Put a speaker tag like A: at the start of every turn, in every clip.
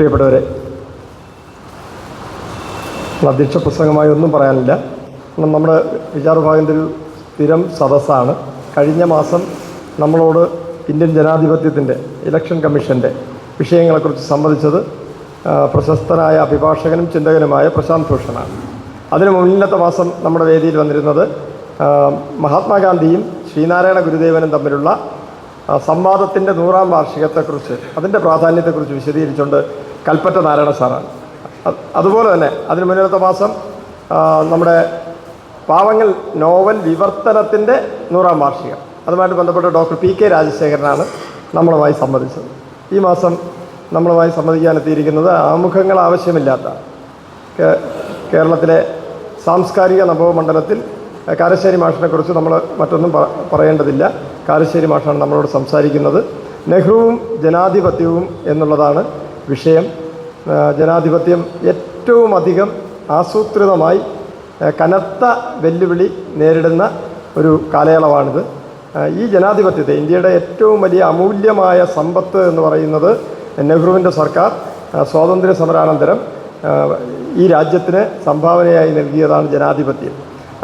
A: പ്രിയപ്പെട്ടവരെ, അധ്യക്ഷ പ്രസംഗമായി ഒന്നും പറയാനില്ല. നമ്മുടെ വിചാരവിഭാഗത്തിൽ സ്ഥിരം സദസ്സാണ്. കഴിഞ്ഞ മാസം നമ്മളോട് ഇന്ത്യൻ ജനാധിപത്യത്തിൻ്റെ ഇലക്ഷൻ കമ്മീഷൻ്റെ വിഷയങ്ങളെക്കുറിച്ച് സംബന്ധിച്ചത് പ്രശസ്തനായ അഭിഭാഷകനും ചിന്തകനുമായ പ്രശാന്ത് ഭൂഷണാണ്. അതിന് മുന്നിലത്തെ മാസം നമ്മുടെ വേദിയിൽ വന്നിരുന്നത് മഹാത്മാഗാന്ധിയും ശ്രീനാരായണ ഗുരുദേവനും തമ്മിലുള്ള സംവാദത്തിൻ്റെ 100ാം വാർഷികത്തെക്കുറിച്ച്, അതിൻ്റെ പ്രാധാന്യത്തെക്കുറിച്ച് വിശദീകരിച്ചുകൊണ്ട് കൽപ്പറ്റ നാരായണ സാറാണ്. അതുപോലെ തന്നെ അതിന് മുന്നിലത്തെ മാസം നമ്മുടെ പാവങ്ങൾ നോവൽ വിവർത്തനത്തിൻ്റെ 100ാം വാർഷികം, അതുമായിട്ട് ബന്ധപ്പെട്ട് ഡോക്ടർ PK രാജശേഖരനാണ് നമ്മളുമായി സംവദിച്ചത്. ഈ മാസം നമ്മളുമായി സംവദിക്കാനെത്തിയിരിക്കുന്നത് ആമുഖങ്ങൾ ആവശ്യമില്ലാത്ത കേരളത്തിലെ സാംസ്കാരിക നഭോമണ്ഡലത്തിൽ കാരശ്ശേരി മാഷിനെക്കുറിച്ച് നമ്മൾ മറ്റൊന്നും പറയേണ്ടതില്ല. കാരശ്ശേരി മാഷാണ് നമ്മളോട് സംസാരിക്കുന്നത്. നെഹ്റുവും ജനാധിപത്യവും എന്നുള്ളതാണ് വിഷയം. ജനാധിപത്യം ഏറ്റവും അധികം ആസൂത്രിതമായി കനത്ത വെല്ലുവിളി നേരിടുന്ന ഒരു കാലയളവാണിത്. ഈ ജനാധിപത്യത്തെ, ഇന്ത്യയുടെ ഏറ്റവും വലിയ അമൂല്യമായ സമ്പത്ത് എന്ന് പറയുന്നത് നെഹ്റുവിൻ്റെ സർക്കാർ സ്വാതന്ത്ര്യ സമരാനന്തരം ഈ രാജ്യത്തിന് സംഭാവനയായി നൽകിയതാണ് ജനാധിപത്യം.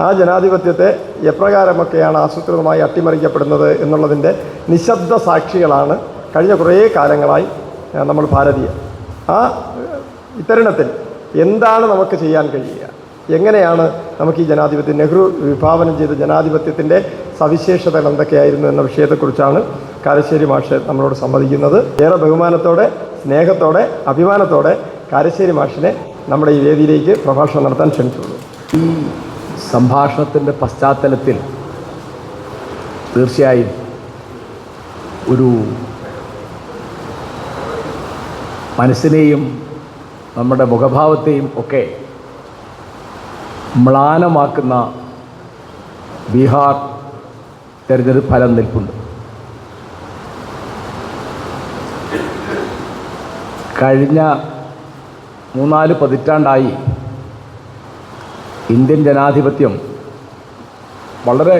A: ആ ജനാധിപത്യത്തെ എപ്രകാരമൊക്കെയാണ് ആസൂത്രിതമായി അട്ടിമറിക്കപ്പെടുന്നത് എന്നുള്ളതിൻ്റെ നിശബ്ദ സാക്ഷികളാണ് കഴിഞ്ഞ കുറേ കാലങ്ങളായി നമ്മൾ ഭാരതീയർ. ഇത്തരുണത്തിൽ എന്താണ് നമുക്ക് ചെയ്യാൻ കഴിയുക, എങ്ങനെയാണ് നമുക്ക് ഈ ജനാധിപത്യം, നെഹ്റു വിഭാവനം ചെയ്ത ജനാധിപത്യത്തിൻ്റെ സവിശേഷതകൾ എന്തൊക്കെയായിരുന്നു എന്ന വിഷയത്തെക്കുറിച്ചാണ് കാരശ്ശേരി മാഷ് നമ്മളോട് സംവദിക്കുന്നത്. ഏറെ ബഹുമാനത്തോടെ, സ്നേഹത്തോടെ, അഭിമാനത്തോടെ കാരശ്ശേരി മാഷിനെ നമ്മുടെ ഈ വേദിയിലേക്ക് പ്രഭാഷണം നടത്താൻ ക്ഷണിച്ചുള്ളൂ.
B: ഈ സംഭാഷണത്തിൻ്റെ പശ്ചാത്തലത്തിൽ തീർച്ചയായും ഒരു മനസ്സിനെയും നമ്മുടെ മുഖഭാവത്തെയും ഒക്കെ മ്ലാനമാക്കുന്ന ബീഹാർ തെരഞ്ഞെടുപ്പ് ഫലം നിൽപ്പുണ്ട്. കഴിഞ്ഞ 3-4 പതിറ്റാണ്ടായി ഇന്ത്യൻ ജനാധിപത്യം വളരെ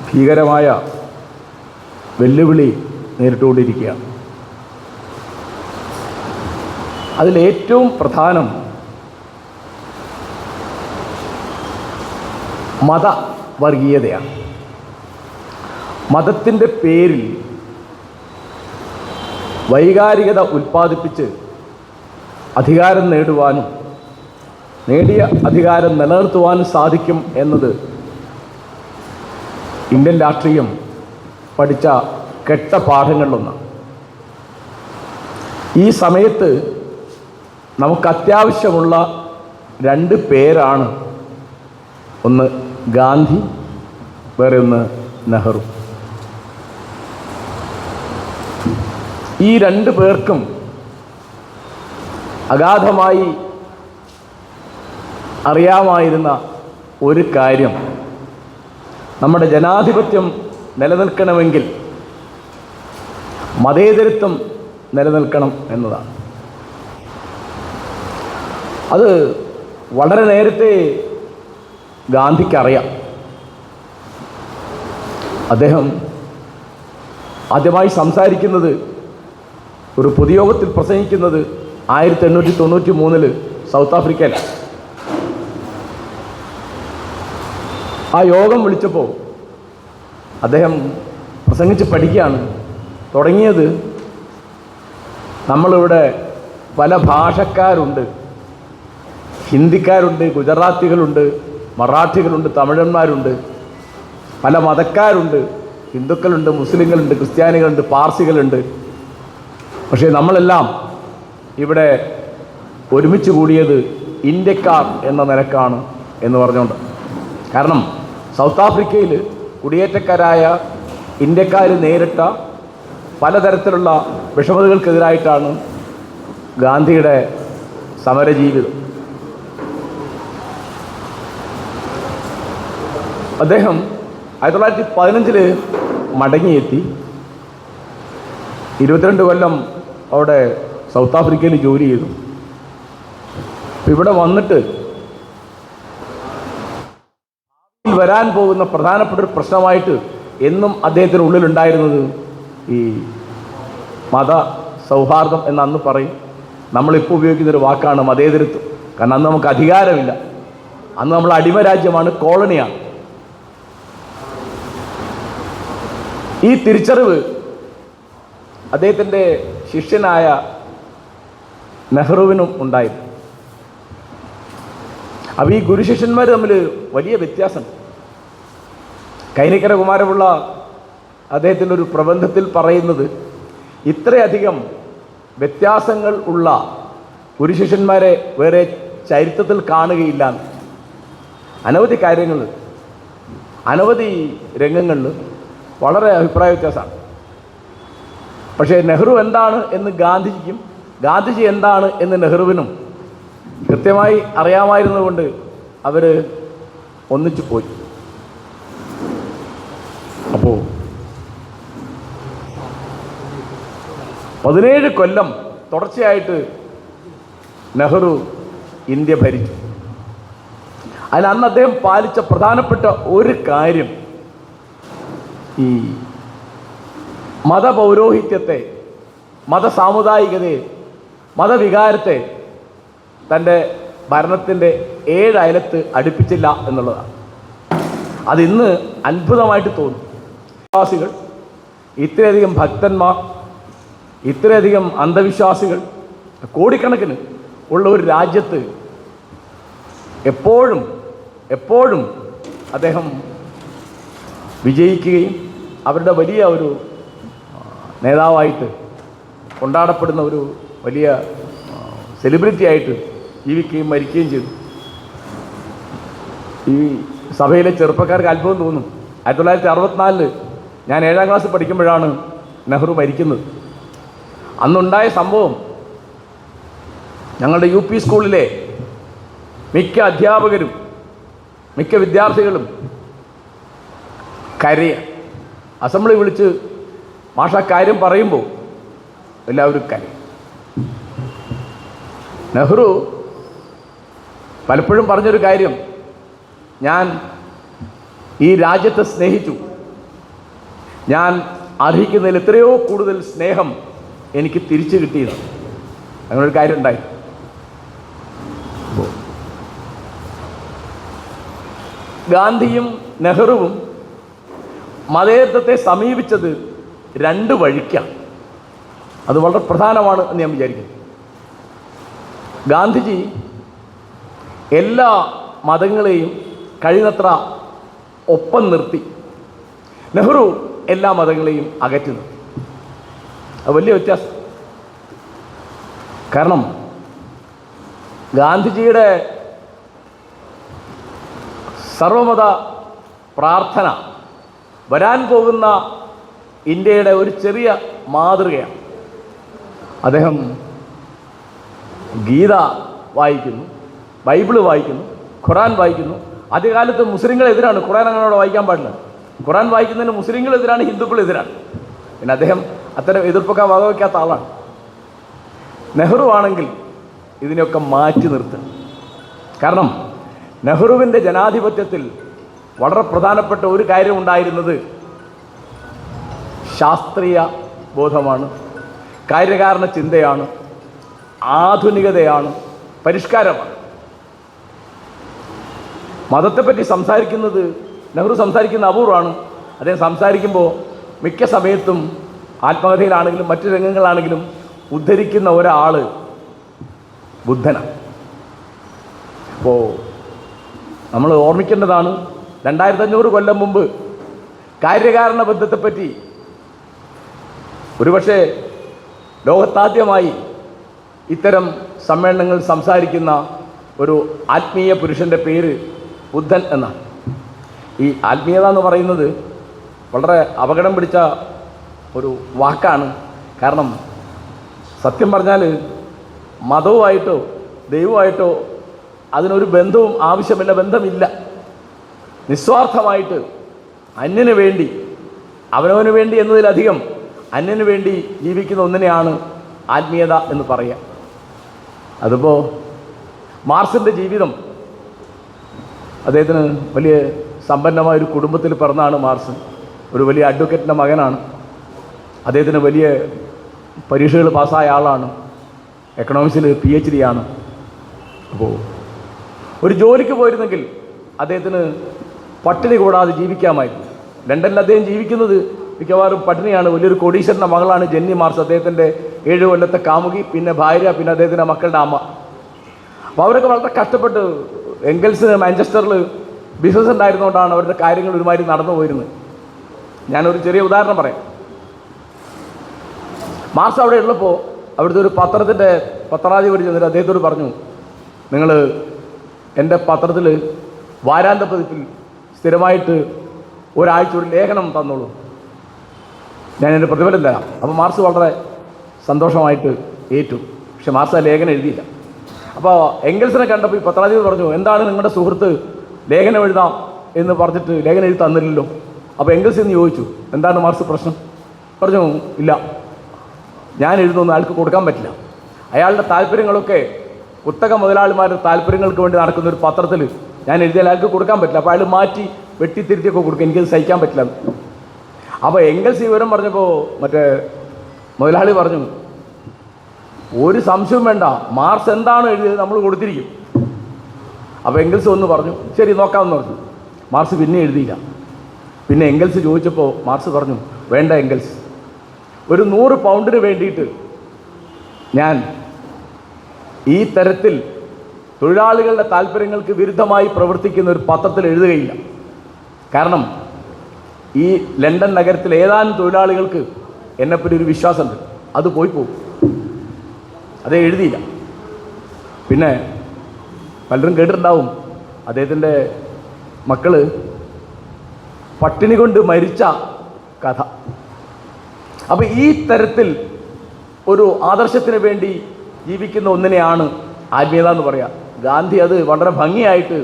B: ഭീകരമായ വെല്ലുവിളി നേരിട്ടുകൊണ്ടിരിക്കുകയാണ്. അതിലേറ്റവും പ്രധാനം മതവർഗീയതയാണ്. മതത്തിൻ്റെ പേരിൽ വൈകാരികത ഉൽപ്പാദിപ്പിച്ച് അധികാരം നേടുവാനും നേടിയ അധികാരം നിലനിർത്തുവാനും സാധിക്കും എന്നത് ഇന്ത്യൻ രാഷ്ട്രീയം പഠിച്ച കെട്ട പാഠങ്ങളിലൊന്നാണ്. ഈ സമയത്ത് നമുക്ക് അത്യാവശ്യമുള്ള 2 പേരാണ്, ഒന്ന് ഗാന്ധി, വേറെ ഒന്ന് നെഹ്റു. ഈ 2 പേർക്കും അഗാധമായി അറിയാമായിരുന്ന ഒരു കാര്യം, നമ്മുടെ ജനാധിപത്യം നിലനിൽക്കണമെങ്കിൽ മതേതരത്വം നിലനിൽക്കണം എന്നതാണ്. അത് വളരെ നേരത്തെ ഗാന്ധിക്കറിയാം. അദ്ദേഹം ആദ്യമായി സംസാരിക്കുന്നത്, ഒരു പൊതുയോഗത്തിൽ പ്രസംഗിക്കുന്നത് 1893 സൗത്ത് ആഫ്രിക്കയിലാണ്. ആ യോഗം വിളിച്ചപ്പോൾ അദ്ദേഹം പ്രസംഗിച്ച് പഠിക്കുകയാണ്. തുടങ്ങിയത്, നമ്മളിവിടെ പല ഭാഷക്കാരുണ്ട്, ഹിന്ദിക്കാരുണ്ട്, ഗുജറാത്തികളുണ്ട്, മറാഠികളുണ്ട്, തമിഴന്മാരുണ്ട്, പല മതക്കാരുണ്ട്, ഹിന്ദുക്കളുണ്ട്, മുസ്ലിങ്ങളുണ്ട്, ക്രിസ്ത്യാനികളുണ്ട്, പാർസികളുണ്ട്. പക്ഷേ നമ്മളെല്ലാം ഇവിടെ ഒരുമിച്ച് കൂടിയത് ഇന്ത്യക്കാർ എന്ന നിലക്കാണ് എന്ന് പറഞ്ഞുകൊണ്ട്. കാരണം സൗത്ത് ആഫ്രിക്കയിൽ കുടിയേറ്റക്കാരായ ഇന്ത്യക്കാർ നേരിട്ട പലതരത്തിലുള്ള വിഷമതകൾക്കെതിരായിട്ടാണ് ഗാന്ധിയുടെ സമരജീവിതം. അദ്ദേഹം 1915 മടങ്ങിയെത്തി. 22 കൊല്ലം അവിടെ സൗത്ത് ആഫ്രിക്കയിൽ ജോലി ചെയ്തു. ഇവിടെ വന്നിട്ട് വരാൻ പോകുന്ന പ്രധാനപ്പെട്ട ഒരു പ്രശ്നമായിട്ട് എന്നും അദ്ദേഹത്തിന് ഉള്ളിലുണ്ടായിരുന്നത് ഈ മത സൗഹാർദ്ദം എന്ന് അന്ന് പറയും, നമ്മളിപ്പോൾ ഉപയോഗിക്കുന്നൊരു വാക്കാണ് മതേതരത്വം. കാരണം അന്ന് നമുക്ക് അധികാരമില്ല, അന്ന് നമ്മൾ അടിമരാജ്യമാണ്, കോളനിയാണ്. ഈ തിരിച്ചറിവ് അദ്ദേഹത്തിൻ്റെ ശിഷ്യനായ നെഹ്റുവിനും ഉണ്ടായിരുന്നു. അപ്പോൾ ഈ ഗുരുശിഷ്യന്മാർ തമ്മിൽ വലിയ വ്യത്യാസം. കൈനിക്കര കുമാരപിള്ള അദ്ദേഹത്തിൻ്റെ ഒരു പ്രബന്ധത്തിൽ പറയുന്നത് ഇത്രയധികം വ്യത്യാസങ്ങൾ ഉള്ള ഗുരുശിഷ്യന്മാരെ വേറെ ചരിത്രത്തിൽ കാണുകയില്ല. അനവധി കാര്യങ്ങൾ, അനവധി രംഗങ്ങളിൽ വളരെ അഭിപ്രായ വ്യത്യാസമാണ്. പക്ഷേ നെഹ്റു എന്താണ് എന്ന് ഗാന്ധിജിക്കും, ഗാന്ധിജി എന്താണ് എന്ന് നെഹ്റുവിനും കൃത്യമായി അറിയാമായിരുന്നുകൊണ്ട് അവർ ഒന്നിച്ചു പോയി. അപ്പോൾ 17 കൊല്ലം തുടർച്ചയായിട്ട് നെഹ്റു ഇന്ത്യ ഭരിച്ചു. അതിൽ അന്ന് അദ്ദേഹം പാലിച്ച പ്രധാനപ്പെട്ട ഒരു കാര്യം ഈ മതപൗരോഹിത്യത്തെ, മതസാമുദായികതയെ, മതവികാരത്തെ തൻ്റെ ഭരണത്തിൻ്റെ 7 അയലത്ത് അടുപ്പിച്ചില്ല എന്നുള്ളതാണ്. അതിന്ന് അത്ഭുതമായിട്ട് തോന്നും. വിശ്വാസികൾ, ഇത്രയധികം ഭക്തന്മാർ, ഇത്രയധികം അന്ധവിശ്വാസികൾ കോടിക്കണക്കിന് ഉള്ള ഒരു രാജ്യത്ത് എപ്പോഴും അദ്ദേഹം വിജയിക്കുകയും അവരുടെ വലിയ ഒരു നേതാവായിട്ട് കൊണ്ടാടപ്പെടുന്ന ഒരു വലിയ സെലിബ്രിറ്റി ആയിട്ട് ജീവിക്കുകയും മരിക്കുകയും ചെയ്തു. ഈ സഭയിലെ ചെറുപ്പക്കാർക്ക് അത്ഭുതം തോന്നും. 1964 ഞാൻ 7ാം ക്ലാസ്സിൽ പഠിക്കുമ്പോഴാണ് നെഹ്റു മരിക്കുന്നത്. അന്നുണ്ടായ സംഭവം, ഞങ്ങളുടെ UP സ്കൂളിലെ മിക്ക അധ്യാപകരും മിക്ക വിദ്യാർത്ഥികളും അസംബ്ലി വിളിച്ച് മാഷ കാര്യം പറയുമ്പോൾ എല്ലാവരും കരയും. നെഹ്റു പലപ്പോഴും പറഞ്ഞൊരു കാര്യം, ഞാൻ ഈ രാജ്യത്തെ സ്നേഹിച്ചു, ഞാൻ അർഹിക്കുന്നതിൽ എത്രയോ കൂടുതൽ സ്നേഹം എനിക്ക് തിരിച്ചു കിട്ടിയത്. അങ്ങനൊരു കാര്യം ഉണ്ടായി. ഗാന്ധിയും നെഹ്റുവും മതേതരത്വത്തെ സമീപിച്ചത് 2 വഴിക്കാണ്. അത് വളരെ പ്രധാനമാണ് എന്ന് ഞാൻ വിചാരിക്കുന്നു. ഗാന്ധിജി എല്ലാ മതങ്ങളെയും കഴിയുന്നത്ര ഒപ്പം നിർത്തി, നെഹ്റു എല്ലാ മതങ്ങളെയും അകറ്റി നിർത്തി. അത് വലിയ വ്യത്യാസം. കാരണം ഗാന്ധിജിയുടെ സർവമത പ്രാർത്ഥന വരാൻ പോകുന്ന ഇന്ത്യയുടെ ഒരു ചെറിയ മാതൃകയാണ്. അദ്ദേഹം ഗീത വായിക്കുന്നു, ബൈബിള് വായിക്കുന്നു, ഖുറാൻ വായിക്കുന്നു. ആദ്യകാലത്ത് മുസ്ലിങ്ങളെതിരാണ്, ഖുറാൻ അങ്ങനെ വായിക്കാൻ പാടില്ല. ഖുറാൻ വായിക്കുന്നതിന് മുസ്ലിങ്ങളെതിരാണ്, ഹിന്ദുക്കളെതിരാണ്. പിന്നെ അദ്ദേഹം അത്തരം എതിർപ്പൊക്കെ വകവയ്ക്കാത്ത ആളാണ്. നെഹ്റു ആണെങ്കിൽ ഇതിനെയൊക്കെ മാറ്റി നിർത്തുക. കാരണം നെഹ്റുവിൻ്റെ ജനാധിപത്യത്തിൽ വളരെ പ്രധാനപ്പെട്ട ഒരു കാര്യം ഉണ്ടായിരുന്നത് ശാസ്ത്രീയ ബോധമാണ്, കാര്യകാരണ ചിന്തയാണ്, ആധുനികതയാണ്, പരിഷ്കാരമാണ്. മതത്തെപ്പറ്റി സംസാരിക്കുന്നത് നെഹ്റു സംസാരിക്കുന്ന അപൂർവമാണ്. അദ്ദേഹം സംസാരിക്കുമ്പോൾ മിക്ക സമയത്തും ആത്മകഥയിലാണെങ്കിലും മറ്റു രംഗങ്ങളാണെങ്കിലും ഉദ്ധരിക്കുന്ന ഒരാൾ ബുദ്ധനാണ്. അപ്പോൾ നമ്മൾ ഓർമ്മിക്കേണ്ടതാണ്, 2500 കൊല്ലം മുമ്പ് കാര്യകാരണ ബന്ധത്തെപ്പറ്റി ഒരുപക്ഷെ ലോകത്താദ്യമായി ഇത്തരം സമ്മേളനങ്ങൾ സംസാരിക്കുന്ന ഒരു ആത്മീയ പുരുഷൻ്റെ പേര് ബുദ്ധൻ എന്നാണ്. ഈ ആത്മീയത എന്ന് പറയുന്നത് വളരെ അപകടം പിടിച്ച ഒരു വാക്കാണ്. കാരണം സത്യം പറഞ്ഞാൽ മതവുമായിട്ടോ ദൈവമായിട്ടോ അതിനൊരു ബന്ധവും ആവശ്യമില്ല, ബന്ധമില്ല. നിസ്വാർത്ഥമായിട്ട് അന്യന് വേണ്ടി, അവനവന് വേണ്ടി എന്നതിലധികം അന്യന് വേണ്ടി ജീവിക്കുന്ന ഒന്നിനെയാണ് ആത്മീയത എന്ന് പറയുക. അതിപ്പോൾ മാർസിൻ്റെ ജീവിതം, അദ്ദേഹത്തിന് വലിയ സമ്പന്നമായൊരു കുടുംബത്തിൽ പിറന്നാണ് മാർസ്. ഒരു വലിയ അഡ്വക്കേറ്റിൻ്റെ മകനാണ്. അദ്ദേഹത്തിന് വലിയ പരീക്ഷകൾ പാസ്സായ ആളാണ്. എക്കണോമിക്സിൽ PhD ആണ്. അപ്പോൾ ഒരു ജോലിക്ക് പോയിരുന്നെങ്കിൽ അദ്ദേഹത്തിന് പട്ടിണി കൂടാതെ ജീവിക്കാമായിരുന്നു. ലണ്ടനിൽ അദ്ദേഹം ജീവിക്കുന്നത് മിക്കവാറും പട്ടിണിയാണ്. വലിയൊരു കോടീശ്വരൻ്റെ മകളാണ് ജെന്നി മാർസ്, അദ്ദേഹത്തിൻ്റെ 7 കൊല്ലത്തെ കാമുകി, പിന്നെ ഭാര്യ, പിന്നെ അദ്ദേഹത്തിൻ്റെ മക്കളുടെ അമ്മ. അപ്പോൾ അവരൊക്കെ വളരെ കഷ്ടപ്പെട്ട്, എംഗൽസിന് മാഞ്ചസ്റ്ററിൽ ബിസിനസ് ഉണ്ടായിരുന്നുകൊണ്ടാണ് അവരുടെ കാര്യങ്ങൾ ഒരുമാതിരി നടന്നു പോയിരുന്നത്. ഞാനൊരു ചെറിയ ഉദാഹരണം പറയാം. മാർസ് അവിടെ ഉള്ളപ്പോൾ അവിടുത്തെ ഒരു പത്രത്തിൻ്റെ പത്രാധിപതി ചെന്നിട്ട് അദ്ദേഹത്തോട് പറഞ്ഞു, നിങ്ങൾ എൻ്റെ പത്രത്തിൽ വാരാന്ത പതിപ്പിൽ സ്ഥിരമായിട്ട് ഒരാഴ്ച ഒരു ലേഖനം തന്നോളൂ, ഞാൻ എൻ്റെ പ്രതിഫലം തരാം. അപ്പോൾ മാർസ് വളരെ സന്തോഷമായിട്ട് ഏറ്റു. പക്ഷെ മാർസ് ആ ലേഖനം എഴുതിയില്ല. അപ്പോൾ എംഗൽസിനെ കണ്ടപ്പോൾ ഈ പത്രാധിപതി പറഞ്ഞു, എന്താണ് നിങ്ങളുടെ സുഹൃത്ത് ലേഖനം എഴുതാം എന്ന് പറഞ്ഞിട്ട് ലേഖനം എഴുതി തന്നില്ലല്ലോ. അപ്പോൾ എംഗൽസ് എന്ന് ചോദിച്ചു, എന്താണ് മാർസ് പ്രശ്നം? പറഞ്ഞു, ഇല്ല, ഞാൻ എഴുതുന്ന ആൾക്ക് കൊടുക്കാൻ പറ്റില്ല. അയാളുടെ താല്പര്യങ്ങളൊക്കെ കുത്തക മുതലാളിമാരുടെ താല്പര്യങ്ങൾക്ക് വേണ്ടി നടക്കുന്ന ഒരു പത്രത്തിൽ ഞാൻ എഴുതിയാൽ അയാൾക്ക് കൊടുക്കാൻ പറ്റില്ല. അപ്പോൾ അയാൾ മാറ്റി വെട്ടിത്തിരുത്തിയൊക്കെ കൊടുക്കും, എനിക്കത് സഹിക്കാൻ പറ്റില്ല. അപ്പോൾ എംഗൽസ് വിവരം പറഞ്ഞപ്പോൾ മറ്റേ മുതലാളി പറഞ്ഞു, ഒരു സംശയവും വേണ്ട, മാർസ് എന്താണ് എഴുതിയത് നമ്മൾ കൊടുത്തിരിക്കും. അപ്പോൾ എംഗൽസ് ഒന്ന് പറഞ്ഞു, ശരി നോക്കാമെന്ന് പറഞ്ഞു. മാർസ് പിന്നെ എഴുതിയില്ല. പിന്നെ എംഗൽസ് ചോദിച്ചപ്പോൾ മാർസ് പറഞ്ഞു, വേണ്ട എംഗൽസ്, ഒരു 100 പൗണ്ടിന് വേണ്ടിയിട്ട് ഞാൻ ഈ തരത്തിൽ തൊഴിലാളികളുടെ താല്പര്യങ്ങൾക്ക് വിരുദ്ധമായി പ്രവർത്തിക്കുന്ന ഒരു പത്രത്തിൽ എഴുതുകയില്ല. കാരണം ഈ ലണ്ടൻ നഗരത്തിൽ ഏതാനും തൊഴിലാളികൾക്ക് എന്നെപ്പറ്റി ഒരു വിശ്വാസമുണ്ട്, അത് പോയി പോകും. അതേ എഴുതിയില്ല. പിന്നെ പലരും കേട്ടിട്ടുണ്ടാവും, അദ്ദേഹത്തിൻ്റെ മക്കൾ പട്ടിണി കൊണ്ട് മരിച്ച കഥ. അപ്പോൾ ഈ തരത്തിൽ ഒരു ആദർശത്തിന് വേണ്ടി ജീവിക്കുന്ന ഒന്നിനെയാണ് ആത്മീയത എന്ന് പറയുക. ഗാന്ധി അത് വളരെ ഭംഗിയായിട്ട്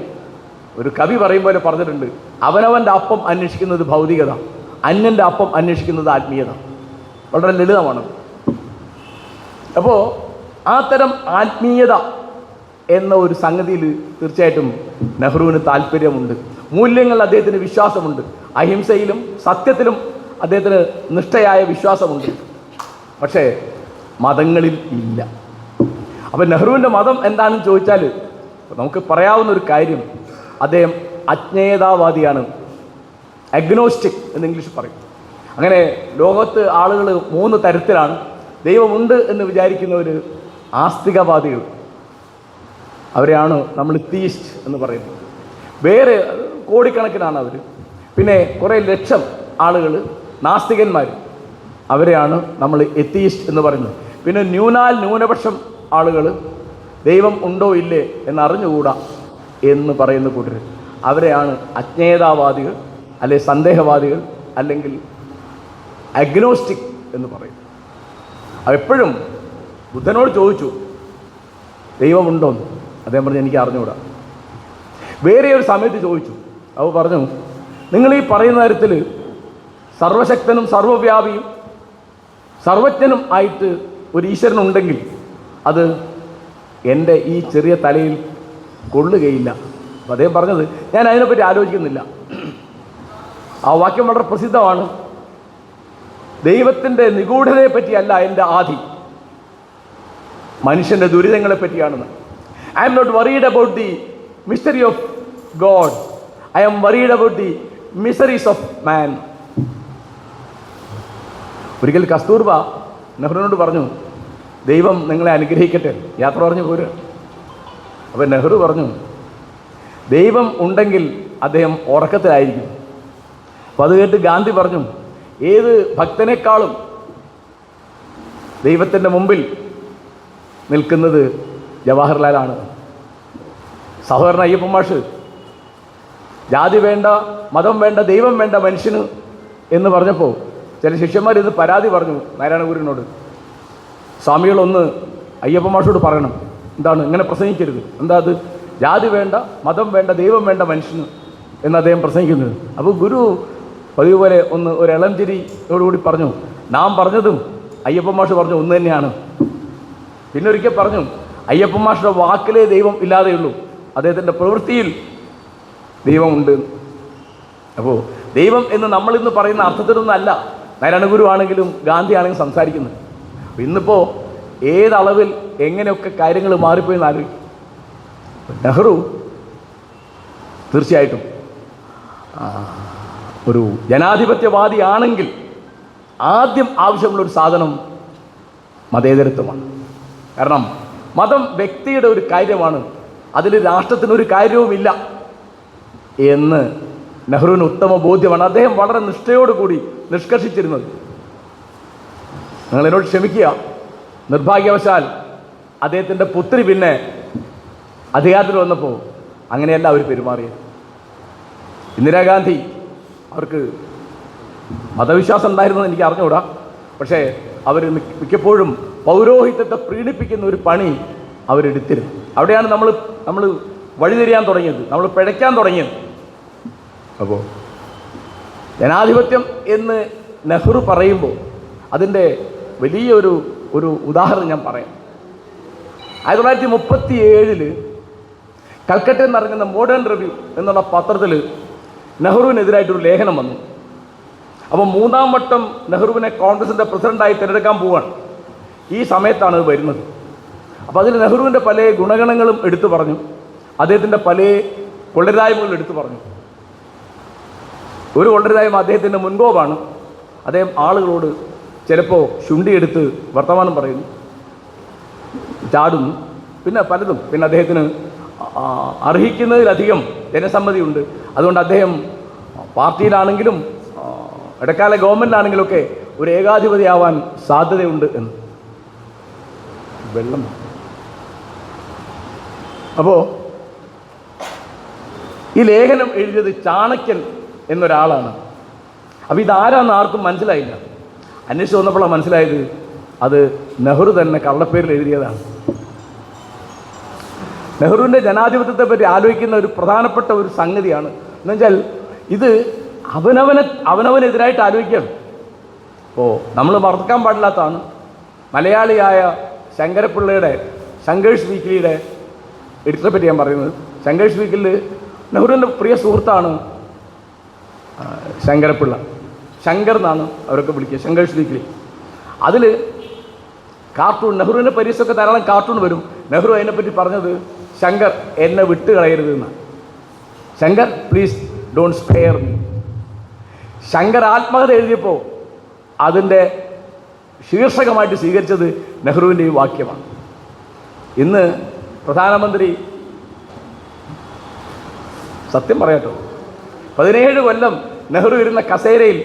B: ഒരു കവി പറയും പോലെ പറഞ്ഞിട്ടുണ്ട്, അവനവൻ്റെ അപ്പം അന്വേഷിക്കുന്നത് ഭൗതികത, അന്യൻ്റെ അപ്പം അന്വേഷിക്കുന്നത് ആത്മീയത. വളരെ ലളിതമാണ്. അപ്പോൾ ആ തരം ആത്മീയത എന്ന ഒരു സംഗതിയിൽ തീർച്ചയായിട്ടും നെഹ്റുവിന് താല്പര്യമുണ്ട്. മൂല്യങ്ങൾ അദ്ദേഹത്തിന് വിശ്വാസമുണ്ട്. അഹിംസയിലും സത്യത്തിലും അദ്ദേഹത്തിന് നിഷ്ഠയായ വിശ്വാസമുണ്ട്. പക്ഷേ മതങ്ങളിൽ ഇല്ല. അപ്പം നെഹ്റുവിൻ്റെ മതം എന്താണെന്ന് ചോദിച്ചാൽ നമുക്ക് പറയാവുന്ന ഒരു കാര്യം, അദ്ദേഹം അജ്ഞേയതാവാദിയാണ്, അഗ്നോസ്റ്റിക് എന്ന് ഇംഗ്ലീഷ് പറയും. അങ്ങനെ ലോകത്ത് ആളുകൾ 3 തരത്തിലാണ്. ദൈവമുണ്ട് എന്ന് വിചാരിക്കുന്നവർ ആസ്തികവാദികൾ, അവരെയാണ് നമ്മൾ തീയിസ്റ്റ് എന്ന് പറയുന്നത്. വേറെ കോടിക്കണക്കിനാണ് അവർ. പിന്നെ കുറേ ലക്ഷം ആളുകൾ നാസ്തികന്മാർ, അവരെയാണ് നമ്മൾ എത്തീയിസ്റ്റ് എന്ന് പറയുന്നത്. പിന്നെ ന്യൂനപക്ഷം ആളുകൾ ദൈവം ഉണ്ടോ ഇല്ലേ എന്നറിഞ്ഞുകൂടാ എന്ന് പറയുന്ന കൂട്ടർ, അവരെയാണ് അജ്ഞേയതാവാദികൾ, അല്ലെ സന്ദേഹവാദികൾ, അല്ലെങ്കിൽ അഗ്നോസ്റ്റിക് എന്ന് പറയും. എപ്പോഴും ബുദ്ധനോട് ചോദിച്ചു ദൈവമുണ്ടോന്ന്, അദ്ദേഹം പറഞ്ഞു എനിക്ക് അറിഞ്ഞുകൂടാ. വേറെ ഒരു സമയത്ത് ചോദിച്ചു, അവ പറഞ്ഞു നിങ്ങൾ ഈ പറയുന്ന തരത്തിൽ സർവശക്തനും സർവവ്യാപിയും സർവജ്ഞനും ആയിട്ട് ഒരു ഈശ്വരനുണ്ടെങ്കിൽ അത് എൻ്റെ ഈ ചെറിയ തലയിൽ കൊള്ളുകയില്ല. അപ്പം അദ്ദേഹം പറഞ്ഞത് ഞാൻ അതിനെപ്പറ്റി ആലോചിക്കുന്നില്ല. ആ വാക്യം വളരെ പ്രസിദ്ധമാണ്. ദൈവത്തിൻ്റെ നിഗൂഢതയെ പറ്റിയല്ല എൻ്റെ ആധി, മനുഷ്യൻ്റെ ദുരിതങ്ങളെ പറ്റിയാണെന്ന്. I am not worried about the mystery of God, I am worried about the miseries of man. ഒരിക്കൽ കസ്തൂർബ നെഹ്റുവിനോട് പറഞ്ഞു, ദൈവം നിങ്ങളെ അനുഗ്രഹിക്കട്ടെ, യാത്ര പറഞ്ഞു പോരുക. അപ്പോൾ നെഹ്റു പറഞ്ഞു, ദൈവം ഉണ്ടെങ്കിൽ അദ്ദേഹം ഉറക്കത്തിലായിരിക്കും. അപ്പോൾ അത് കേട്ട് ഗാന്ധി പറഞ്ഞു, ഏത് ഭക്തനേക്കാളും ദൈവത്തിൻ്റെ മുമ്പിൽ നിൽക്കുന്നത് ജവഹർലാലാണ്. സഹോദരൻ അയ്യപ്പൻ മാഷ് ജാതി വേണ്ട, മതം വേണ്ട, ദൈവം വേണ്ട മനുഷ്യന് എന്ന് പറഞ്ഞപ്പോൾ ചില ശിഷ്യന്മാർ ഇന്ന് പരാതി പറഞ്ഞു നാരായണ ഗുരുവിനോട്, സ്വാമികളൊന്ന് അയ്യപ്പൻ മാഷോട് പറയണം, എന്താണ് ഇങ്ങനെ പ്രസംഗിക്കരുത്, എന്താ അത് ജാതി വേണ്ട, മതം വേണ്ട, ദൈവം വേണ്ട മനുഷ്യന് എന്ന് അദ്ദേഹം പ്രസംഗിക്കുന്നത്. അപ്പോൾ ഗുരു പതിവ് പോലെ ഒരു ഇളംചിരിയോടുകൂടി പറഞ്ഞു, നാം പറഞ്ഞതും അയ്യപ്പൻ മാഷ് പറഞ്ഞു ഒന്ന് തന്നെയാണ്. പിന്നെ ഒരിക്കൽ പറഞ്ഞു, അയ്യപ്പൻ മാഷുടെ വാക്കിലേ ദൈവം ഇല്ലാതെയുള്ളൂ, അദ്ദേഹത്തിൻ്റെ പ്രവൃത്തിയിൽ ദൈവമുണ്ട്. അപ്പോൾ ദൈവം എന്ന് നമ്മളിന്ന് പറയുന്ന അർത്ഥത്തിലൊന്നും അല്ല നാരായണ ഗുരു ആണെങ്കിലും ഗാന്ധി ആണെങ്കിലും സംസാരിക്കുന്നത്. ഇന്നിപ്പോൾ ഏതളവിൽ എങ്ങനെയൊക്കെ കാര്യങ്ങൾ മാറിപ്പോയെന്ന് ആലോചിക്കും. നെഹ്റു തീർച്ചയായിട്ടും ഒരു ജനാധിപത്യവാദിയാണെങ്കിൽ ആദ്യം ആവശ്യമുള്ളൊരു സാധനം മതേതരത്വമാണ്. കാരണം മതം വ്യക്തിയുടെ ഒരു കാര്യമാണ്, അതിൽ രാഷ്ട്രത്തിനൊരു കാര്യവുമില്ല എന്ന് നെഹ്റുവിന് ഉത്തമ ബോധ്യമാണ്. അദ്ദേഹം വളരെ നിഷ്ഠയോടുകൂടി നിഷ്കർഷിച്ചിരുന്നത്. നിങ്ങളെന്നോട് ക്ഷമിക്കുക, നിർഭാഗ്യവശാൽ അദ്ദേഹത്തിൻ്റെ പുത്രി പിന്നെ അധികാരത്തിൽ വന്നപ്പോൾ അങ്ങനെയല്ല അവർ പെരുമാറിയത്. ഇന്ദിരാഗാന്ധി, അവർക്ക് മതവിശ്വാസം ഉണ്ടായിരുന്നത് എനിക്ക് അറിഞ്ഞുകൂടാ, പക്ഷേ അവർ മിക്കപ്പോഴും പൗരോഹിത്യത്തെ പ്രീണിപ്പിക്കുന്ന ഒരു പണി അവരെടുത്തിരുന്നു. അവിടെയാണ് നമ്മൾ വഴിതിരിയാൻ തുടങ്ങിയത്, നമ്മൾ പിഴയ്ക്കാൻ തുടങ്ങിയത്. അപ്പോൾ ജനാധിപത്യം എന്ന് നെഹ്റു പറയുമ്പോൾ അതിൻ്റെ വലിയൊരു ഉദാഹരണം ഞാൻ പറയാം. 1937 കൽക്കട്ടയിൽ നിന്നിറങ്ങുന്ന മോഡേൺ റിവ്യൂ എന്നുള്ള പത്രത്തിൽ നെഹ്റുവിനെതിരായിട്ടൊരു ലേഖനം വന്നു. അപ്പോൾ 3-ാം വട്ടം നെഹ്റുവിനെ കോൺഗ്രസിൻ്റെ പ്രസിഡൻ്റായി തിരഞ്ഞെടുക്കാൻ പോവുകയാണ്. ഈ സമയത്താണ് ഇത് വരുന്നത്. അപ്പോൾ അതിൽ നെഹ്റുവിൻ്റെ പല ഗുണഗണങ്ങളും എടുത്തു പറഞ്ഞു, അദ്ദേഹത്തിൻ്റെ പല കൊള്ളരുതായ്മകളും എടുത്തു പറഞ്ഞു. ഒരു കൊള്ളരുതായ്മ അദ്ദേഹത്തിൻ്റെ മുൻകോപാണ്. അദ്ദേഹം ആളുകളോട് ചിലപ്പോൾ ശുണ്ടിയെടുത്ത് വർത്തമാനം പറയുന്നു, ചാടുന്നു, പിന്നെ പലതും. പിന്നെ അദ്ദേഹത്തിന് അർഹിക്കുന്നതിലധികം ജനസമ്മതിയുണ്ട്. അതുകൊണ്ട് അദ്ദേഹം പാർട്ടിയിലാണെങ്കിലും ഇടക്കാല ഗവൺമെൻറ്റിലാണെങ്കിലുമൊക്കെ ഒരു ഏകാധിപതിയാവാൻ സാധ്യതയുണ്ട് എന്ന്. വെള്ളം. അപ്പോൾ ഈ ലേഖനം എഴുതിയത് ചാണക്യൻ എന്നൊരാളാണ്. അപ്പോൾ ഇതാരാന്ന് ആർക്കും മനസ്സിലായില്ല. അന്വേഷിച്ച് വന്നപ്പോഴാണ് മനസ്സിലായത് അത് നെഹ്റു തന്നെ കള്ളപ്പേരിൽ എഴുതിയതാണ്. നെഹ്റുവിൻ്റെ ജനാധിപത്യത്തെ പറ്റി ആലോചിക്കുന്ന ഒരു പ്രധാനപ്പെട്ട ഒരു സംഗതിയാണ് എന്നുവെച്ചാൽ ഇത് അവനവനെതിരായിട്ട് ആലോചിക്കുകയാണ്. അപ്പോൾ നമ്മൾ മറക്കാൻ പാടില്ലാത്തതാണ് മലയാളിയായ ശങ്കരപ്പിള്ളയുടെ ശങ്കേഴ്സ് വീക്കിലിയുടെ എഡിറ്ററെ പറ്റി ഞാൻ പറയുന്നത്. ശങ്കേഴ്സ് വീക്കിൽ നെഹ്റുവിൻ്റെ പ്രിയ സുഹൃത്താണ് ശങ്കരപ്പിള്ള. ശങ്കർ എന്നാണ് അവരൊക്കെ വിളിക്കുക, ശങ്കേഴ്സ് വീക്കിലി. അതിൽ കാർട്ടൂൺ, നെഹ്റുവിൻ്റെ പരീക്ഷയൊക്കെ ധാരാളം കാർട്ടൂൺ വരും. നെഹ്റു അതിനെപ്പറ്റി പറഞ്ഞത് ശങ്കർ എന്നെ വിട്ട് കളയരുത് എന്നാണ്. Shankar please don't spare me. Shankar ആത്മകഥ എഴുതിയപ്പോൾ അതിൻ്റെ ശീർഷകമായിട്ട് സ്വീകരിച്ചത് നെഹ്റുവിൻ്റെ ഈ വാക്യമാണ്. ഇന്ന് പ്രധാനമന്ത്രി, സത്യം പറയാട്ടോ, 17 കൊല്ലം നെഹ്റു ഇരുന്ന കസേരയിൽ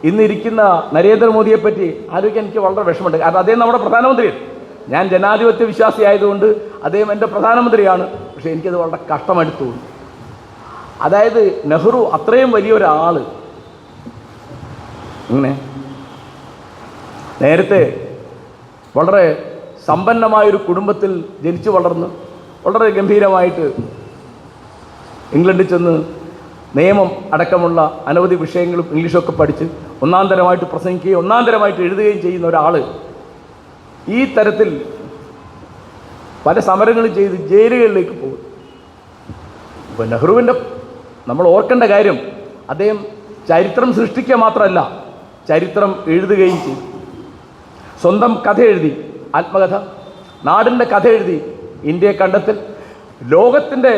B: ഇന്നിരിക്കുന്ന നരേന്ദ്രമോദിയെപ്പറ്റി ആലോചിക്കാൻ എനിക്ക് വളരെ വിഷമമുണ്ട്. കാരണം അദ്ദേഹം നമ്മുടെ പ്രധാനമന്ത്രിയാണ്. ഞാൻ ജനാധിപത്യ വിശ്വാസി ആയതുകൊണ്ട് അദ്ദേഹം എൻ്റെ പ്രധാനമന്ത്രിയാണ്. പക്ഷേ എനിക്കത് വളരെ കഷ്ടമായിട്ട് തോന്നി. അതായത് നെഹ്റു അത്രയും വലിയൊരാൾ ഇങ്ങനെ നേരത്തെ വളരെ സമ്പന്നമായൊരു കുടുംബത്തിൽ ജനിച്ചു വളർന്ന് വളരെ ഗംഭീരമായിട്ട് ഇംഗ്ലണ്ടിൽ ചെന്ന് നിയമം അടക്കമുള്ള അനവധി വിഷയങ്ങളും ഇംഗ്ലീഷൊക്കെ പഠിച്ച് ഒന്നാം തരമായിട്ട് പ്രസംഗിക്കുകയും ഒന്നാം തരമായിട്ട് എഴുതുകയും ചെയ്യുന്ന ഒരാൾ ഈ തരത്തിൽ പല സമരങ്ങളും ചെയ്ത് ജയിലുകളിലേക്ക് പോകും. അപ്പോൾ നെഹ്റുവിൻ്റെ നമ്മൾ ഓർക്കേണ്ട കാര്യം, അദ്ദേഹം ചരിത്രം സൃഷ്ടിക്കുക മാത്രമല്ല, ചരിത്രം എഴുതുകയും ചെയ്തു. സ്വന്തം കഥ എഴുതി, ആത്മകഥ, നാടിൻ്റെ കഥ എഴുതി, ഇന്ത്യയെ കണ്ടെത്തൽ, ലോകത്തിൻ്റെ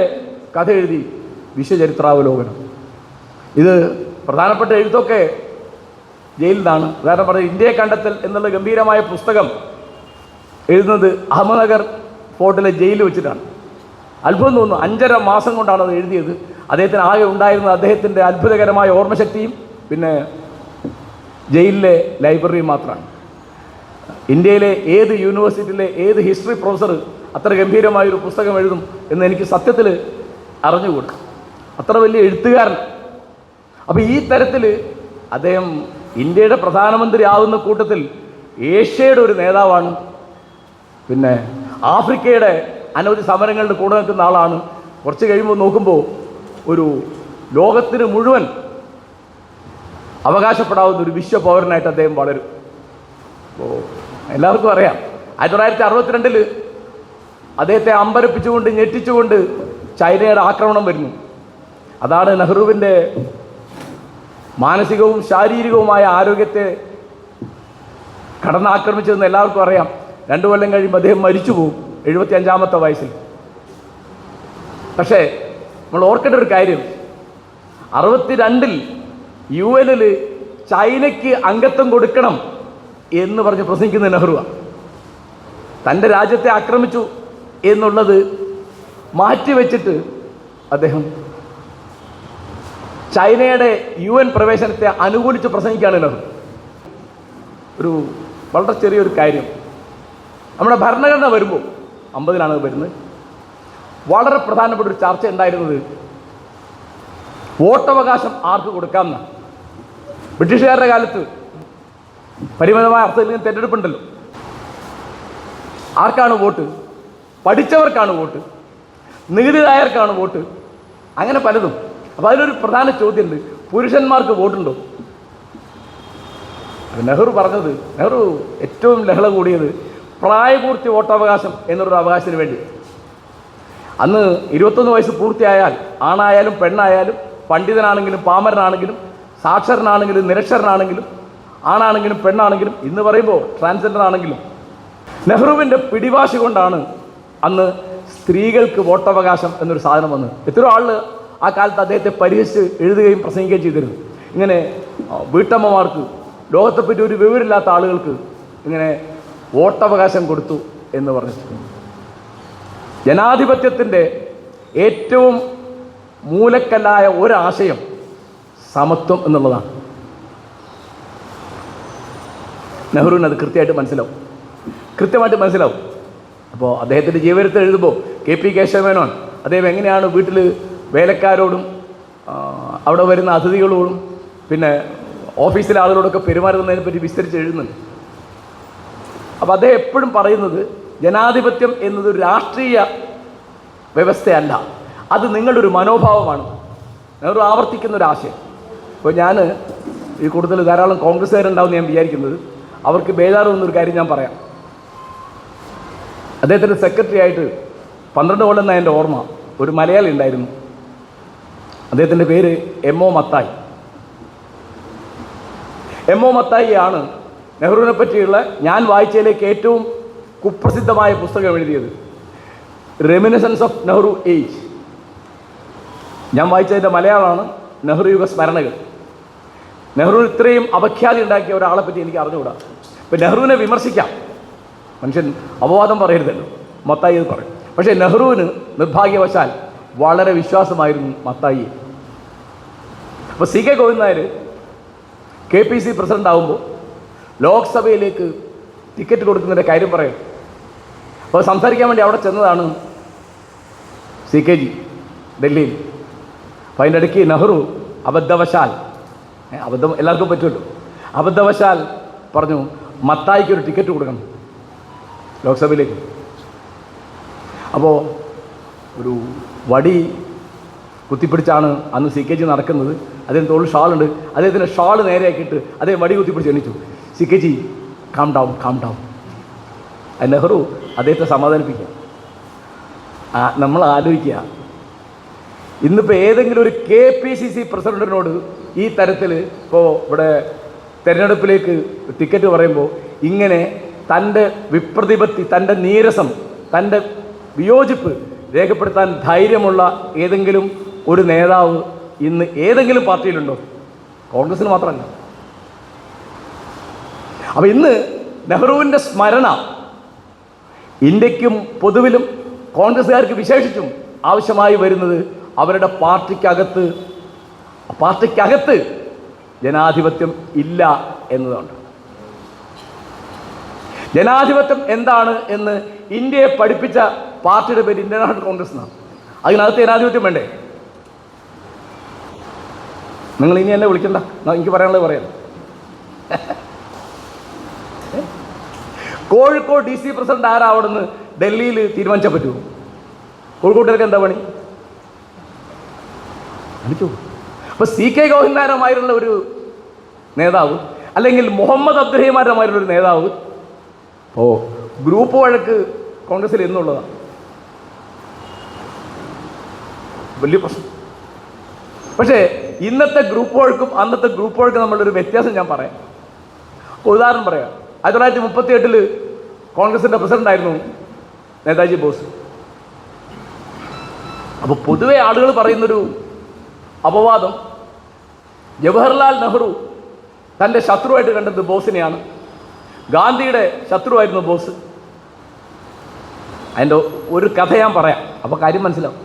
B: കഥ എഴുതി, വിശ്വചരിത്രാവലോകനം. ഇത് പ്രധാനപ്പെട്ട എഴുത്തൊക്കെ ജയിലിൽ നിന്നാണ്. ഉദാഹരണം പറഞ്ഞാൽ ഇന്ത്യയെ കണ്ടെത്തൽ എന്നുള്ള ഗംഭീരമായ പുസ്തകം എഴുതുന്നത് അഹമ്മദ്നഗർ ഫോർട്ടിലെ ജയിലിൽ വെച്ചിട്ടാണ്. അത്ഭുതം തോന്നുന്നു, 5.5 മാസം കൊണ്ടാണ് അത് എഴുതിയത്. അദ്ദേഹത്തിന് ആകെ ഉണ്ടായിരുന്ന അദ്ദേഹത്തിൻ്റെ അത്ഭുതകരമായ ഓർമ്മശക്തിയും പിന്നെ ജയിലിലെ ലൈബ്രറിയും മാത്രമാണ്. ഇന്ത്യയിലെ ഏത് യൂണിവേഴ്സിറ്റിയിലെ ഏത് ഹിസ്റ്ററി പ്രൊഫസർ അത്ര ഗംഭീരമായൊരു പുസ്തകം എഴുതും എന്ന് എനിക്ക് സത്യത്തിൽ അറിഞ്ഞുകൂടും. അത്ര വലിയ എഴുത്തുകാരൻ. അപ്പോൾ ഈ തരത്തിൽ അദ്ദേഹം ഇന്ത്യയുടെ പ്രധാനമന്ത്രി ആവുന്ന കൂട്ടത്തിൽ ഏഷ്യയുടെ ഒരു നേതാവാണ്. പിന്നെ ആഫ്രിക്കയുടെ അനവധി സമരങ്ങളുടെ കൂടെ നിൽക്കുന്ന ആളാണ്. കുറച്ച് കഴിയുമ്പോൾ നോക്കുമ്പോൾ ഒരു ലോകത്തിന് മുഴുവൻ അവകാശപ്പെടാവുന്ന ഒരു വിശ്വപൗരനായിട്ട് അദ്ദേഹം വളരും. അപ്പോൾ എല്ലാവർക്കും അറിയാം 1962 അദ്ദേഹത്തെ അമ്പരപ്പിച്ചുകൊണ്ട് ഞെട്ടിച്ചുകൊണ്ട് ചൈനയുടെ ആക്രമണം വരുന്നു. അതാണ് നെഹ്റുവിൻ്റെ മാനസികവും ശാരീരികവുമായ ആരോഗ്യത്തെ കടന്നാക്രമിച്ചതെന്ന് എല്ലാവർക്കും അറിയാം. 2 കൊല്ലം കഴിയുമ്പോൾ അദ്ദേഹം മരിച്ചു പോകും. 75-ാമത്തെ വയസ്സിൽ. പക്ഷേ നമ്മൾ ഓർക്കേണ്ട ഒരു കാര്യം, 62-ൽ UN ചൈനയ്ക്ക് അംഗത്വം കൊടുക്കണം എന്ന് പറഞ്ഞ് പ്രസംഗിക്കുന്ന നെഹ്റുവാണ്. തൻ്റെ രാജ്യത്തെ ആക്രമിച്ചു എന്നുള്ളത് മാറ്റിവെച്ചിട്ട് അദ്ദേഹം ചൈനയുടെ UN പ്രവേശനത്തെ അനുകൂലിച്ച് പ്രസംഗിക്കുകയാണ് നെഹ്റു. ഒരു വളരെ ചെറിയൊരു കാര്യം, നമ്മുടെ ഭരണഘടന വരുമ്പോൾ 50-ലാണ് വരുന്നത്, വളരെ പ്രധാനപ്പെട്ട ഒരു ചർച്ച ഉണ്ടായിരുന്നത് വോട്ടവകാശം ആർക്ക് കൊടുക്കാമെന്നാണ്. ബ്രിട്ടീഷുകാരുടെ കാലത്ത് പരിമിതമായ അർത്ഥത്തിൽ തെരഞ്ഞെടുപ്പുണ്ടല്ലോ. ആർക്കാണ് വോട്ട്? പഠിച്ചവർക്കാണ് വോട്ട്, നികുതിദായകർക്കാണ് വോട്ട്, അങ്ങനെ പലതും. അപ്പോൾ അതിലൊരു പ്രധാന ചോദ്യമുണ്ട്, പുരുഷന്മാർക്ക് വോട്ടുണ്ടോ? നെഹ്റു പറഞ്ഞത്, നെഹ്റു ഏറ്റവും ലഹള കൂടിയത് പ്രായപൂർത്തി വോട്ടവകാശം എന്നൊരു അവകാശത്തിന് വേണ്ടി. അന്ന് 21 വയസ്സ് പൂർത്തിയായാൽ ആണായാലും പെണ്ണായാലും, പണ്ഡിതനാണെങ്കിലും പാമരനാണെങ്കിലും, സാക്ഷരനാണെങ്കിലും നിരക്ഷരനാണെങ്കിലും, ആണാണെങ്കിലും പെണ്ണാണെങ്കിലും, ഇന്ന് പറയുമ്പോൾ ട്രാൻസ്ജെൻഡർ ആണെങ്കിലും, നെഹ്റുവിൻ്റെ പിടിവാശി കൊണ്ടാണ് അന്ന് സ്ത്രീകൾക്ക് വോട്ടവകാശം എന്നൊരു സാധനം വന്നത്. എത്രയോ ആൾ ആ കാലത്ത് അദ്ദേഹത്തെ പരിഹസിച്ച് എഴുതുകയും പ്രസംഗിക്കുകയും ചെയ്തിരുന്നു. ഇങ്ങനെ വീട്ടമ്മമാർക്ക്, ലോകത്തെപ്പറ്റി ഒരു വിവരമില്ലാത്ത ആളുകൾക്ക് ഇങ്ങനെ വോട്ടവകാശം കൊടുത്തു എന്ന് പറഞ്ഞിട്ടുണ്ട്. ജനാധിപത്യത്തിൻ്റെ ഏറ്റവും മൂലക്കല്ലായ ഒരാശയം സമത്വം എന്നുള്ളതാണ്. നെഹ്റുവിന് അത് കൃത്യമായിട്ട് മനസ്സിലാവും. അപ്പോൾ അദ്ദേഹത്തിൻ്റെ ജീവചരിത്രം എഴുതുമ്പോൾ KP കേശവമേനോൻ അദ്ദേഹം എങ്ങനെയാണ് വീട്ടിൽ വേലക്കാരോടും അവിടെ വരുന്ന അതിഥികളോടും പിന്നെ ഓഫീസിലെ ആളുകളോടൊക്കെ പെരുമാറുന്നതിനെ പറ്റി വിസ്തരിച്ച് എഴുതുന്നുണ്ട്. അപ്പോൾ അദ്ദേഹം എപ്പോഴും പറയുന്നത് ജനാധിപത്യം എന്നതൊരു രാഷ്ട്രീയ വ്യവസ്ഥയല്ല, അത് നിങ്ങളുടെ ഒരു മനോഭാവമാണ്. നെഹ്റു ആവർത്തിക്കുന്ന ഒരു ആശയം. അപ്പോൾ ഞാൻ ഈ കൂടുതൽ ധാരാളം കോൺഗ്രസ്സുകാരുണ്ടാവും ഞാൻ വിചാരിക്കുന്നത്, അവർക്ക് ബേജാറ് വന്നൊരു കാര്യം ഞാൻ പറയാം. അദ്ദേഹത്തിൻ്റെ സെക്രട്ടറി ആയിട്ട് 12 കൊല്ലം എന്ന എൻ്റെ ഓർമ്മ ഒരു മലയാളി ഉണ്ടായിരുന്നു. അദ്ദേഹത്തിൻ്റെ പേര് MO മത്തായി. MO മത്തായി ആണ് നെഹ്റുവിനെ പറ്റിയുള്ള ഞാൻ വായിച്ചതിലേക്ക് ഏറ്റവും കുപ്രസിദ്ധമായ പുസ്തകം എഴുതിയത്, റെമിനിസൻസ് ഓഫ് നെഹ്റു ഏജ്. ഞാൻ വായിച്ചതിൻ്റെ മലയാളമാണ് നെഹ്റു യുഗ സ്മരണകൾ. നെഹ്റു ഇത്രയും അപഖ്യാതി ഉണ്ടാക്കിയ ഒരാളെ പറ്റി എനിക്ക് അറിഞ്ഞുകൂടാ. ഇപ്പം നെഹ്റുവിനെ വിമർശിക്കാം, മനുഷ്യൻ അപവാദം പറയരുതല്ലോ, മത്തായി അത് പറയും. പക്ഷേ നെഹ്റുവിന് നിർഭാഗ്യവശാൽ വളരെ വിശ്വാസമായിരുന്നു മത്തായി. അപ്പോൾ CK Govindan Nair KPC president ആകുമ്പോൾ ലോക്സഭയിലേക്ക് ടിക്കറ്റ് കൊടുക്കുന്നതിൻ്റെ കാര്യം പറയും. അപ്പോൾ സംസാരിക്കാൻ വേണ്ടി അവിടെ ചെന്നതാണ് CK ഡൽഹിയിൽ. അപ്പോൾ അതിൻ്റെ ഇടയ്ക്ക് നെഹ്റു അബദ്ധവശാൽ, അബദ്ധം എല്ലാവർക്കും പറ്റുമല്ലോ, അബദ്ധവശാൽ പറഞ്ഞു മത്തായിക്കൊരു ടിക്കറ്റ് കൊടുക്കണം ലോക്സഭയിലേക്ക്. അപ്പോൾ ഒരു വടി കുത്തിപ്പിടിച്ചാണ് അന്ന് CK നടക്കുന്നത്. അദ്ദേഹം തോളിൽ ഷാളുണ്ട്, അദ്ദേഹത്തിൻ്റെ ഷാൾ നേരെയാക്കിയിട്ട് അദ്ദേഹം വടി കുത്തിപ്പിടിച്ച് എണീച്ചു. CK calm down. നെഹ്റു അദ്ദേഹത്തെ സമാധാനിപ്പിക്കുക. നമ്മൾ ആലോചിക്കുക, ഇന്നിപ്പോൾ ഏതെങ്കിലും ഒരു KPCC പ്രസിഡന്റിനോട് ഈ തരത്തിൽ ഇപ്പോൾ ഇവിടെ തിരഞ്ഞെടുപ്പിലേക്ക് ടിക്കറ്റ് പറയുമ്പോൾ ഇങ്ങനെ തൻ്റെ വിപ്രതിപത്തി, തൻ്റെ നീരസം, തൻ്റെ വിയോജിപ്പ് രേഖപ്പെടുത്താൻ ധൈര്യമുള്ള ഏതെങ്കിലും ഒരു നേതാവ് ഇന്ന് ഏതെങ്കിലും പാർട്ടിയിലുണ്ടോ? കോൺഗ്രസ്സിന് മാത്രമല്ല. അപ്പോൾ ഇന്ന് നെഹ്റുവിൻ്റെ സ്മരണ ഇന്ത്യക്കും പൊതുവിലും കോൺഗ്രസ്സുകാർക്ക് വിശേഷിച്ചും ആവശ്യമായി വരുന്നത് അവരുടെ പാർട്ടിക്കകത്ത് ജനാധിപത്യം ഇല്ല എന്നതാണ്. ജനാധിപത്യം എന്താണ് എന്ന് ഇന്ത്യയെ പഠിപ്പിച്ച പാർട്ടിയുടെ പേര് ഇന്ത്യൻ നാഷണൽ കോൺഗ്രസ് എന്നാണ്. അതിനകത്ത് ജനാധിപത്യം വേണ്ടേ? നിങ്ങൾ ഇനി എന്നെ വിളിക്കണ്ട, എനിക്ക് പറയാനുള്ളത് പറയാം. കോഴിക്കോട് DC പ്രസിഡന്റ് ആരാവണമെന്ന് ഡൽഹിയിൽ തീരുമാനിച്ചാൽ പറ്റുമോ? കോഴിക്കോട്ടുകാർക്ക് എന്താ പണി? അപ്പോൾ CK ഗോവിന്ദനായരമായിരുന്ന ഒരു നേതാവ്, അല്ലെങ്കിൽ മുഹമ്മദ് അബ്ദുറഹിമാനമായിരുന്ന ഒരു നേതാവ്, ഗ്രൂപ്പ് വഴക്ക് കോൺഗ്രസ്സിൽ എന്നുള്ളതാണ് വലിയ പ്രശ്നം. പക്ഷേ ഇന്നത്തെ ഗ്രൂപ്പ് വഴക്കും അന്നത്തെ ഗ്രൂപ്പ് വഴക്കും നമ്മളൊരു വ്യത്യാസം ഞാൻ പറയാം. ഉദാഹരണം പറയാം. 1938 കോൺഗ്രസിൻ്റെ പ്രസിഡൻ്റായിരുന്നു നേതാജി ബോസ്. അപ്പോൾ പൊതുവെ ആളുകൾ പറയുന്നൊരു അപവാദം, ജവഹർലാൽ നെഹ്റു തൻ്റെ ശത്രുവായിട്ട് കണ്ടത് ബോസിനെയാണ്, ഗാന്ധിയുടെ ശത്രുവായിരുന്നു ബോസ്. അതിൻ്റെ ഒരു കഥ ഞാൻ പറയാം, അപ്പോൾ കാര്യം മനസ്സിലാവും.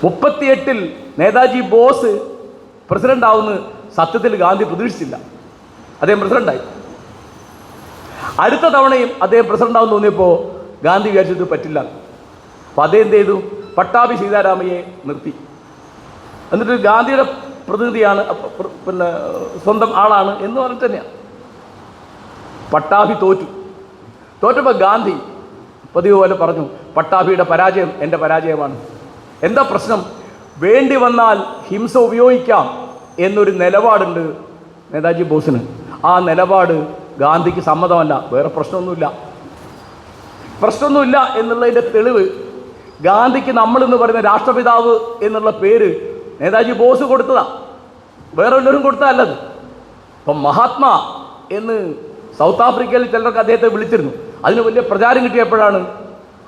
B: 38-ൽ നേതാജി ബോസ് പ്രസിഡന്റ് ആവുമെന്ന് സത്യത്തിൽ ഗാന്ധി പ്രതീക്ഷിച്ചില്ല. അദ്ദേഹം പ്രസിഡന്റായി. അടുത്ത തവണയും അദ്ദേഹം പ്രസിഡന്റ് ആവുമെന്ന് തോന്നിയപ്പോൾ ഗാന്ധി വിചാരിച്ചത് പറ്റില്ല. അപ്പോൾ അദ്ദേഹം എന്ത് ചെയ്തു? പട്ടാഭി സീതാരാമയ്യെ നിർത്തി. എന്നിട്ട് ഗാന്ധിയുടെ പ്രതിനിധിയാണ്, പിന്നെ സ്വന്തം ആളാണ് എന്ന് പറഞ്ഞിട്ട് തന്നെയാണ്. പട്ടാഭി തോറ്റപ്പോൾ ഗാന്ധി പതിവ് പോലെ പറഞ്ഞു, പട്ടാഭിയുടെ പരാജയം എൻ്റെ പരാജയമാണ്. എന്താ പ്രശ്നം? വേണ്ടി വന്നാൽ ഹിംസ ഉപയോഗിക്കാം എന്നൊരു നിലപാടുണ്ട് നേതാജി ബോസിന്. ആ നിലപാട് ഗാന്ധിക്ക് സമ്മതമല്ല. വേറെ പ്രശ്നമൊന്നുമില്ല എന്നുള്ളതിൻ്റെ തെളിവ് ഗാന്ധിക്ക് നമ്മളെന്ന് പറയുന്ന രാഷ്ട്രപിതാവ് എന്നുള്ള പേര് നേതാജി ബോസ് കൊടുത്തതാണ്, വേറെ വല്ലവരും കൊടുത്തതല്ലത്. അപ്പം മഹാത്മാ എന്ന് സൗത്ത് ആഫ്രിക്കയിൽ ചിലർക്ക് അദ്ദേഹത്തെ വിളിച്ചിരുന്നു. അതിന് വലിയ പ്രചാരം കിട്ടിയപ്പോഴാണ്,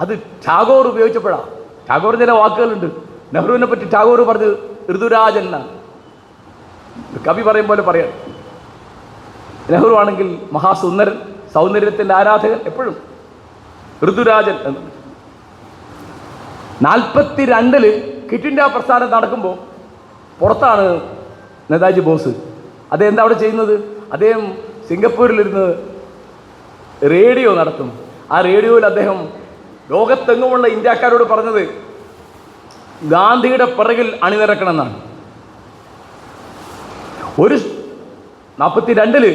B: അത് ടാഗോർ ഉപയോഗിച്ചപ്പോഴാണ്. ടാഗോർ ചില വാക്കുകളുണ്ട്. നെഹ്റുവിനെ പറ്റി ടാഗോർ പറഞ്ഞത് ഋതുരാജൻ എന്നാണ്. കവി പറയും പോലെ പറയാം. നെഹ്റു ആണെങ്കിൽ മഹാസുന്ദരൻ, സൗന്ദര്യത്തിൻ്റെ ആരാധകൻ, എപ്പോഴും ഋതുരാജൻ എന്ന്. 42-ൽ ക്വിറ്റ് ഇന്ത്യ പ്രസ്ഥാനം നടക്കുമ്പോൾ പുറത്താണ് നേതാജി ബോസ്. അദ്ദേഹം എന്താ അവിടെ ചെയ്യുന്നത്? അദ്ദേഹം സിംഗപ്പൂരിലിരുന്ന് റേഡിയോ നടത്തും. ആ റേഡിയോയിൽ അദ്ദേഹം ലോകത്തെങ്ങുമുള്ള ഇന്ത്യക്കാരോട് പറഞ്ഞത് ഗാന്ധിയുടെ പിറകിൽ അണിനിരക്കണം എന്നാണ്. ഒരു 42-ൽ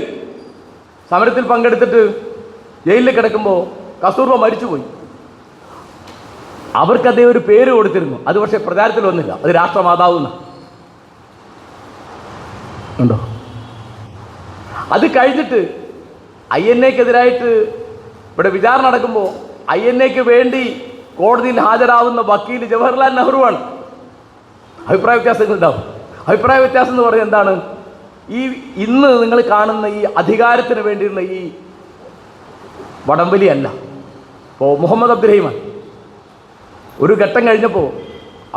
B: സമരത്തിൽ പങ്കെടുത്തിട്ട് ജയിലിൽ കിടക്കുമ്പോൾ കസ്തൂർബ മരിച്ചുപോയി. അവർക്ക് അദ്ദേഹം ഒരു പേര് കൊടുത്തിരുന്നു. അത് പക്ഷേ പ്രചാരത്തിൽ വന്നില്ല. അത് രാഷ്ട്രമാതാവ് എന്നാണ്. ഉണ്ടോ? അത് കഴിഞ്ഞിട്ട് INA-ക്കെതിരായിട്ട് ഇവിടെ വിചാരണ നടക്കുമ്പോൾ INA-ക്ക് വേണ്ടി കോടതിയിൽ ഹാജരാവുന്ന വക്കീൽ ജവഹർലാൽ നെഹ്റുവാണ്. അഭിപ്രായ വ്യത്യാസങ്ങൾ ഉണ്ടാവും. അഭിപ്രായ വ്യത്യാസം എന്ന് പറയുന്നത് എന്താണ്? ഇന്ന് നിങ്ങൾ കാണുന്ന ഈ അധികാരത്തിന് വേണ്ടിയുള്ള ഈ വടംവലിയല്ല. ഇപ്പോൾ മുഹമ്മദ് അബ്ദുറഹിമാൻ ഒരു ഘട്ടം കഴിഞ്ഞപ്പോൾ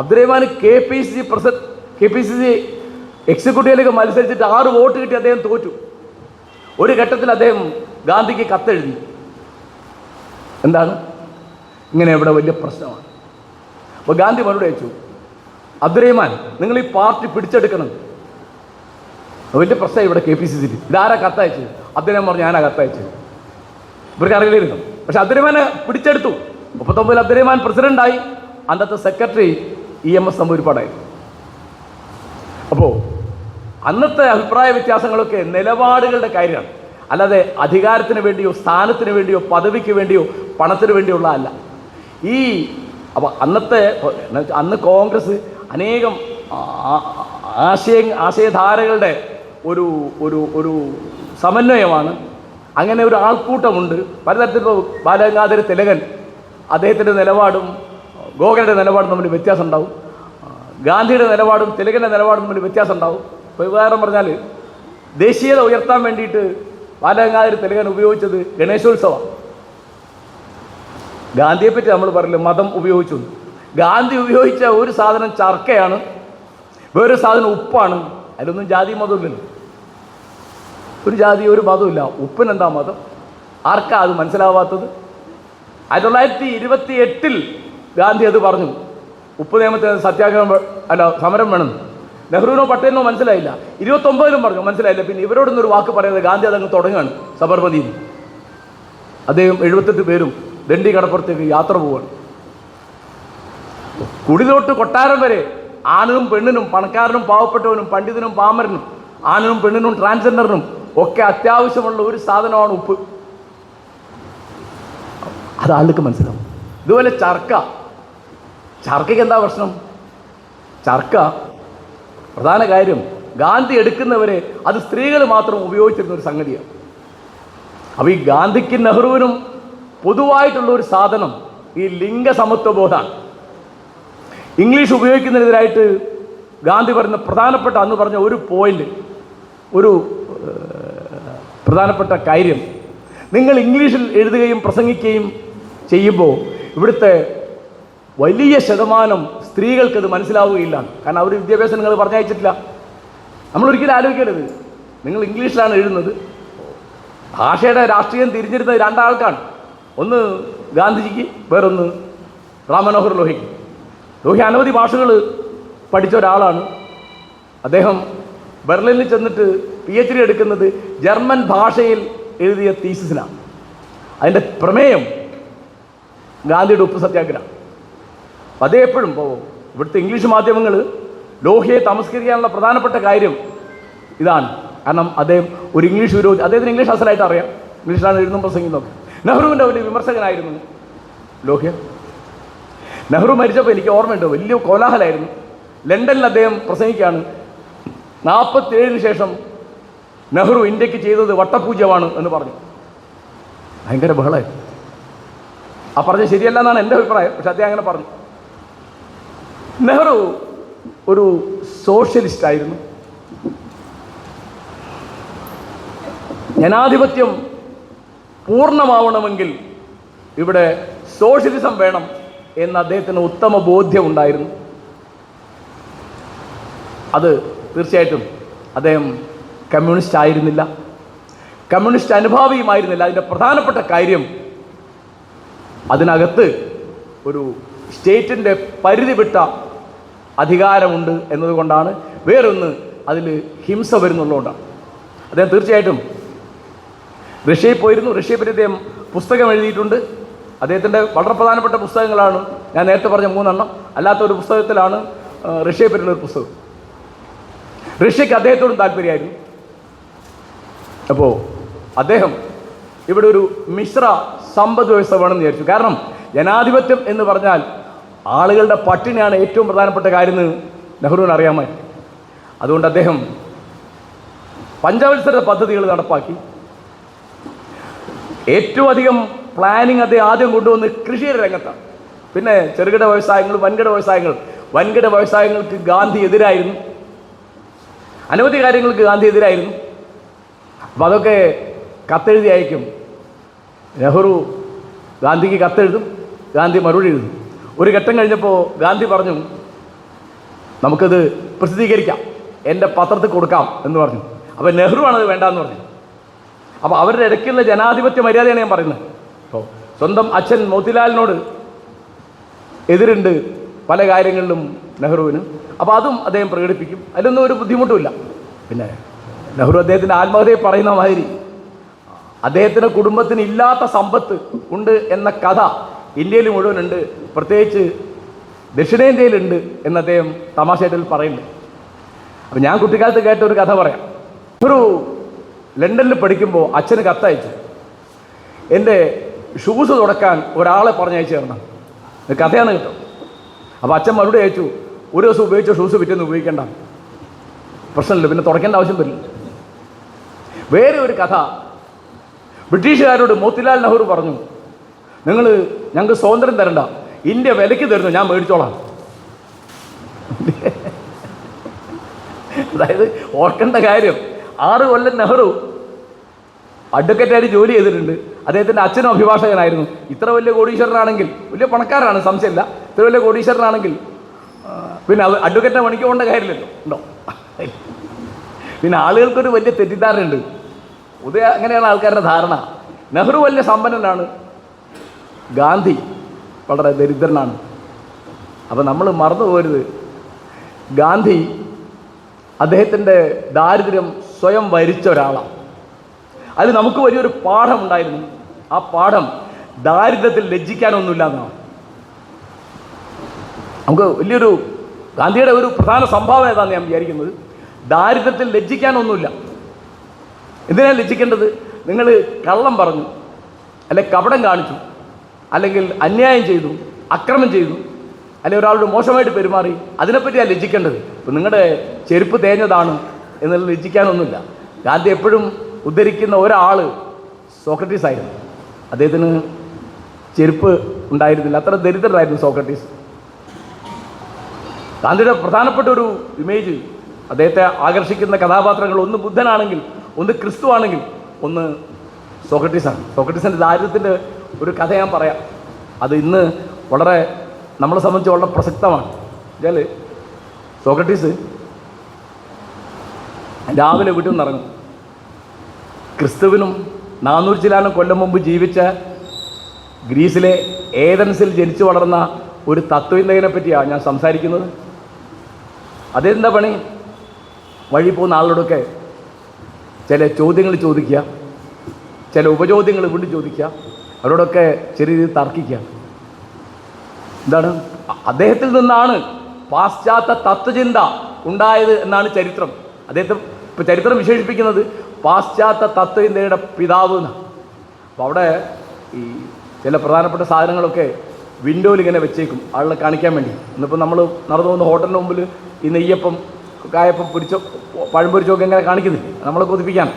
B: അബ്ദുറഹിമാൻ KPCC എക്സിക്യൂട്ടീവിലേക്ക് മത്സരിച്ചിട്ട് 6 വോട്ട് കിട്ടി അദ്ദേഹം തോറ്റു. ഒരു ഘട്ടത്തിൽ അദ്ദേഹം ഗാന്ധിക്ക് കത്തെഴുതി. എന്താണ്? ഇങ്ങനെ ഇവിടെ വലിയ പ്രശ്നമാണ്. അപ്പോൾ ഗാന്ധി മറുപടി അയച്ചു, അബ്ദുറഹിമാൻ നിങ്ങൾ ഈ പാർട്ടി പിടിച്ചെടുക്കണം, വലിയ പ്രശ്നമായി ഇവിടെ KPCC-യിൽ. ഇതാരാ കത്തയച്ചത്? അബ്ദുറഹിമാൻ പറഞ്ഞു, ഞാനാ കത്തയച്ചത്. ഇവർക്ക് അറിയില്ലായിരുന്നു. പക്ഷെ അബ്ദുറഹിമാനെ പിടിച്ചെടുത്തു. 39-ൽ അബ്ദുറഹിമാൻ പ്രസിഡന്റായി. അന്നത്തെ സെക്രട്ടറി EMS നമ്പൂതിരിപ്പാടായി. അപ്പോൾ അന്നത്തെ അഭിപ്രായ വ്യത്യാസങ്ങളൊക്കെ നിലപാടുകളുടെ കാര്യമാണ്, അല്ലാതെ അധികാരത്തിന് വേണ്ടിയോ സ്ഥാനത്തിന് വേണ്ടിയോ പദവിക്ക് വേണ്ടിയോ പണത്തിന് വേണ്ടിയോ ഉള്ള അല്ല. അപ്പോൾ അന്ന് കോൺഗ്രസ് അനേകം ആശയധാരകളുടെ ഒരു ഒരു ഒരു സമന്വയമാണ്. അങ്ങനെ ഒരു ആൾക്കൂട്ടമുണ്ട്. പലതരത്തിലുള്ള ബാലഗംഗാധര തിലകൻ, അദ്ദേഹത്തിൻ്റെ നിലപാടും ഗോഖലെയുടെ നിലപാടും തമ്മിൽ വ്യത്യാസം ഉണ്ടാവും. ഗാന്ധിയുടെ നിലപാടും തിലകൻ്റെ നിലപാടും തമ്മിൽ വ്യത്യാസം ഉണ്ടാവും. ഇപ്പോൾ ഉദാഹരണം പറഞ്ഞാൽ ദേശീയത ഉയർത്താൻ വേണ്ടിയിട്ട് ബാലഗംഗാധര തിലകൻ ഉപയോഗിച്ചത് ഗണേശോത്സവം. ഗാന്ധിയെപ്പറ്റി നമ്മൾ പറയില്ല മതം ഉപയോഗിച്ചു. ഗാന്ധി ഉപയോഗിച്ച ഒരു സാധനം ചർക്കയാണ്, വേറൊരു സാധനം ഉപ്പാണ്. അതിലൊന്നും ജാതി മതമില്ലല്ലോ. ഒരു ജാതി ഒരു മതമില്ല. ഉപ്പിനെന്താ മതം? ആർക്കാ അത് മനസ്സിലാവാത്തത്? 1928-ൽ ഗാന്ധി അത് പറഞ്ഞു. ഉപ്പ് നിയമത്തിന് സത്യാഗ്രഹം സമരം വേണം. നെഹ്റുവിനോ പട്ടേലിനോ മനസ്സിലായില്ല. 29-ലും പറഞ്ഞു, മനസ്സിലായില്ല. പിന്നെ ഇവരോടൊന്നൊരു വാക്ക് പറയുന്നത് ഗാന്ധി അതങ്ങ് തുടങ്ങുകയാണ്. സബർമതിയിൽ അദ്ദേഹം 78 പേരും ദണ്ഡി കടപ്പുറത്തേക്ക് യാത്ര പോവുകയാണ്. കുടിലോട്ട് കൊട്ടാരം വരെ ആണിനും പെണ്ണിനും, പണക്കാരനും പാവപ്പെട്ടവനും, പണ്ഡിതനും പാമരനും, ആണിനും പെണ്ണിനും ട്രാൻസ്ജെൻഡറിനും ഒക്കെ അത്യാവശ്യമുള്ള ഒരു സാധനമാണ് ഉപ്പ്. അത് ആൾക്ക് മനസ്സിലാവും. ഇതുപോലെ ചർക്കയ്ക്ക് എന്താ പ്രശ്നം? ചർക്ക പ്രധാന കാര്യം ഗാന്ധി എടുക്കുന്നവരെ അത് സ്ത്രീകൾ മാത്രം ഉപയോഗിച്ചിരുന്ന ഒരു സംഗതിയാണ്. അപ്പോൾ ഈ ഗാന്ധിക്കും നെഹ്റുവിനും പൊതുവായിട്ടുള്ള ഒരു സാധനം ഈ ലിംഗസമത്വബോധമാണ്. ഇംഗ്ലീഷ് ഉപയോഗിക്കുന്നതിനെതിരായിട്ട് ഗാന്ധി അന്ന് പറഞ്ഞ ഒരു പോയിന്റ്, ഒരു പ്രധാനപ്പെട്ട കാര്യം, നിങ്ങൾ ഇംഗ്ലീഷിൽ എഴുതുകയും പ്രസംഗിക്കുകയും ചെയ്യുമ്പോൾ ഇവിടുത്തെ വലിയ ശതമാനം സ്ത്രീകൾക്കത് മനസ്സിലാവുകയില്ല. കാരണം അവർ വിദ്യാഭ്യാസം നിങ്ങൾ പറഞ്ഞയച്ചിട്ടില്ല. നമ്മളൊരിക്കലും ആലോചിക്കരുത്, നിങ്ങൾ ഇംഗ്ലീഷിലാണ് എഴുതുന്നത്. ഭാഷയുടെ രാഷ്ട്രീയം തിരിഞ്ഞിരുന്നത് രണ്ടാൾക്കാണ്. ഒന്ന് ഗാന്ധിജിക്ക്, വേറൊന്ന് റാം മനോഹർ ലോഹിക്ക്. ലോഹി അനവധി ഭാഷകൾ പഠിച്ച ഒരാളാണ്. അദ്ദേഹം ബെർലിനിൽ ചെന്നിട്ട് PhD എടുക്കുന്നത് ജർമ്മൻ ഭാഷയിൽ എഴുതിയ തീസിസിനാണ്. അതിൻ്റെ പ്രമേയം ഗാന്ധിയുടെ ഉപ്പ് സത്യാഗ്രഹം. അതേ എപ്പോഴും ഇവിടുത്തെ ഇംഗ്ലീഷ് മാധ്യമങ്ങൾ ലോഹിയെ തമസ്കരിക്കാനുള്ള പ്രധാനപ്പെട്ട കാര്യം ഇതാണ്. കാരണം അദ്ദേഹം ഒരു ഇംഗ്ലീഷ് വിരോധി. അദ്ദേഹത്തിന് ഇംഗ്ലീഷ് അസലായിട്ട് അറിയാം, ഇംഗ്ലീഷിലാണ് എഴുതും പ്രസംഗിക്കുന്നതൊക്കെ. നെഹ്റുവിൻ്റെ വലിയ വിമർശകനായിരുന്നു ലോഹ്യ. നെഹ്റു മരിച്ചപ്പോൾ എനിക്ക് ഓർമ്മയുണ്ട്, വലിയ കോലാഹലമായിരുന്നു. ലണ്ടനിൽ അദ്ദേഹം പ്രസംഗിക്കുകയാണ്. 47 ശേഷം നെഹ്റു ഇന്ത്യക്ക് ചെയ്തത് വട്ടപൂജ്യമാണ് എന്ന് പറഞ്ഞു. ഭയങ്കര ബഹളമായിരുന്നു. ആ പറഞ്ഞ ശരിയല്ല എന്നാണ് എൻ്റെ അഭിപ്രായം, പക്ഷെ അദ്ദേഹം അങ്ങനെ പറഞ്ഞു. നെഹ്റു ഒരു സോഷ്യലിസ്റ്റ് ആയിരുന്നു. ജനാധിപത്യം പൂർണ്ണമാവണമെങ്കിൽ ഇവിടെ സോഷ്യലിസം വേണം എന്ന് അദ്ദേഹത്തിന് ഉത്തമ ബോധ്യമുണ്ടായിരുന്നു. അത് തീർച്ചയായിട്ടും അദ്ദേഹം കമ്മ്യൂണിസ്റ്റ് ആയിരുന്നില്ല, കമ്മ്യൂണിസ്റ്റ് അനുഭാവിയുമായിരുന്നില്ല. അതിൻ്റെ പ്രധാനപ്പെട്ട കാര്യം അതിനകത്ത് ഒരു സ്റ്റേറ്റിൻ്റെ പരിധി വിട്ട അധികാരമുണ്ട് എന്നതുകൊണ്ടാണ്. വേറൊന്ന്, അതിൽ ഹിംസ വരുന്നുള്ളതുകൊണ്ടാണ്. അദ്ദേഹം തീർച്ചയായിട്ടും റഷ്യയിൽ പോയിരുന്നു. റഷ്യയെപ്പറ്റി അദ്ദേഹം പുസ്തകം എഴുതിയിട്ടുണ്ട്. അദ്ദേഹത്തിൻ്റെ വളരെ പ്രധാനപ്പെട്ട പുസ്തകങ്ങളാണ് ഞാൻ നേരത്തെ പറഞ്ഞ 3 എണ്ണം. അല്ലാത്ത ഒരു പുസ്തകത്തിലാണ് റഷ്യയെപ്പറ്റിയുള്ള ഒരു പുസ്തകം. റഷ്യക്ക് അദ്ദേഹത്തോടും താല്പര്യമായിരുന്നു. അപ്പോൾ അദ്ദേഹം ഇവിടെ ഒരു മിശ്ര സമ്പദ് വ്യവസ്ഥ വേണമെന്ന് വിചാരിച്ചു. കാരണം ജനാധിപത്യം എന്ന് പറഞ്ഞാൽ ആളുകളുടെ പട്ടിണിയാണ് ഏറ്റവും പ്രധാനപ്പെട്ട കാര്യമെന്ന് നെഹ്റുവിന് അറിയാമായിരുന്നു. അതുകൊണ്ട് അദ്ദേഹം പഞ്ചവത്സര പദ്ധതികൾ നടപ്പാക്കി. ഏറ്റവും അധികം പ്ലാനിങ് അദ്ദേഹം ആദ്യം കൊണ്ടുവന്ന് കൃഷിയുടെ രംഗത്താണ്. പിന്നെ ചെറുകിട വ്യവസായങ്ങൾ, വൻകിട വ്യവസായങ്ങൾക്ക് ഗാന്ധി എതിരായിരുന്നു. അനവധി കാര്യങ്ങൾക്ക് ഗാന്ധി എതിരായിരുന്നു. അപ്പം അതൊക്കെ കത്തെഴുതി അയക്കും. നെഹ്റു ഗാന്ധിക്ക് കത്തെഴുതും, ഗാന്ധി മറുപടി എഴുതും. ഒരു ഘട്ടം കഴിഞ്ഞപ്പോൾ ഗാന്ധി പറഞ്ഞു, നമുക്കത് പ്രസിദ്ധീകരിക്കാം, എൻ്റെ പത്രത്തിൽ കൊടുക്കാം എന്ന് പറഞ്ഞു. അപ്പോൾ നെഹ്റു ആണത് വേണ്ടാന്ന് പറഞ്ഞു. അപ്പോൾ അവരുടെ ഇടയ്ക്കുള്ള ജനാധിപത്യ മര്യാദയാണ് ഞാൻ പറയുന്നത്. അപ്പോൾ സ്വന്തം അച്ഛൻ മോത്തിലാലിനോട് എതിരുണ്ട് പല കാര്യങ്ങളിലും നെഹ്റുവിന്. അപ്പോൾ അതും അദ്ദേഹം പ്രകടിപ്പിക്കും. അതിലൊന്നും ഒരു ബുദ്ധിമുട്ടുമില്ല. പിന്നെ നെഹ്റു അദ്ദേഹത്തിൻ്റെ ആത്മകഥയെ പറയുന്ന മാതിരി അദ്ദേഹത്തിൻ്റെ കുടുംബത്തിന് ഇല്ലാത്ത സമ്പത്ത് ഉണ്ട് എന്ന കഥ ഇന്ത്യയിൽ മുഴുവനുണ്ട്, പ്രത്യേകിച്ച് ദക്ഷിണേന്ത്യയിലുണ്ട് എന്ന് അദ്ദേഹം തമാശയായിട്ട് പറയുന്നുണ്ട്. അപ്പം ഞാൻ കുട്ടിക്കാലത്ത് കേട്ട ഒരു കഥ പറയാം. ഒരു ലണ്ടനിൽ പഠിക്കുമ്പോൾ അച്ഛന് കത്തയച്ചു, എൻ്റെ ഷൂസ് തുടക്കാൻ ഒരാളെ പറഞ്ഞയച്ചു തരണം. കഥയാണ് കേട്ടോ. അപ്പോൾ അച്ഛൻ മറുപടി അയച്ചു, ഒരു ദിവസം ഉപയോഗിച്ച ഷൂസ് പിറ്റേന്ന് ഉപയോഗിക്കേണ്ട, പ്രശ്നമില്ല, പിന്നെ തുടയ്ക്കേണ്ട ആവശ്യം വരില്ല. വേറെ ഒരു കഥ, ബ്രിട്ടീഷുകാരോട് മോത്തിലാൽ നെഹ്റു പറഞ്ഞു, നിങ്ങൾ ഞങ്ങൾക്ക് സ്വാതന്ത്ര്യം തരണ്ട, ഇന്ത്യ വിലയ്ക്ക് തരുന്നു, ഞാൻ മേടിച്ചോളാം. അതായത് ഓർക്കേണ്ട കാര്യം, 6 കൊല്ലം നെഹ്റു അഡ്വക്കേറ്റായിട്ട് ജോലി ചെയ്തിട്ടുണ്ട്. അദ്ദേഹത്തിൻ്റെ അച്ഛനും അഭിഭാഷകനായിരുന്നു. ഇത്ര വലിയ കോടീശ്വരനാണെങ്കിൽ, വലിയ പണക്കാരാണ്, സംശയമില്ല, ഇത്ര വലിയ കോടീശ്വരനാണെങ്കിൽ പിന്നെ അഡ്വക്കേറ്റിനെ പണിക്ക് പോകേണ്ട കാര്യമില്ലല്ലോ, ഉണ്ടോ? പിന്നെ ആളുകൾക്കൊരു വലിയ തെറ്റിദ്ധാരണയുണ്ട്. പൊതുവെ അങ്ങനെയാണ് ആൾക്കാരുടെ ധാരണ. നെഹ്റു വലിയ സമ്പന്നനാണ്, ഗാന്ധി വളരെ ദരിദ്രനാണ്. അപ്പം നമ്മൾ മറന്നു പോകരുത്, ഗാന്ധി അദ്ദേഹത്തിൻ്റെ ദാരിദ്ര്യം സ്വയം വരിച്ച ഒരാളാണ്. അതിൽ നമുക്ക് വലിയൊരു പാഠമുണ്ടായിരുന്നു. ആ പാഠം ദാരിദ്ര്യത്തിൽ ലജ്ജിക്കാനൊന്നുമില്ല എന്നാണ്. നമുക്ക് വലിയൊരു ഗാന്ധിയുടെ ഒരു പ്രധാന സംഭാവന ഏതാണെന്ന് ഞാൻ വിചാരിക്കുന്നത്, ദാരിദ്ര്യത്തിൽ ലജ്ജിക്കാനൊന്നുമില്ല. എന്തിനാണ് ലജ്ജിക്കേണ്ടത്? നിങ്ങൾ കള്ളം പറഞ്ഞു, അല്ലെങ്കിൽ കപടം കാണിച്ചു, അല്ലെങ്കിൽ അന്യായം ചെയ്തു, അക്രമം ചെയ്തു, അല്ലെങ്കിൽ ഒരാളോട് മോശമായിട്ട് പെരുമാറി, അതിനെപ്പറ്റിയാണ് ലജ്ജിക്കേണ്ടത്. ഇപ്പം നിങ്ങളുടെ ചെരുപ്പ് തേഞ്ഞതാണ് എന്നുള്ള ലജ്ജിക്കാനൊന്നുമില്ല. ഗാന്ധി എപ്പോഴും ഉദ്ധരിക്കുന്ന ഒരാൾ സോക്രട്ടീസ് ആയിരുന്നു. അദ്ദേഹത്തിന് ചെരുപ്പ് ഉണ്ടായിരുന്നില്ല, അത്ര ദരിദ്രരായിരുന്നു സോക്രട്ടീസ്. ഗാന്ധിയുടെ പ്രധാനപ്പെട്ട ഒരു ഇമേജ്, അദ്ദേഹത്തെ ആകർഷിക്കുന്ന കഥാപാത്രങ്ങൾ, ഒന്ന് ബുദ്ധനാണെങ്കിൽ, ഒന്ന് ക്രിസ്തു ആണെങ്കിൽ, ഒന്ന് സോക്രട്ടീസാണ്. സോക്രട്ടീസിൻ്റെ ദാരിദ്ര്യത്തിൻ്റെ ഒരു കഥ ഞാൻ പറയാം. അത് ഇന്ന് വളരെ നമ്മളെ സംബന്ധിച്ച് വളരെ പ്രസക്തമാണ്. എന്നുവെച്ചാൽ സോക്രട്ടീസ് രാവിലെ വീട്ടിൽ നിന്ന് ഇറങ്ങും. ക്രിസ്തുവിനും 400 ചില്ലാനം കൊല്ലം മുമ്പ് ജീവിച്ച ഗ്രീസിലെ ഏതൻസിൽ ജനിച്ചു വളർന്ന ഒരു തത്വചിന്തകനെ പറ്റിയാണ് ഞാൻ സംസാരിക്കുന്നത്. അതെന്താ പണി? വഴി പോകുന്ന ആളോടൊക്കെ ചില ചോദ്യങ്ങൾ ചോദിക്കുക, ചില ഉപചോദ്യങ്ങൾ വീണ്ടും ചോദിക്കുക, അവരോടൊക്കെ ചെറിയ രീതിയിൽ തർക്കിക്കുക. എന്താണ്? അദ്ദേഹത്തിൽ നിന്നാണ് പാശ്ചാത്യ തത്വചിന്ത ഉണ്ടായത് എന്നാണ് ചരിത്രം. അദ്ദേഹത്തെ ഇപ്പോൾ ചരിത്രം വിശേഷിപ്പിക്കുന്നത് പാശ്ചാത്യ തത്വചിന്തയുടെ പിതാവ് എന്നാണ്. അപ്പോൾ അവിടെ ഈ ചില പ്രധാനപ്പെട്ട സാധനങ്ങളൊക്കെ വിൻഡോയിൽ ഇങ്ങനെ വെച്ചേക്കും ആളെ കാണിക്കാൻ വേണ്ടി. ഇന്നിപ്പോൾ നമ്മൾ നടന്നു പോകുന്ന ഹോട്ടലിന് മുമ്പിൽ ഈ നെയ്യപ്പം, കായപ്പം, പൊരിച്ചോ, പഴം പൊരിച്ചൊക്കെ ഇങ്ങനെ കാണിക്കുന്നില്ല, നമ്മളെ കൊതിപ്പിക്കാൻ.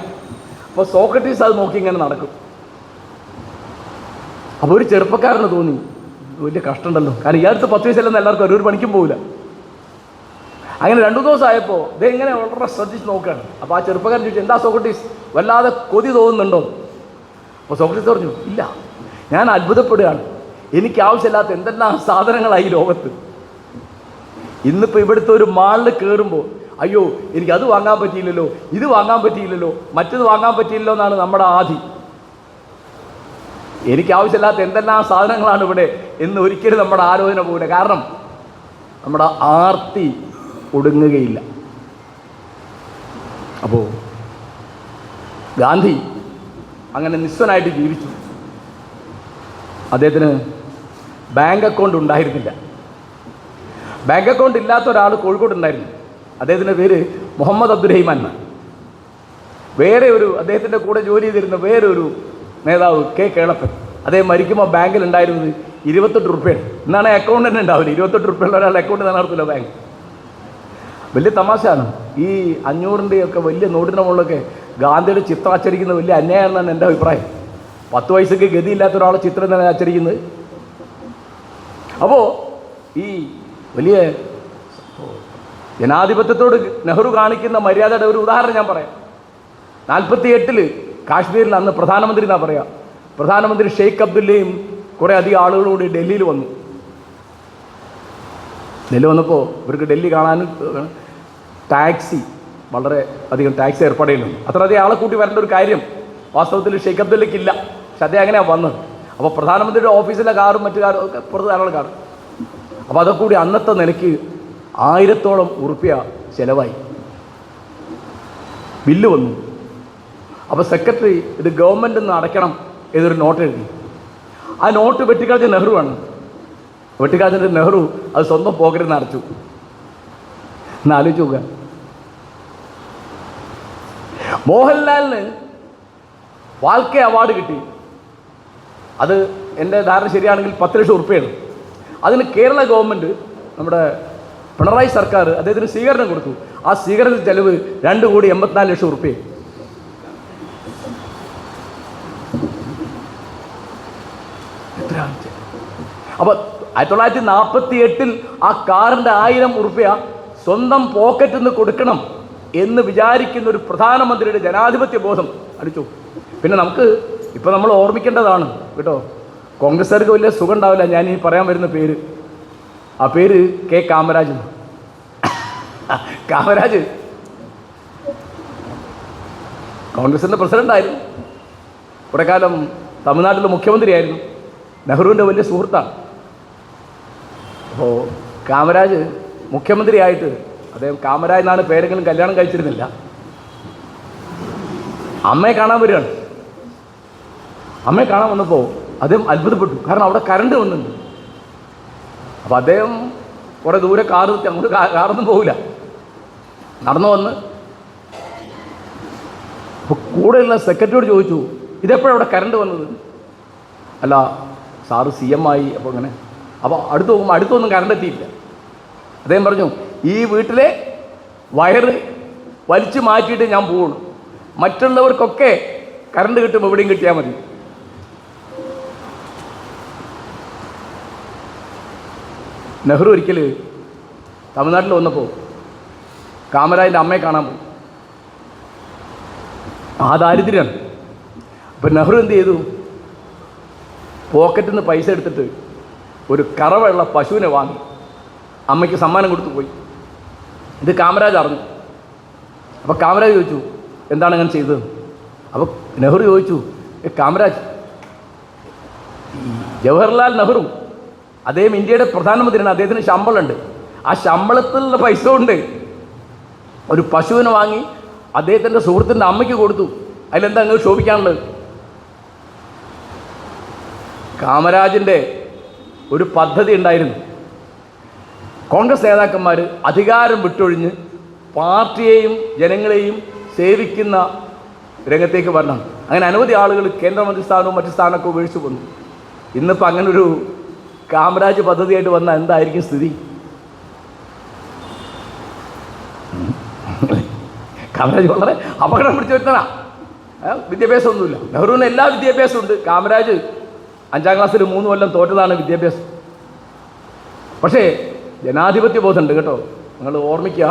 B: അപ്പോൾ സോക്രട്ടീസ് അത് നോക്കി ഇങ്ങനെ നടക്കും. അപ്പോൾ ഒരു ചെറുപ്പക്കാരന് തോന്നി വലിയ കഷ്ടമുണ്ടല്ലോ, കാരണം ഇയാൾക്ക് 10 വയസ്സല്ലെന്ന് എല്ലാവർക്കും ഒരു പണിക്കും പോകില്ല. അങ്ങനെ 2 ദിവസം ആയപ്പോൾ ഇതെങ്ങനെ വളരെ ശ്രദ്ധിച്ച് നോക്കുകയാണ്. അപ്പോൾ ആ ചെറുപ്പക്കാരൻ ചോദിച്ചു, എന്താ സോക്രട്ടീസ്, വല്ലാതെ കൊതി തോന്നുന്നുണ്ടോ? അപ്പോൾ സോക്രട്ടീസ് പറഞ്ഞു, ഇല്ല, ഞാൻ അത്ഭുതപ്പെടുകയാണ്. എനിക്ക് ആവശ്യമില്ലാത്ത എന്തെല്ലാം സാധനങ്ങളായി ലോകത്ത്. ഇന്നിപ്പോൾ ഇവിടുത്തെ ഒരു മാളിൽ കയറുമ്പോൾ അയ്യോ എനിക്കത് വാങ്ങാൻ പറ്റിയില്ലല്ലോ, ഇത് വാങ്ങാൻ പറ്റിയില്ലല്ലോ, മറ്റത് വാങ്ങാൻ പറ്റിയില്ലല്ലോ എന്നാണ് നമ്മുടെ ആധി. എനിക്കാവശ്യമില്ലാത്ത എന്തെല്ലാം സാധനങ്ങളാണ് ഇവിടെ എന്ന് ഒരിക്കലും നമ്മുടെ ആലോചന പോകില്ല. കാരണം നമ്മുടെ ആർത്തി ഒടുങ്ങുകയില്ല. അപ്പോൾ ഗാന്ധി അങ്ങനെ നിസ്വനായിട്ട് ജീവിച്ചു. അദ്ദേഹത്തിന് ബാങ്ക് അക്കൗണ്ട് ഉണ്ടായിരുന്നില്ല. ബാങ്ക് അക്കൗണ്ട് ഇല്ലാത്ത ഒരാൾ കോഴിക്കോട്ടുണ്ടായിരുന്നു. അദ്ദേഹത്തിൻ്റെ പേര് മുഹമ്മദ് അബ്ദുറഹിമാൻ എന്നാണ്. വേറെ ഒരു അദ്ദേഹത്തിൻ്റെ കൂടെ ജോലി ചെയ്തിരുന്ന വേറൊരു നേതാവ് കെ കേളപ്പൻ, അദ്ദേഹം മരിക്കുമ്പോൾ ബാങ്കിൽ ഉണ്ടായിരുന്നത് 28 റുപ്യാണ്. എന്നാണ് അക്കൗണ്ട് തന്നെ ഉണ്ടാവില്ല. 28 റുപ്യുള്ള ഒരാൾ അക്കൗണ്ട് നടത്തില്ല ബാങ്ക്. വലിയ തമാശയാണ്. ഈ 500-ൻ്റെയൊക്കെ വലിയ നോട്ടിൻ്റെ മുകളിലൊക്കെ ഗാന്ധിയുടെ ചിത്രം അച്ചടിക്കുന്നത് വലിയ അന്യായമാണെന്നാണ് എൻ്റെ അഭിപ്രായം. 10 വയസ്സൊക്കെ ഗതിയില്ലാത്ത ഒരാളെ ചിത്രം തന്നെ അച്ചടിക്കുന്നത്. അപ്പോൾ ഈ വലിയ ജനാധിപത്യത്തോട് നെഹ്റു കാണിക്കുന്ന മര്യാദയുടെ ഒരു ഉദാഹരണം ഞാൻ പറയാം. 48 കാശ്മീരിൽ അന്ന് പ്രധാനമന്ത്രി എന്നാ പറയാം, പ്രധാനമന്ത്രി ഷെയ്ഖ് അബ്ദുല്ലയും കുറേ അധികം ആളുകളും കൂടി ഡൽഹിയിൽ വന്നു. ഡൽഹി വന്നപ്പോൾ ഇവർക്ക് ഡൽഹി കാണാനും ടാക്സി, വളരെ അധികം ടാക്സി ഏർപ്പാടുകളുണ്ട്. അത്രയധികം ആളെ കൂട്ടി വരേണ്ട ഒരു കാര്യം വാസ്തവത്തിൽ ഷെയ്ഖ് അബ്ദുല്ലയ്ക്കില്ല. പക്ഷെ അദ്ദേഹം അങ്ങനെയാണ് വന്നത്. അപ്പോൾ പ്രധാനമന്ത്രിയുടെ ഓഫീസിലെ കാറും മറ്റു കാറും ഒക്കെ പുറത്ത് ധാരാളം കാർ. അപ്പോൾ അതൊക്കെ കൂടി അന്നത്തെ നിലയ്ക്ക് 1000-ഓളം ഉറുപ്പ്യ ചിലവായി. ബില്ല് വന്നു. അപ്പോൾ സെക്രട്ടറി ഇത് ഗവൺമെൻറ് നിന്ന് അടയ്ക്കണം എന്നൊരു നോട്ട് എഴുതി. ആ നോട്ട് വെട്ടിക്കളഞ്ഞ നെഹ്റുവാണ്. വെട്ടിക്കളഞ്ഞിട്ട് നെഹ്റു അത് സ്വന്തം പോക്കറ്റിൽ നിന്ന് അടച്ചു. എന്ന് ആലോചിച്ച് നോക്കുക. മോഹൻലാലിന് വാൽക്കെ അവാർഡ് കിട്ടി. അത് എൻ്റെ ധാരണ ശരിയാണെങ്കിൽ 10 ലക്ഷം ഉറുപ്പ്യാണ്. അതിന് കേരള ഗവൺമെൻറ്, നമ്മുടെ പിണറായി സർക്കാർ അദ്ദേഹത്തിന് സ്വീകരണം കൊടുത്തു. ആ സ്വീകരണ ചെലവ് 2,84,00,000 ഉറുപ്പ്യ. അപ്പോൾ 1948 ആ കാറിൻ്റെ 1000 ഉറുപ്പ്യ സ്വന്തം പോക്കറ്റിൽ നിന്ന് കൊടുക്കണം എന്ന് വിചാരിക്കുന്ന ഒരു പ്രധാനമന്ത്രിയുടെ ജനാധിപത്യ ബോധം അടിച്ചു. പിന്നെ നമുക്ക് ഇപ്പോൾ നമ്മൾ ഓർമ്മിക്കേണ്ടതാണ് കേട്ടോ. കോൺഗ്രസ്സുകാർക്ക് വലിയ സുഖം ഉണ്ടാവില്ല ഞാൻ ഈ പറയാൻ വരുന്ന പേര്. ആ പേര് കെ കാമരാജ്. കാമരാജ് കോൺഗ്രസിൻ്റെ പ്രസിഡൻ്റായിരുന്നു. കുറേ കാലം തമിഴ്നാട്ടിലെ മുഖ്യമന്ത്രിയായിരുന്നു. നെഹ്റുവിൻ്റെ വലിയ സുഹൃത്താണ്. അപ്പോൾ കാമരാജ് മുഖ്യമന്ത്രിയായിട്ട് അദ്ദേഹം കാമരാജ് എന്നാണ് പേരെങ്കിലും കല്യാണം കഴിച്ചിരുന്നില്ല. അമ്മയെ കാണാൻ വരികയാണ്. അമ്മയെ കാണാൻ വന്നപ്പോൾ അദ്ദേഹം അത്ഭുതപ്പെട്ടു. കാരണം അവിടെ കറണ്ട് വന്നിട്ടുണ്ട്. അപ്പോൾ അദ്ദേഹം കുറേ ദൂരെ കാറ് അങ്ങോട്ട് കാറൊന്നും പോകില്ല, നടന്നു വന്ന് അപ്പോൾ കൂടെയുള്ള സെക്രട്ടറിയോട് ചോദിച്ചു, ഇതെപ്പോഴാണ് അവിടെ കറണ്ട് വന്നത്? അല്ല സാറ് CM ആയി. അപ്പോൾ അങ്ങനെ അപ്പോൾ അടുത്ത് പോകുമ്പോൾ അടുത്തൊന്നും കറണ്ട് എത്തിയില്ല. അദ്ദേഹം പറഞ്ഞു, ഈ വീട്ടിലെ വയറ് വലിച്ചു മാറ്റിയിട്ട് ഞാൻ പോവുള്ളൂ, മറ്റുള്ളവർക്കൊക്കെ കറണ്ട് കിട്ടുമ്പോൾ എവിടെയും കിട്ടിയാൽ മതി. നെഹ്റു ഒരിക്കൽ തമിഴ്നാട്ടിൽ വന്നപ്പോൾ കാമരാജിൻ്റെ അമ്മയെ കാണാൻ പോയി. ആ ദാരിദ്ര്യമാണ്. അപ്പം നെഹ്റു എന്ത് ചെയ്തു? പോക്കറ്റിൽ നിന്ന് പൈസ എടുത്തിട്ട് ഒരു കറവയുള്ള പശുവിനെ വാങ്ങി അമ്മയ്ക്ക് സമ്മാനം കൊടുത്തു പോയി. ഇത് കാമരാജ് അറിഞ്ഞു. അപ്പോൾ കാമരാജ് ചോദിച്ചു, എന്താണ് അങ്ങനെ ചെയ്തത്? അപ്പോൾ നെഹ്റു ചോദിച്ചു, കാമരാജ്, ജവഹർലാൽ നെഹ്റു അദ്ദേഹം ഇന്ത്യയുടെ പ്രധാനമന്ത്രിയാണ്, അദ്ദേഹത്തിന് ശമ്പളമുണ്ട്. ആ ശമ്പളത്തിലുള്ള പൈസ കൊണ്ട് ഒരു പശുവിനെ വാങ്ങി അദ്ദേഹത്തിൻ്റെ സുഹൃത്തിൻ്റെ അമ്മയ്ക്ക് കൊടുത്തു. അതിലെന്താ അങ്ങ് ശോഭിക്കാനുള്ളത്? കാമരാജിൻ്റെ ഒരു പദ്ധതി ഉണ്ടായിരുന്നു. കോൺഗ്രസ് നേതാക്കന്മാർ അധികാരം വിട്ടൊഴിഞ്ഞ് പാർട്ടിയെയും ജനങ്ങളെയും സേവിക്കുന്ന രംഗത്തേക്ക് വരണം. അങ്ങനെ അനവധി ആളുകൾ കേന്ദ്രമന്ത്രി സ്ഥാനവും മറ്റു സ്ഥാനമൊക്കെ ഉപേക്ഷിച്ചു വന്നു. ഇന്നിപ്പോൾ അങ്ങനൊരു കാമരാജ് പദ്ധതിയായിട്ട് വന്നാൽ എന്തായിരിക്കും സ്ഥിതി? കാമരാജ് വളരെ അപകടം പിടിച്ചു വരുത്തണ. വിദ്യാഭ്യാസമൊന്നുമില്ല. നെഹ്റുവിന് എല്ലാ വിദ്യാഭ്യാസവും ഉണ്ട്. കാമരാജ് 5ാം ക്ലാസ്സിൽ 3 കൊല്ലം തോറ്റതാണ് വിദ്യാഭ്യാസം. പക്ഷേ ജനാധിപത്യ ബോധമുണ്ട് കേട്ടോ. നിങ്ങൾ ഓർമ്മിക്കുക,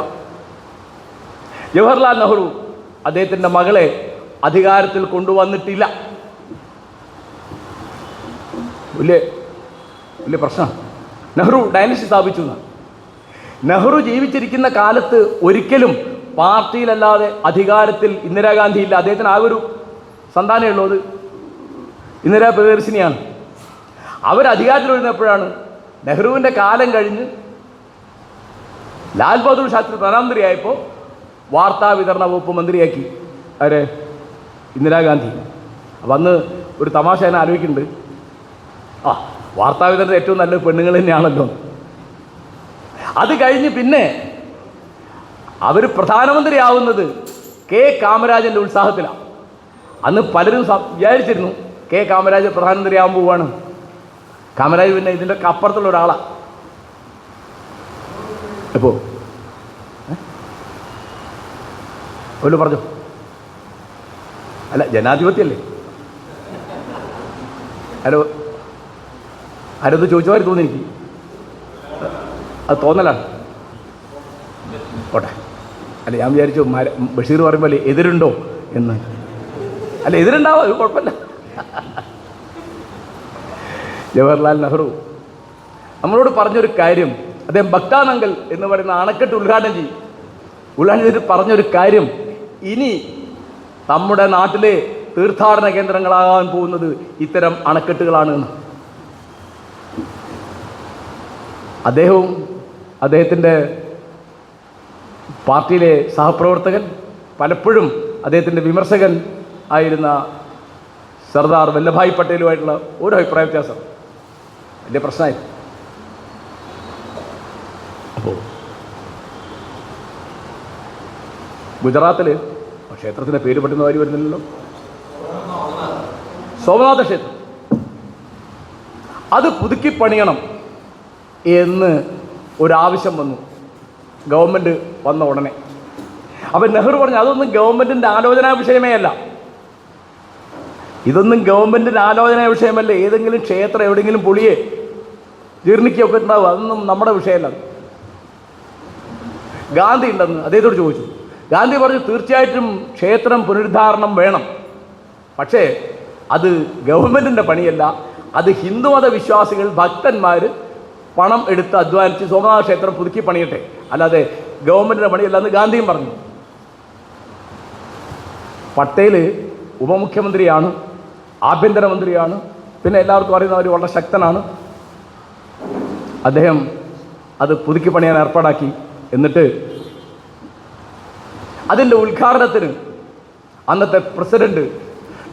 B: ജവഹർലാൽ നെഹ്റു അദ്ദേഹത്തിൻ്റെ മകളെ അധികാരത്തിൽ കൊണ്ടുവന്നിട്ടില്ല. വലിയ പ്രശ്നമാണ്. നെഹ്റു ഡൈനസ്റ്റി സ്ഥാപിച്ചു. നെഹ്റു ജീവിച്ചിരിക്കുന്ന കാലത്ത് ഒരിക്കലും പാർട്ടിയിലല്ലാതെ അധികാരത്തിൽ ഇന്ദിരാഗാന്ധി ഇല്ല. അദ്ദേഹത്തിന് ആ ഒരു സന്താനമേ ഉള്ളത് ഇന്ദിരാ പ്രിയദർശിനിയാണ്. അവർ അധികാരത്തിൽ വരുന്നപ്പോഴാണ് നെഹ്റുവിൻ്റെ കാലം കഴിഞ്ഞ് ലാൽ ബഹദൂർ ശാസ്ത്രി പ്രധാനമന്ത്രിയായപ്പോൾ വാർത്താ വിതരണ വകുപ്പ് മന്ത്രിയാക്കി ആരെ? ഇന്ദിരാഗാന്ധി. അപ്പം അന്ന് ഒരു തമാശ ഞാൻ ആലോചിക്കുന്നുണ്ട്, വാർത്താ വിതരണത്തിൽ ഏറ്റവും നല്ലത് പെണ്ണുങ്ങൾ തന്നെയാണല്ലോ. അത് കഴിഞ്ഞ് പിന്നെ അവർ പ്രധാനമന്ത്രിയാവുന്നത് കെ കാമരാജൻ്റെ ഉത്സാഹത്തിലാണ്. അന്ന് പലരും വിചാരിച്ചിരുന്നു കെ കാമരാജ് പ്രധാനമന്ത്രിയാകാൻ പോവുകയാണ്. കാമരാജ് പിന്നെ ഇതിൻ്റെ അപ്പുറത്തുള്ള ഒരാളാണ്. ഇപ്പോൾ ഒരു പറഞ്ഞു, അല്ല ജനാധിപത്യല്ലേ? ആരൊന്ന് ചോദിച്ചവർ തോന്നി എനിക്ക് അത് തോന്നലാണ്. പോട്ടെ. അല്ല ഞാൻ വിചാരിച്ചു ബഷീർ പറയുമ്പോൾ എതിരുണ്ടോ എന്ന്. അല്ല എതിരുണ്ടാവും, അത് കുഴപ്പമില്ല. ജവഹർലാൽ നെഹ്റു നമ്മളോട് പറഞ്ഞൊരു കാര്യം, അദ്ദേഹം ഭക്താനങ്കൽ എന്ന് പറയുന്ന അണക്കെട്ട് ഉദ്ഘാടനം ചെയ്തിട്ട് പറഞ്ഞൊരു കാര്യം, ഇനി നമ്മുടെ നാട്ടിലെ തീർത്ഥാടന കേന്ദ്രങ്ങളാകാൻ പോകുന്നത് ഇത്തരം അണക്കെട്ടുകളാണ് എന്ന്. അദ്ദേഹവും അദ്ദേഹത്തിൻ്റെ പാർട്ടിയിലെ സഹപ്രവർത്തകൻ, പലപ്പോഴും അദ്ദേഹത്തിൻ്റെ വിമർശകൻ ആയിരുന്ന സർദാർ വല്ലഭായ് പട്ടേലുമായിട്ടുള്ള ഒരു അഭിപ്രായ വ്യത്യാസം വലിയ പ്രശ്നമായി. അപ്പോൾ ഗുജറാത്തിൽ ക്ഷേത്രത്തിൻ്റെ പേര് പെട്ടെന്ന് വാരി വരുന്നില്ലല്ലോ, സോമനാഥ ക്ഷേത്രം, അത് പുതുക്കി പണിയണം എന്ന് ഒരാവശ്യം വന്നു ഗവൺമെൻറ് വന്ന ഉടനെ. അപ്പം നെഹ്റു പറഞ്ഞു അതൊന്നും ഗവൺമെൻറ്റിൻ്റെ ആലോചനാ വിഷയമേ അല്ല, ഇതൊന്നും ഗവൺമെൻറ്റിൻ്റെ ആലോചനാ വിഷയമല്ല. ഏതെങ്കിലും ക്ഷേത്രം എവിടെയെങ്കിലും പൊളിയെ ജീർണിക്കുകയൊക്കെ ഉണ്ടാവും, അതൊന്നും നമ്മുടെ വിഷയമല്ല. ഗാന്ധി ഉണ്ടെന്ന് അദ്ദേഹത്തോട് ചോദിച്ചു. ഗാന്ധി പറഞ്ഞു തീർച്ചയായിട്ടും ക്ഷേത്രം പുനരുദ്ധാരണം വേണം, പക്ഷേ അത് ഗവൺമെൻറ്റിൻ്റെ പണിയല്ല, അത് ഹിന്ദുമത വിശ്വാസികൾ ഭക്തന്മാർ പണം എടുത്ത് അധ്വാനിച്ച് സോമനാഥ ക്ഷേത്രം പുതുക്കി പണിയട്ടെ, അല്ലാതെ ഗവൺമെൻറ്റിൻ്റെ പണിയല്ല എന്ന് ഗാന്ധിയും പറഞ്ഞു. പട്ടേൽ ഉപമുഖ്യമന്ത്രിയാണ്, ആഭ്യന്തരമന്ത്രിയാണ്, പിന്നെ എല്ലാവർക്കും അറിയുന്ന അവർ വളരെ ശക്തനാണ്. അദ്ദേഹം അത് പുതുക്കി പണിയാൻ ഏർപ്പാടാക്കി. എന്നിട്ട് അതിൻ്റെ ഉദ്ഘാടനത്തിന് അന്നത്തെ പ്രസിഡന്റ്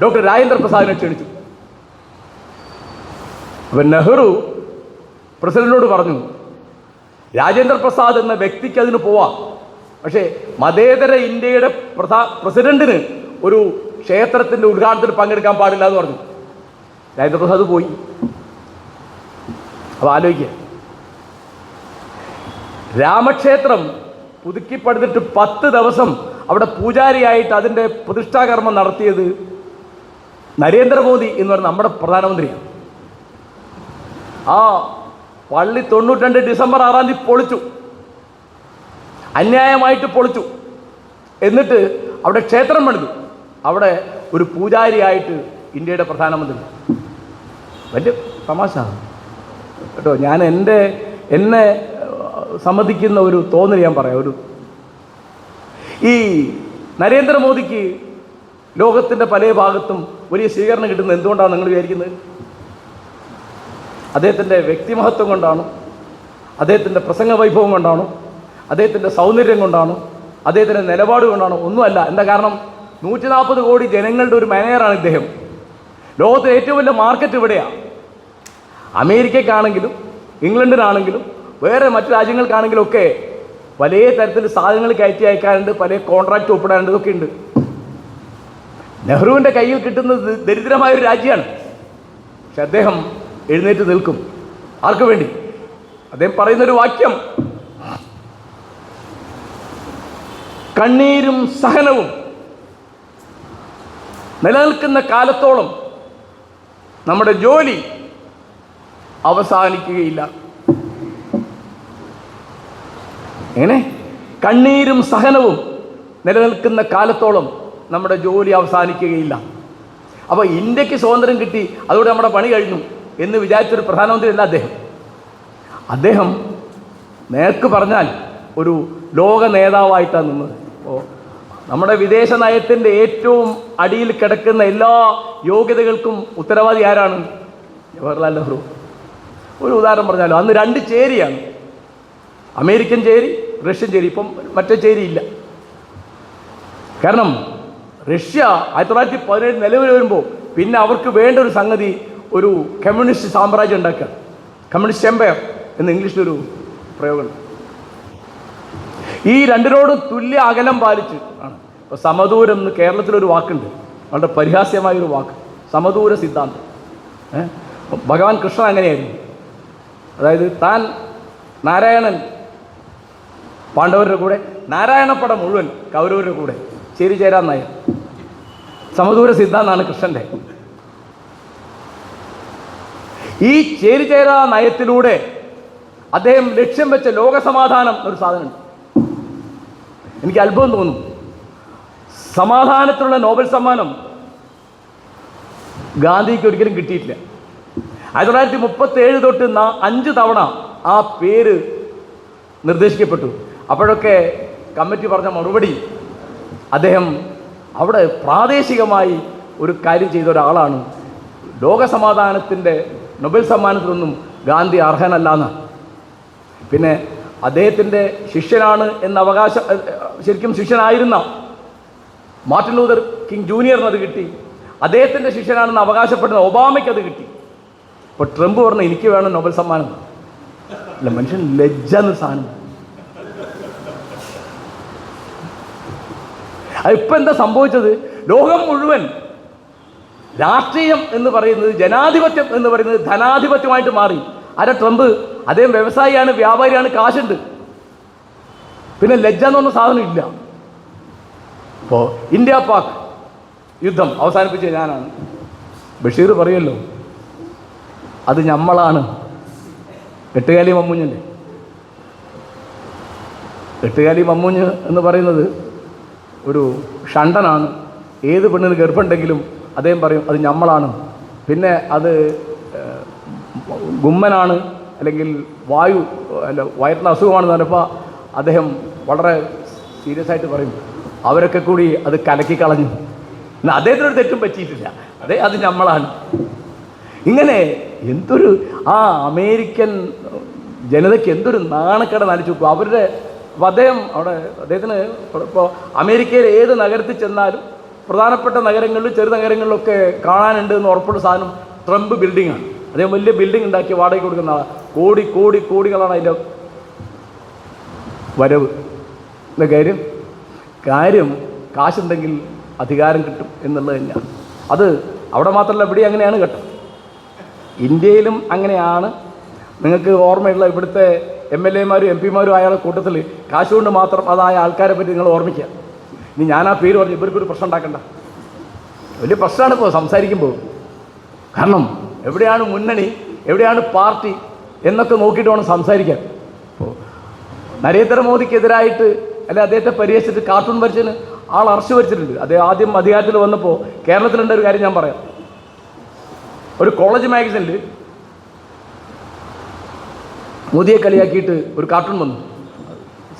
B: ഡോക്ടർ രാജേന്ദ്ര പ്രസാദിനെ ക്ഷണിച്ചു. അപ്പം നെഹ്റു പ്രസിഡന്റിനോട് പറഞ്ഞു രാജേന്ദ്ര പ്രസാദ് എന്ന വ്യക്തിക്ക് അതിന് പോവാം, പക്ഷേ മതേതര ഇന്ത്യയുടെ പ്രസിഡന്റിന് ഒരു ക്ഷേത്രത്തിൻ്റെ ഉദ്ഘാടനത്തിൽ പങ്കെടുക്കാൻ പാടില്ല എന്ന് പറഞ്ഞു. രാജേന്ദ്ര പ്രസാദ് പോയി. അപ്പോൾ ആലോചിക്കുക, രാമക്ഷേത്രം പുതുക്കി പണിതിട്ട് 10 ദിവസം അവിടെ പൂജാരിയായിട്ട് അതിൻ്റെ പ്രതിഷ്ഠാകർമ്മം നടത്തിയത് നരേന്ദ്രമോദി എന്ന് പറയുന്ന നമ്മുടെ പ്രധാനമന്ത്രിയാണ്. ആ പള്ളി 92 ഡിസംബർ 6-ാം തീയതി പൊളിച്ചു, അന്യായമായിട്ട് പൊളിച്ചു. എന്നിട്ട് അവിടെ ക്ഷേത്രം പണിതു, അവിടെ ഒരു പൂജാരിയായിട്ട് ഇന്ത്യയുടെ പ്രധാനമന്ത്രി. വലിയ തമാശ. കേട്ടോ. ഞാൻ എന്നെ സമ്മതിക്കുന്ന ഒരു തോന്നൽ ഞാൻ പറയാം. ഈ നരേന്ദ്രമോദിക്ക് ലോകത്തിൻ്റെ പല ഭാഗത്തും വലിയ സ്വീകരണം കിട്ടുന്നത് എന്തുകൊണ്ടാണ് നിങ്ങൾ വിചാരിക്കുന്നത്? അദ്ദേഹത്തിൻ്റെ വ്യക്തിമഹത്വം കൊണ്ടാണോ? അദ്ദേഹത്തിൻ്റെ പ്രസംഗ വൈഭവം കൊണ്ടാണോ? അദ്ദേഹത്തിൻ്റെ സൗന്ദര്യം കൊണ്ടാണോ? അദ്ദേഹത്തിൻ്റെ നിലപാട് കൊണ്ടാണോ? ഒന്നുമല്ല. എന്താ കാരണം? 140 കോടി ജനങ്ങളുടെ ഒരു മാനേജറാണ് ഇദ്ദേഹം. ലോകത്തിലെ ഏറ്റവും വലിയ മാർക്കറ്റ് ഇവിടെയാണ്. അമേരിക്കയ്ക്കാണെങ്കിലും ഇംഗ്ലണ്ടിനാണെങ്കിലും വേറെ മറ്റു രാജ്യങ്ങൾക്കാണെങ്കിലും ഒക്കെ പല തരത്തിൽ സാധനങ്ങൾ കയറ്റി അയക്കാറുണ്ട്, പല കോൺട്രാക്റ്റ് ഒപ്പിടാറുണ്ട്, ഇതൊക്കെ ഉണ്ട്. നെഹ്റുവിൻ്റെ കയ്യിൽ കിട്ടുന്നത് ദരിദ്രമായൊരു രാജ്യമാണ്. പക്ഷെ അദ്ദേഹം എഴുന്നേറ്റ് നിൽക്കും. ആർക്ക് വേണ്ടി? അദ്ദേഹം പറയുന്നൊരു വാക്യം, കണ്ണീരും സഹനവും നിലനിൽക്കുന്ന കാലത്തോളം നമ്മുടെ ജോലി അവസാനിക്കുകയില്ല. എങ്ങനെ? കണ്ണീരും സഹനവും നിലനിൽക്കുന്ന കാലത്തോളം നമ്മുടെ ജോലി അവസാനിക്കുകയില്ല. അപ്പോൾ ഇന്ത്യക്ക് സ്വാതന്ത്ര്യം കിട്ടി, അതുകൊണ്ട് നമ്മുടെ പണി കഴിഞ്ഞു എന്ന് വിചാരിച്ചൊരു പ്രധാനമന്ത്രിയല്ല അദ്ദേഹം. അദ്ദേഹം നേർക്ക് പറഞ്ഞാൽ ഒരു ലോക നേതാവായിട്ടാണ് നിന്നത്. അപ്പോൾ നമ്മുടെ വിദേശ നയത്തിൻ്റെ ഏറ്റവും അടിയിൽ കിടക്കുന്ന എല്ലാ യോഗ്യതകൾക്കും ഉത്തരവാദി ആരാണ്? ജവഹർലാൽ നെഹ്റു. ഒരു ഉദാഹരണം പറഞ്ഞാലോ, അന്ന് 2 ചേരിയാണ്, അമേരിക്കൻ ചേരി, റഷ്യൻ ചേരി. ഇപ്പം മറ്റേ ചേരിയില്ല. കാരണം റഷ്യ 1917 നിലവിൽ വരുമ്പോൾ പിന്നെ അവർക്ക് വേണ്ട ഒരു സംഗതി ഒരു കമ്മ്യൂണിസ്റ്റ് സാമ്രാജ്യം ഉണ്ടാക്കുക, കമ്മ്യൂണിസ്റ്റ് എംപയർ എന്ന് ഇംഗ്ലീഷിലൊരു പ്രയോഗമുണ്ട്. ഈ രണ്ടിനോടും തുല്യ അകലം പാലിച്ച് ആണ്. ഇപ്പോൾ സമദൂരം എന്ന് കേരളത്തിലൊരു വാക്കുണ്ട്, വളരെ പരിഹാസ്യമായൊരു വാക്ക്, സമദൂര സിദ്ധാന്തം. ഭഗവാൻ കൃഷ്ണൻ അങ്ങനെയായിരുന്നു. അതായത് താൻ നാരായണൻ പാണ്ഡവരുടെ കൂടെ, നാരായണപ്പട മുഴുവൻ കൗരവരുടെ കൂടെ, ചേരിചേരാൻ നയം, സമദൂര സിദ്ധാന്തമാണ് കൃഷ്ണൻ്റെ. ഈ ചേരിചേരാ നയത്തിലൂടെ അദ്ദേഹം ലക്ഷ്യം വെച്ച ലോകസമാധാനം ഒരു സാധനമുണ്ട്. എനിക്ക് അത്ഭുതം തോന്നും. സമാധാനത്തിനുള്ള നോബൽ സമ്മാനം ഗാന്ധിക്ക് ഒരിക്കലും കിട്ടിയിട്ടില്ല. 1937 തൊട്ട് 5 തവണ ആ പേര് നിർദ്ദേശിക്കപ്പെട്ടു. അപ്പോഴൊക്കെ കമ്മിറ്റി പറഞ്ഞ മറുപടി, അദ്ദേഹം അവിടെ പ്രാദേശികമായി ഒരു കാര്യം ചെയ്ത ഒരാളാണ്, ലോകസമാധാനത്തിൻ്റെ നൊബേൽ സമ്മാനത്തിനൊന്നും ഗാന്ധി അർഹനല്ല എന്ന്. പിന്നെ അദ്ദേഹത്തിൻ്റെ ശിഷ്യനാണ് എന്ന ശരിക്കും ശിഷ്യനായിരുന്ന മാർട്ടിൻ ലൂതർ കിങ് ജൂനിയറിന് അത് കിട്ടി. അദ്ദേഹത്തിൻ്റെ ശിഷ്യനാണെന്ന് അവകാശപ്പെടുന്ന ഒബാമയ്ക്ക് അത് കിട്ടി. ഇപ്പോൾ ട്രംപ് പറഞ്ഞു എനിക്ക് വേണം നൊബേൽ സമ്മാനം. അല്ല, മനുഷ്യൻ ലജ്ജ എന്ന സാധനം. ഇപ്പം എന്താ സംഭവിച്ചത്? ലോകം മുഴുവൻ രാഷ്ട്രീയം എന്ന് പറയുന്നത്, ജനാധിപത്യം എന്ന് പറയുന്നത് ധനാധിപത്യമായിട്ട് മാറി. ആരാ? ട്രംപ്. അദ്ദേഹം വ്യവസായിയാണ്, വ്യാപാരിയാണ്, കാശുണ്ട്. പിന്നെ ലജ്ജ എന്ന് പറഞ്ഞ സാധനം ഇല്ല. ഇപ്പോൾ ഇന്ത്യ പാക് യുദ്ധം അവസാനിപ്പിച്ച ഞാനാണ്. ബഷീർ പറയുമല്ലോ, അത് നമ്മളാണ്. എട്ടുകാലി മമ്മൂഞ്ഞല്ലേ. എട്ടുകാലി മമ്മൂഞ്ഞ് എന്ന് പറയുന്നത് ഒരു ഷണ്ടനാണ്. ഏത് പെണ്ണിന് ഗർഭമുണ്ടെങ്കിലും അദ്ദേഹം പറയും അത് നമ്മളാണ്. പിന്നെ അത് ഗുമ്മനാണ്, അല്ലെങ്കിൽ വയറിന് അസുഖമാണെന്ന് പറഞ്ഞപ്പോൾ അദ്ദേഹം വളരെ സീരിയസ് ആയിട്ട് പറയും അവരൊക്കെ കൂടി അത് കലക്കിക്കളഞ്ഞു. എന്നാൽ അദ്ദേഹത്തിനൊരു തെറ്റും പറ്റിയിട്ടില്ല. അത് നമ്മളാണ്. ഇങ്ങനെ എന്തൊരു അമേരിക്കൻ ജനതയ്ക്ക് എന്തൊരു നാണക്കേട് നടിച്ചു. അവരുടെ അദ്ദേഹത്തിന് ഇപ്പോൾ അമേരിക്കയിൽ ഏത് നഗരത്തിൽ ചെന്നാലും പ്രധാനപ്പെട്ട നഗരങ്ങളിലും ചെറു നഗരങ്ങളിലൊക്കെ കാണാനുണ്ട് എന്ന് ഉറപ്പുള്ള സാധനം ട്രംപ് ബിൽഡിങ്ങാണ്. അദ്ദേഹം വലിയ ബിൽഡിംഗ് ഉണ്ടാക്കി വാടകയ്ക്ക് കൊടുക്കുന്ന ആളാണ്. കോടികളാണ് അതിൻ്റെ വരവ്. എന്താ കാര്യം കാശുണ്ടെങ്കിൽ അധികാരം കിട്ടും എന്നുള്ളത് തന്നെയാണ്. അത് അവിടെ മാത്രമല്ല, ഇവിടെ അങ്ങനെയാണ് കേട്ടോ. ഇന്ത്യയിലും അങ്ങനെയാണ്. നിങ്ങൾക്ക് ഓർമ്മയുള്ള ഇവിടുത്തെ MLA-മാരും MP-മാരും ആയ കൂട്ടത്തിൽ കാശുകൊണ്ട് മാത്രം അതായ ആൾക്കാരെ പറ്റി നിങ്ങൾ ഓർമ്മിക്കുക. ഇനി ഞാൻ ആ പേര് പറഞ്ഞു ഇവർക്കൊരു പ്രശ്നം ഉണ്ടാക്കണ്ട. വലിയ പ്രശ്നമാണ് ഇപ്പോൾ സംസാരിക്കുമ്പോൾ. കാരണം എവിടെയാണ് മുന്നണി, എവിടെയാണ് പാർട്ടി എന്നൊക്കെ നോക്കിയിട്ട് വേണം സംസാരിക്കാൻ. ഇപ്പോൾ നരേന്ദ്രമോദിക്കെതിരായിട്ട് അല്ലെ അദ്ദേഹത്തെ പരിഹസിച്ചിട്ട് കാർട്ടൂൺ വരച്ചതിന് ആൾ അറസ്റ്റ് വരച്ചിട്ടുണ്ട്. അദ്ദേഹം ആദ്യം അധികാരത്തിൽ വന്നപ്പോൾ കേരളത്തിലുണ്ട ഒരു കാര്യം ഞാൻ പറയാം. ഒരു കോളേജ് മാഗസിനിൽ മോദിയെ കളിയാക്കിയിട്ട് ഒരു കാർട്ടൂൺ വന്നു.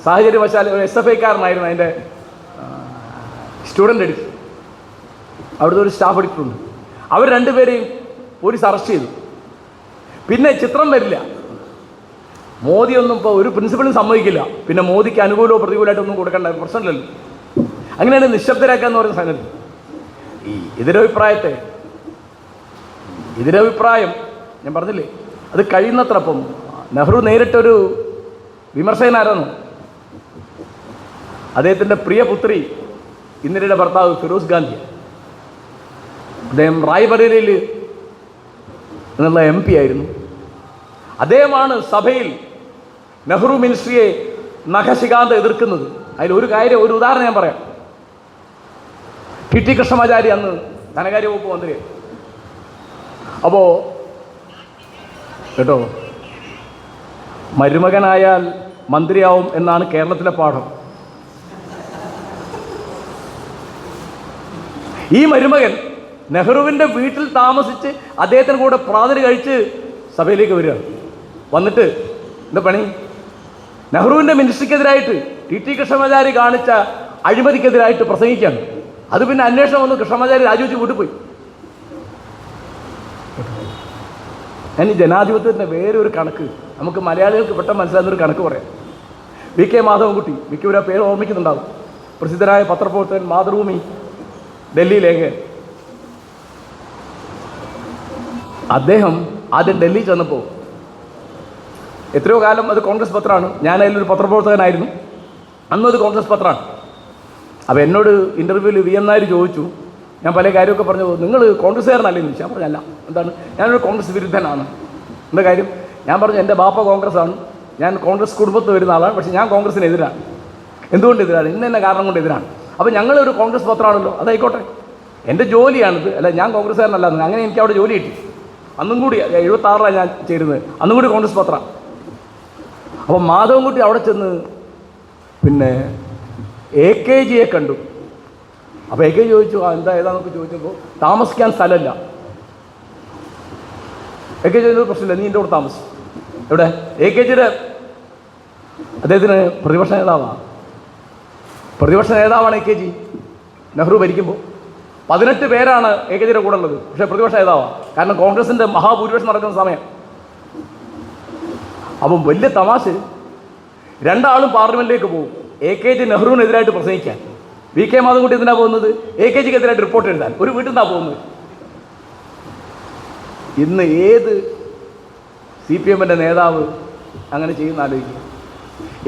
B: സാഹചര്യവശാൽ ഒരു SFIക്കാരനായിരുന്നു അതിൻ്റെ സ്റ്റുഡൻ്റ് എഡിറ്റർ, അവിടുത്തെ ഒരു സ്റ്റാഫ് എഡിറ്ററുണ്ട്. അവർ രണ്ടുപേരെയും പോലീസ് അറസ്റ്റ് ചെയ്തു. പിന്നെ ചിത്രം വരില്ല, മോദിയൊന്നും ഇപ്പോൾ ഒരു പ്രിൻസിപ്പളും സമ്മതിക്കില്ല. പിന്നെ മോദിക്ക് അനുകൂലമോ പ്രതികൂലമായിട്ടൊന്നും കൊടുക്കേണ്ട പ്രശ്നമില്ലല്ലോ. അങ്ങനെയാണ് നിശബ്ദരാക്കാന്ന് പറയുന്ന സംഗതി. ഈ എതിരഭിപ്രായം ഞാൻ പറഞ്ഞില്ലേ, അത് കഴിയുന്നത്ര. അപ്പം നെഹ്റു നേരിട്ടൊരു വിമർശകനായിരുന്നു. അദ്ദേഹത്തിൻ്റെ പ്രിയ പുത്രി ഇന്ദിരയുടെ ഭർത്താവ് ഫിറോസ് ഗാന്ധി, അദ്ദേഹം റായ്ബറേലിയിൽ നിന്നുള്ള MP ആയിരുന്നു. അദ്ദേഹമാണ് സഭയിൽ നെഹ്റു മിനിസ്ട്രിയെ നഖശികാന്ത എതിർക്കുന്നത്. അതിലൊരു ഉദാഹരണം ഞാൻ പറയാം. ടി കൃഷ്ണമാചാരി അന്ന് ധനകാര്യ വകുപ്പ് മന്ത്രിയായി. അപ്പോൾ കേട്ടോ, മരുമകനായാൽ മന്ത്രിയാവും എന്നാണ് കേരളത്തിലെ പാഠം. ഈ മരുമകൻ നെഹ്റുവിൻ്റെ വീട്ടിൽ താമസിച്ച് അദ്ദേഹത്തിന് കൂടെ പ്രാതല് കഴിച്ച് സഭയിലേക്ക് വരികയാണ്. വന്നിട്ട് എന്താ പണി? നെഹ്റുവിൻ്റെ മിനിസ്ട്രിക്കെതിരായിട്ട് ടി കൃഷ്ണമാചാരി കാണിച്ച അഴിമതിക്കെതിരായിട്ട് പ്രസംഗിക്കുകയാണ്. അത് പിന്നെ അന്വേഷണം വന്നു, കൃഷ്ണമാചാരി രാജിവെച്ച് വീട്ടിൽ പോയി. ഞാൻ ഈ ജനാധിപത്യത്തിൻ്റെ വേറെ ഒരു കണക്ക് നമുക്ക് മലയാളികൾക്ക് പെട്ടെന്ന് മനസ്സിലാകുന്നൊരു കണക്ക് പറയാം. VK മാധവൻകുട്ടി, മിക്കവരും ആ പേര് ഓർമ്മിക്കുന്നുണ്ടാവും. പ്രസിദ്ധനായ പത്രപ്രവർത്തകൻ, മാതൃഭൂമി ഡൽഹി ലേഖകൻ. അദ്ദേഹം ആദ്യം ഡൽഹി ചെന്നപ്പോൾ, എത്രയോ കാലം അത് കോൺഗ്രസ് പത്രമാണ്, ഞാൻ അതിലൊരു പത്രപ്രവർത്തകനായിരുന്നു, അന്നും അത് കോൺഗ്രസ് പത്രമാണ്. അപ്പോൾ എന്നോട് ഇൻ്റർവ്യൂവിൽ VM നായർ ചോദിച്ചു, ഞാൻ പല കാര്യമൊക്കെ പറഞ്ഞു, നിങ്ങൾ കോൺഗ്രസ്സുകാരനല്ലേ എന്ന് ചോദിച്ചു. ഞാൻ പറഞ്ഞല്ല, എന്താണ്, ഞാനൊരു കോൺഗ്രസ് വിരുദ്ധനാണ്. എന്താ കാര്യം? ഞാൻ പറഞ്ഞു, എൻ്റെ ബാപ്പ കോൺഗ്രസ്സാണ്, ഞാൻ കോൺഗ്രസ് കുടുംബത്തിൽ വരുന്ന ആളാണ്, പക്ഷേ ഞാൻ കോൺഗ്രസ്സിനെതിരാണ്. എന്തുകൊണ്ട് എതിരാണ്? ഇന്ന കാരണം കൊണ്ട് എതിരാണ്. അപ്പോൾ ഞങ്ങളൊരു കോൺഗ്രസ് പത്രമാണല്ലോ, അതായിക്കോട്ടെ, എൻ്റെ ജോലിയാണിത്, അല്ല ഞാൻ കോൺഗ്രസ്സുകാരനല്ല. അങ്ങനെ എനിക്ക് അവിടെ ജോലി കിട്ടി. അന്നും കൂടി 76 ഞാൻ ചേരുന്നത്, അന്നും കൂടി കോൺഗ്രസ് പത്രം. അപ്പോൾ മാധവൻകുട്ടി അവിടെ ചെന്ന് പിന്നെ AKGയെ കണ്ടു. അപ്പോൾ AK ചോദിച്ചു, ഏതാന്നൊക്കെ ചോദിച്ചപ്പോൾ താമസിക്കാൻ സ്ഥലമില്ല. AK ചോദിച്ചത് പ്രശ്നമില്ല, നീ എൻ്റെ കൂടെ താമസിച്ചു. എവിടെ? AKGയുടെ അദ്ദേഹത്തിന് പ്രതിപക്ഷ നേതാവാണ് AKG. നെഹ്റു ഭരിക്കുമ്പോൾ 18 പേരാണ് AKGയുടെ കൂടെ ഉള്ളത്, പക്ഷേ പ്രതിപക്ഷ നേതാവാണ്. കാരണം കോൺഗ്രസിൻ്റെ മഹാഭൂരിപക്ഷം നടക്കുന്ന സമയം. അപ്പം വലിയ തമാശ, രണ്ടാളും പാർലമെൻറ്റിലേക്ക് പോകും. AKG നെഹ്റുവിനെതിരായിട്ട് പ്രസംഗിക്കാൻ, VK മാധവൻകുട്ടി എന്തിനാണ് പോകുന്നത്? AKGക്ക് എതിരായിട്ട് റിപ്പോർട്ട് എഴുതാൻ. ഒരു വീട്ടിൽ നിന്നാണ് പോകുന്നത്. ഇന്ന് ഏത് CPMൻ്റെ നേതാവ് അങ്ങനെ ചെയ്യുന്ന ആലോചിക്കുക?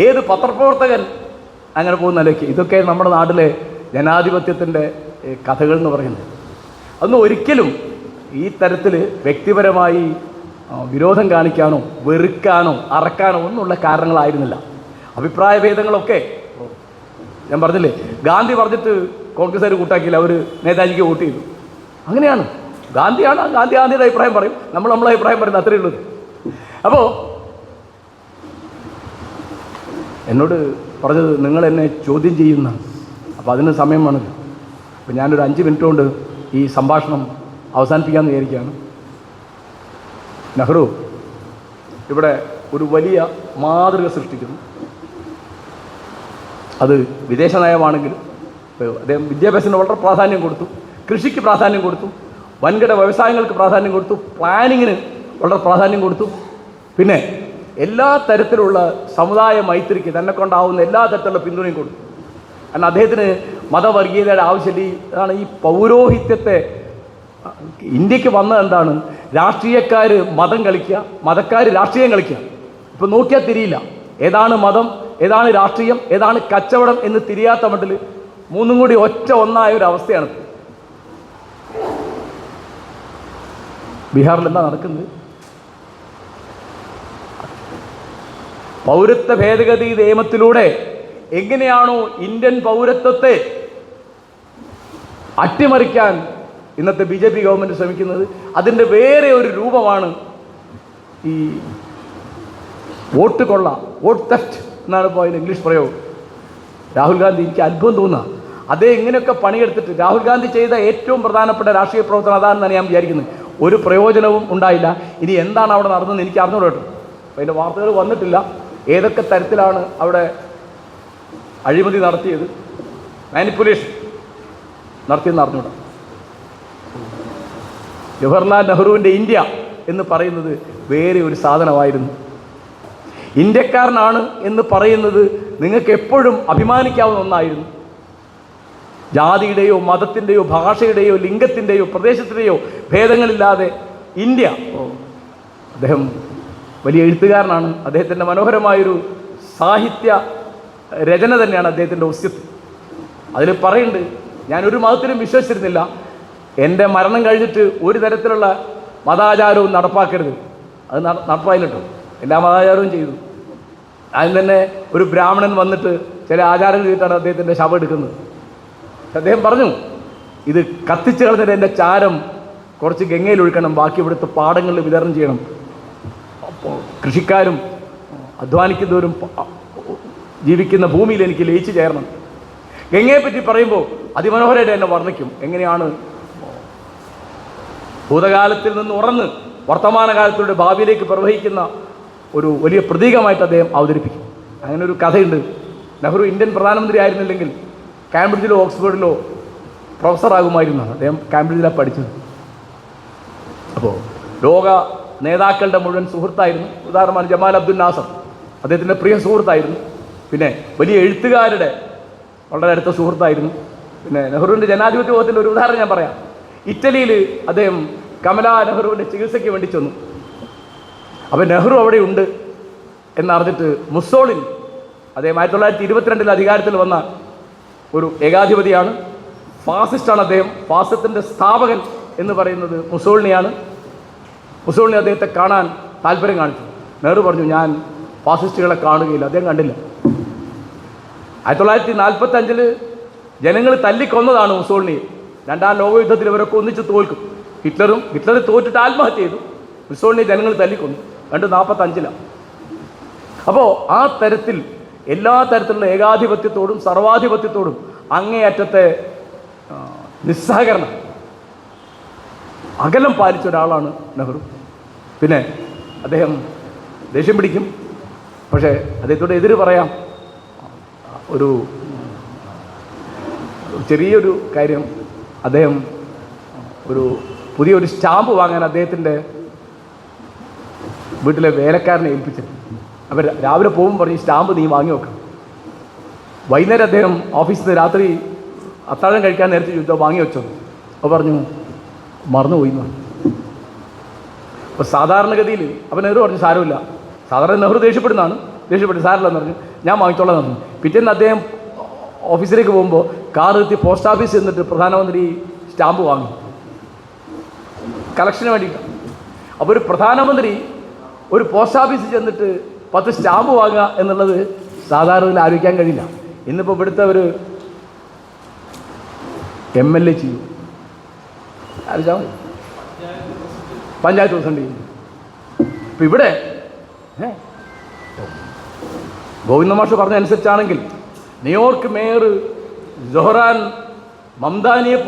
B: ഏത് പത്രപ്രവർത്തകൻ അങ്ങനെ പോകുന്ന ആലോചിക്കുക? ഇതൊക്കെ നമ്മുടെ നാട്ടിലെ ജനാധിപത്യത്തിൻ്റെ കഥകൾ എന്ന് പറയുന്നത്. അതൊന്നും ഒരിക്കലും ഈ തരത്തിൽ വ്യക്തിപരമായി വിരോധം കാണിക്കാനോ വെറുക്കാനോ അറക്കാനോ ഒന്നുമുള്ള കാരണങ്ങളായിരുന്നില്ല. അഭിപ്രായ ഭേദങ്ങളൊക്കെ ഞാൻ പറഞ്ഞില്ലേ, ഗാന്ധി പറഞ്ഞിട്ട് കോൺഗ്രസ്സുകാർ കൂട്ടാക്കിയില്ല, അവർ നേതാജിക്ക് വോട്ട് ചെയ്തു. അങ്ങനെയാണ്. ഗാന്ധിയുടെ അഭിപ്രായം പറയും, നമ്മളെ അഭിപ്രായം പറയുന്നത്, അത്രയേ ഉള്ളൂ. അപ്പോൾ എന്നോട് പറഞ്ഞത്, നിങ്ങൾ എന്നെ ചോദ്യം ചെയ്യുന്ന, അപ്പോൾ അതിന് സമയം വേണമല്ലോ. അപ്പോൾ ഞാനൊരു 5 മിനിറ്റ് കൊണ്ട് ഈ സംഭാഷണം അവസാനിപ്പിക്കാമെന്ന് വിചാരിക്കുകയാണ്. നെഹ്റു ഇവിടെ ഒരു വലിയ മാതൃക സൃഷ്ടിക്കുന്നു. അത് വിദേശ നയമാണെങ്കിലും അദ്ദേഹം വിദ്യാഭ്യാസത്തിന് വളരെ പ്രാധാന്യം കൊടുത്തു, കൃഷിക്ക് പ്രാധാന്യം കൊടുത്തു, വൻകിട വ്യവസായങ്ങൾക്ക് പ്രാധാന്യം കൊടുത്തു, പ്ലാനിങ്ങിന് വളരെ പ്രാധാന്യം കൊടുത്തു. പിന്നെ എല്ലാ തരത്തിലുള്ള സമുദായ മൈത്രിക്ക് തന്നെ കൊണ്ടാവുന്ന എല്ലാ തരത്തിലുള്ള പിന്തുണയും കൊടുത്തു. കാരണം അദ്ദേഹത്തിന് മതവർഗീയതയുടെ ആവശ്യമില്ല. അതാണ് ഈ പൗരോഹിത്യത്തെ ഇന്ത്യക്ക് വന്നത്. എന്താണ്? രാഷ്ട്രീയക്കാർ മതം കളിക്കുക, മതക്കാർ രാഷ്ട്രീയം കളിക്കുക. ഇപ്പം നോക്കിയാൽ തിരിയില്ല, ഏതാണ് മതം, ഏതാണ് രാഷ്ട്രീയം, ഏതാണ് കച്ചവടം എന്ന് തിരിയാത്ത മട്ടിൽ മൂന്നും കൂടി ഒന്നായ ഒരു അവസ്ഥയാണ്. ബീഹാറിൽ എന്താ നടക്കുന്നത്? പൗരത്വ ഭേദഗതി നിയമത്തിലൂടെ എങ്ങനെയാണോ ഇന്ത്യൻ പൗരത്വത്തെ അട്ടിമറിക്കാൻ ഇന്നത്തെ BJP ഗവൺമെൻറ് ശ്രമിക്കുന്നത്, അതിൻ്റെ വേറെ ഒരു രൂപമാണ് ഈ വോട്ട് കൊള്ള, വോട്ട് തെഫ്റ്റ് എന്നാണ് ഇപ്പോൾ അതിന് ഇംഗ്ലീഷ് പ്രയോഗം. രാഹുൽ ഗാന്ധി, എനിക്ക് അത്ഭുതം തോന്നുക, അദ്ദേഹം ഇങ്ങനെയൊക്കെ പണിയെടുത്തിട്ട് രാഹുൽ ഗാന്ധി ചെയ്ത ഏറ്റവും പ്രധാനപ്പെട്ട രാഷ്ട്രീയ പ്രവർത്തനം അതാണെന്നാണ് ഞാൻ വിചാരിക്കുന്നത്. ഒരു പ്രയോജനവും ഉണ്ടായില്ല. ഇനി എന്താണ് അവിടെ നടന്നതെന്ന് എനിക്ക് അറിഞ്ഞൂടോ കേട്ടോ. അതിൻ്റെ വാർത്തകൾ വന്നിട്ടില്ല. ഏതൊക്കെ തരത്തിലാണ് അവിടെ അഴിമതി നടത്തിയത്, മാനിപ്പുലേഷൻ നടത്തിയെന്ന് അറിഞ്ഞൂടാ. ജവഹർലാൽ നെഹ്റുവിൻ്റെ ഇന്ത്യ എന്ന് പറയുന്നത് വേറെ ഒരു സാധനമായിരുന്നു. ഇന്ത്യക്കാരനാണ് എന്ന് പറയുന്നത് നിങ്ങൾക്ക് എപ്പോഴും അഭിമാനിക്കാവുന്ന ഒന്നായിരുന്നു. ജാതിയുടെയോ മതത്തിൻ്റെയോ ഭാഷയുടെയോ ലിംഗത്തിൻ്റെയോ പ്രദേശത്തിൻ്റെയോ ഭേദങ്ങളില്ലാതെ ഇന്ത്യ. അദ്ദേഹം വലിയ എഴുത്തുകാരനാണ്. അദ്ദേഹത്തിൻ്റെ മനോഹരമായൊരു സാഹിത്യ രചന തന്നെയാണ് അദ്ദേഹത്തിൻ്റെ ഒസ്യത്ത്. അതിൽ പറയുന്നുണ്ട്, ഞാനൊരു മതത്തിലും വിശ്വസിച്ചിരുന്നില്ല, എൻ്റെ മരണം കഴിഞ്ഞിട്ട് ഒരു തരത്തിലുള്ള മതാചാരവും നടപ്പാക്കരുത്. അത് നടപ്പായില്ലോ. എല്ലാ മതാചാരവും ചെയ്തു. അതിന് തന്നെ ഒരു ബ്രാഹ്മണൻ വന്നിട്ട് ചില ആചാരങ്ങൾ ചെയ്തിട്ടാണ് അദ്ദേഹത്തിൻ്റെ ശവം എടുക്കുന്നത്. അദ്ദേഹം പറഞ്ഞു, ഇത് കത്തിച്ച് കളഞ്ഞിട്ട് എൻ്റെ ചാരം കുറച്ച് ഗംഗയിൽ ഒഴുക്കണം, ബാക്കി ഇവിടുത്തെ പാടങ്ങളിൽ വിതരണം ചെയ്യണം. അപ്പോൾ കൃഷിക്കാരും അധ്വാനിക്കുന്നവരും ജീവിക്കുന്ന ഭൂമിയിൽ എനിക്ക് ലയിച്ചു ചേരണം. ഗംഗയെപ്പറ്റി പറയുമ്പോൾ അതിമനോഹരമായിട്ട് എന്നെ വർണ്ണിക്കും. എങ്ങനെയാണ് ഭൂതകാലത്തിൽ നിന്ന് ഉറന്ന് വർത്തമാനകാലത്തിലൂടെ ഭാവിയിലേക്ക് പ്രവഹിക്കുന്ന ഒരു വലിയ പ്രതീകമായിട്ട് അദ്ദേഹം അവതരിപ്പിക്കും. അങ്ങനെ ഒരു കഥയുണ്ട്. നെഹ്റു ഇന്ത്യൻ പ്രധാനമന്ത്രി ആയിരുന്നില്ലെങ്കിൽ കാംബ്രിഡ്ജിലോ ഓക്സ്ഫോർഡിലോ പ്രൊഫസറാകുമായിരുന്നു. അദ്ദേഹം കാംബ്രിഡ്ജിലാണ് പഠിച്ചത്. അപ്പോൾ ലോക നേതാക്കളുടെ മുഴുവൻ സുഹൃത്തായിരുന്നു. ഉദാഹരണമാണ് ജമാൽ അബ്ദുൽ നാസർ, അദ്ദേഹത്തിൻ്റെ പ്രിയ സുഹൃത്തായിരുന്നു. പിന്നെ വലിയ എഴുത്തുകാരുടെ വളരെ അടുത്ത സുഹൃത്തായിരുന്നു. പിന്നെ നെഹ്റുവിൻ്റെ ജനാധിപത്യ ബോധത്തിൻ്റെ ഒരു ഉദാഹരണം ഞാൻ പറയാം. ഇറ്റലിയിൽ അദ്ദേഹം കമലാ നെഹ്റുവിൻ്റെ ചികിത്സയ്ക്ക് വേണ്ടി ചെന്നു. അപ്പോൾ നെഹ്റു അവിടെ ഉണ്ട് എന്നറിഞ്ഞിട്ട് മുസോളിനി, അദ്ദേഹം 1922 അധികാരത്തിൽ വന്ന ഒരു ഏകാധിപതിയാണ്, ഫാസിസ്റ്റാണ് അദ്ദേഹം. ഫാസിസത്തിൻ്റെ സ്ഥാപകൻ എന്ന് പറയുന്നത് മുസോളിനിയാണ്. മുസോളിനി അദ്ദേഹത്തെ കാണാൻ താല്പര്യം കാണിച്ചു. നെഹ്റു പറഞ്ഞു, ഞാൻ ഫാസിസ്റ്റുകളെ കാണുകയില്ല. അദ്ദേഹം കണ്ടില്ല. 1945 ജനങ്ങൾ തല്ലിക്കൊന്നതാണ് മുസോളിനിയെ. രണ്ടാം ലോകയുദ്ധത്തിൽ ഇവരൊക്കെ ഒന്നിച്ച് തോൽക്കും. ഹിറ്റ്ലർ തോറ്റിട്ട് ആത്മഹത്യ ചെയ്തു. മുസോളിനി ജനങ്ങൾ തല്ലിക്കൊന്നു 1945. അപ്പോൾ ആ തരത്തിൽ എല്ലാ തരത്തിലുള്ള ഏകാധിപത്യത്തോടും സർവാധിപത്യത്തോടും അങ്ങേയറ്റത്തെ നിസ്സഹകരണം, അകലം പാലിച്ച ഒരാളാണ് നെഹ്റു. പിന്നെ അദ്ദേഹം ദേഷ്യം പിടിക്കും, പക്ഷേ അദ്ദേഹത്തോട് എതിര് പറയാം. ഒരു ചെറിയൊരു കാര്യം, അദ്ദേഹം പുതിയൊരു സ്റ്റാമ്പ് വാങ്ങാൻ അദ്ദേഹത്തിൻ്റെ വീട്ടിലെ വേലക്കാരനെ ഏൽപ്പിച്ചത്. അവർ രാവിലെ പോകുമ്പോൾ പറഞ്ഞ് ഈ സ്റ്റാമ്പ് നീ വാങ്ങി വെക്കണം. വൈകുന്നേരം അദ്ദേഹം ഓഫീസിൽ നിന്ന് രാത്രി അത്താഴം കഴിക്കാൻ നേരത്തെ ചോദിച്ചോ വാങ്ങി വെച്ചോ. അപ്പോൾ പറഞ്ഞു മറന്നുപോയി എന്ന് പറഞ്ഞു. അപ്പോൾ സാധാരണഗതിയിൽ അപ്പോൾ നെഹ്റു പറഞ്ഞു സാരമില്ല. സാധാരണ നെഹ്റു ദേഷ്യപ്പെട്ടു സാരമില്ലെന്ന് പറഞ്ഞു, ഞാൻ വാങ്ങിച്ചോളാം എന്ന് പറഞ്ഞു. പിറ്റേന്ന് അദ്ദേഹം ഓഫീസിലേക്ക് പോകുമ്പോൾ കാർ എത്തി പോസ്റ്റ് ഓഫീസിൽ ചെന്നിട്ട് പ്രധാനമന്ത്രി സ്റ്റാമ്പ് വാങ്ങി കളക്ഷന് വേണ്ടിയിട്ട്. അപ്പോൾ ഒരു പ്രധാനമന്ത്രി ഒരു പോസ്റ്റ് ഓഫീസിൽ ചെന്നിട്ട് 10 സ്റ്റാമ്പ് വാങ്ങുക എന്നുള്ളത് സാധാരണയിൽ ആലോചിക്കാൻ കഴിയില്ല. ഇന്നിപ്പോൾ ഇവിടുത്തെ ഒരു MLA ചെയ്യും, ആലോചിച്ചാൽ മതി, പഞ്ചായത്ത് പ്രസിഡന്റ് ചെയ്യും. ഇപ്പം ഇവിടെ ഗോവിന്ദ മാഷ് പറഞ്ഞ അനുസരിച്ചാണെങ്കിൽ ന്യൂയോർക്ക് മേയർ ജൊഹ്റാൻ മംദാനിക്ക്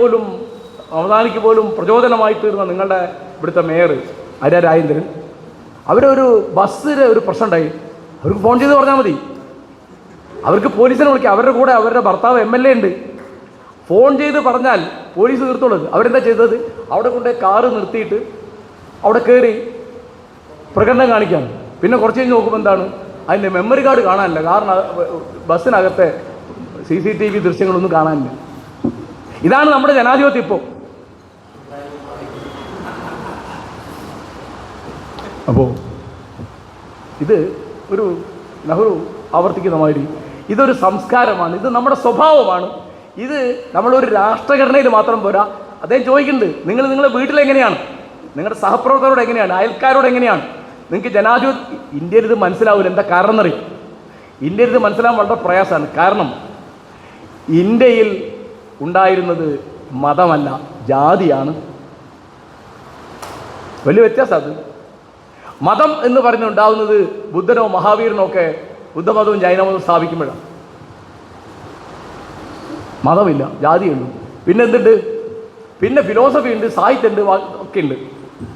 B: പോലും പ്രചോദനമായി തീർന്ന നിങ്ങളുടെ ഇവിടുത്തെ മേയർ ആര്യ രാജേന്ദ്രൻ, അവരൊരു ബസ്സിൽ ഒരു പ്രശ്നം ഉണ്ടായി. അവർക്ക് ഫോൺ ചെയ്ത് പറഞ്ഞാൽ മതി, അവർക്ക് പോലീസിനെ വിളിക്കാം. അവരുടെ കൂടെ അവരുടെ ഭർത്താവ് MLA ഉണ്ട്. ഫോൺ ചെയ്ത് പറഞ്ഞാൽ പോലീസ് തീർത്തോളൂ. അവരെന്താ ചെയ്തത്, അവിടെ കൊണ്ടുപോയി കാറ് നിർത്തിയിട്ട് അവിടെ കയറി പ്രകടനം കാണിക്കുകയാണ്. പിന്നെ കുറച്ച് കഴിഞ്ഞ് നോക്കുമ്പോൾ എന്താണ്, അതിൻ്റെ മെമ്മറി കാർഡ് കാണാനില്ല. കാരണം ബസ്സിനകത്തെ CCTV ദൃശ്യങ്ങളൊന്നും കാണാനില്ല. ഇതാണ് നമ്മുടെ ജനാധിപത്യം ഇപ്പോൾ. അപ്പോൾ ഇത് ഒരു നെഹ്റു ആവർത്തിക്കുന്ന മാതിരി ഇതൊരു സംസ്കാരമാണ്, ഇത് നമ്മുടെ സ്വഭാവമാണ്. ഇത് നമ്മളൊരു രാഷ്ട്രഘടനയിൽ മാത്രം പോരാ. അദ്ദേഹം ചോദിക്കുന്നുണ്ട്, നിങ്ങളുടെ വീട്ടിലെങ്ങനെയാണ്, നിങ്ങളുടെ സഹപ്രവർത്തകരോട് എങ്ങനെയാണ്, അയൽക്കാരോട് എങ്ങനെയാണ്? നിങ്ങൾക്ക് ജനാധിപത്യം ഇന്ത്യയിൽ ഇത് മനസ്സിലാവില്ല. എന്താ കാരണം എന്നറിയും? ഇന്ത്യയിൽ ഇത് മനസ്സിലാകാൻ വളരെ പ്രയാസമാണ്. കാരണം ഇന്ത്യയിൽ ഉണ്ടായിരുന്നത് മതമല്ല, ജാതിയാണ്. വലിയ വ്യത്യാസം അത്. മതം എന്ന് പറഞ്ഞുണ്ടാവുന്നത് ബുദ്ധനോ മഹാവീരനോ ഒക്കെ ബുദ്ധമതവും ജൈനമതവും സ്ഥാപിക്കുമ്പോഴാണ്. മതമില്ല, ജാതിയുണ്ട്. പിന്നെ എന്തുണ്ട്? പിന്നെ ഫിലോസഫി ഉണ്ട്, സാഹിത്യമുണ്ട്, ഒക്കെ ഉണ്ട്.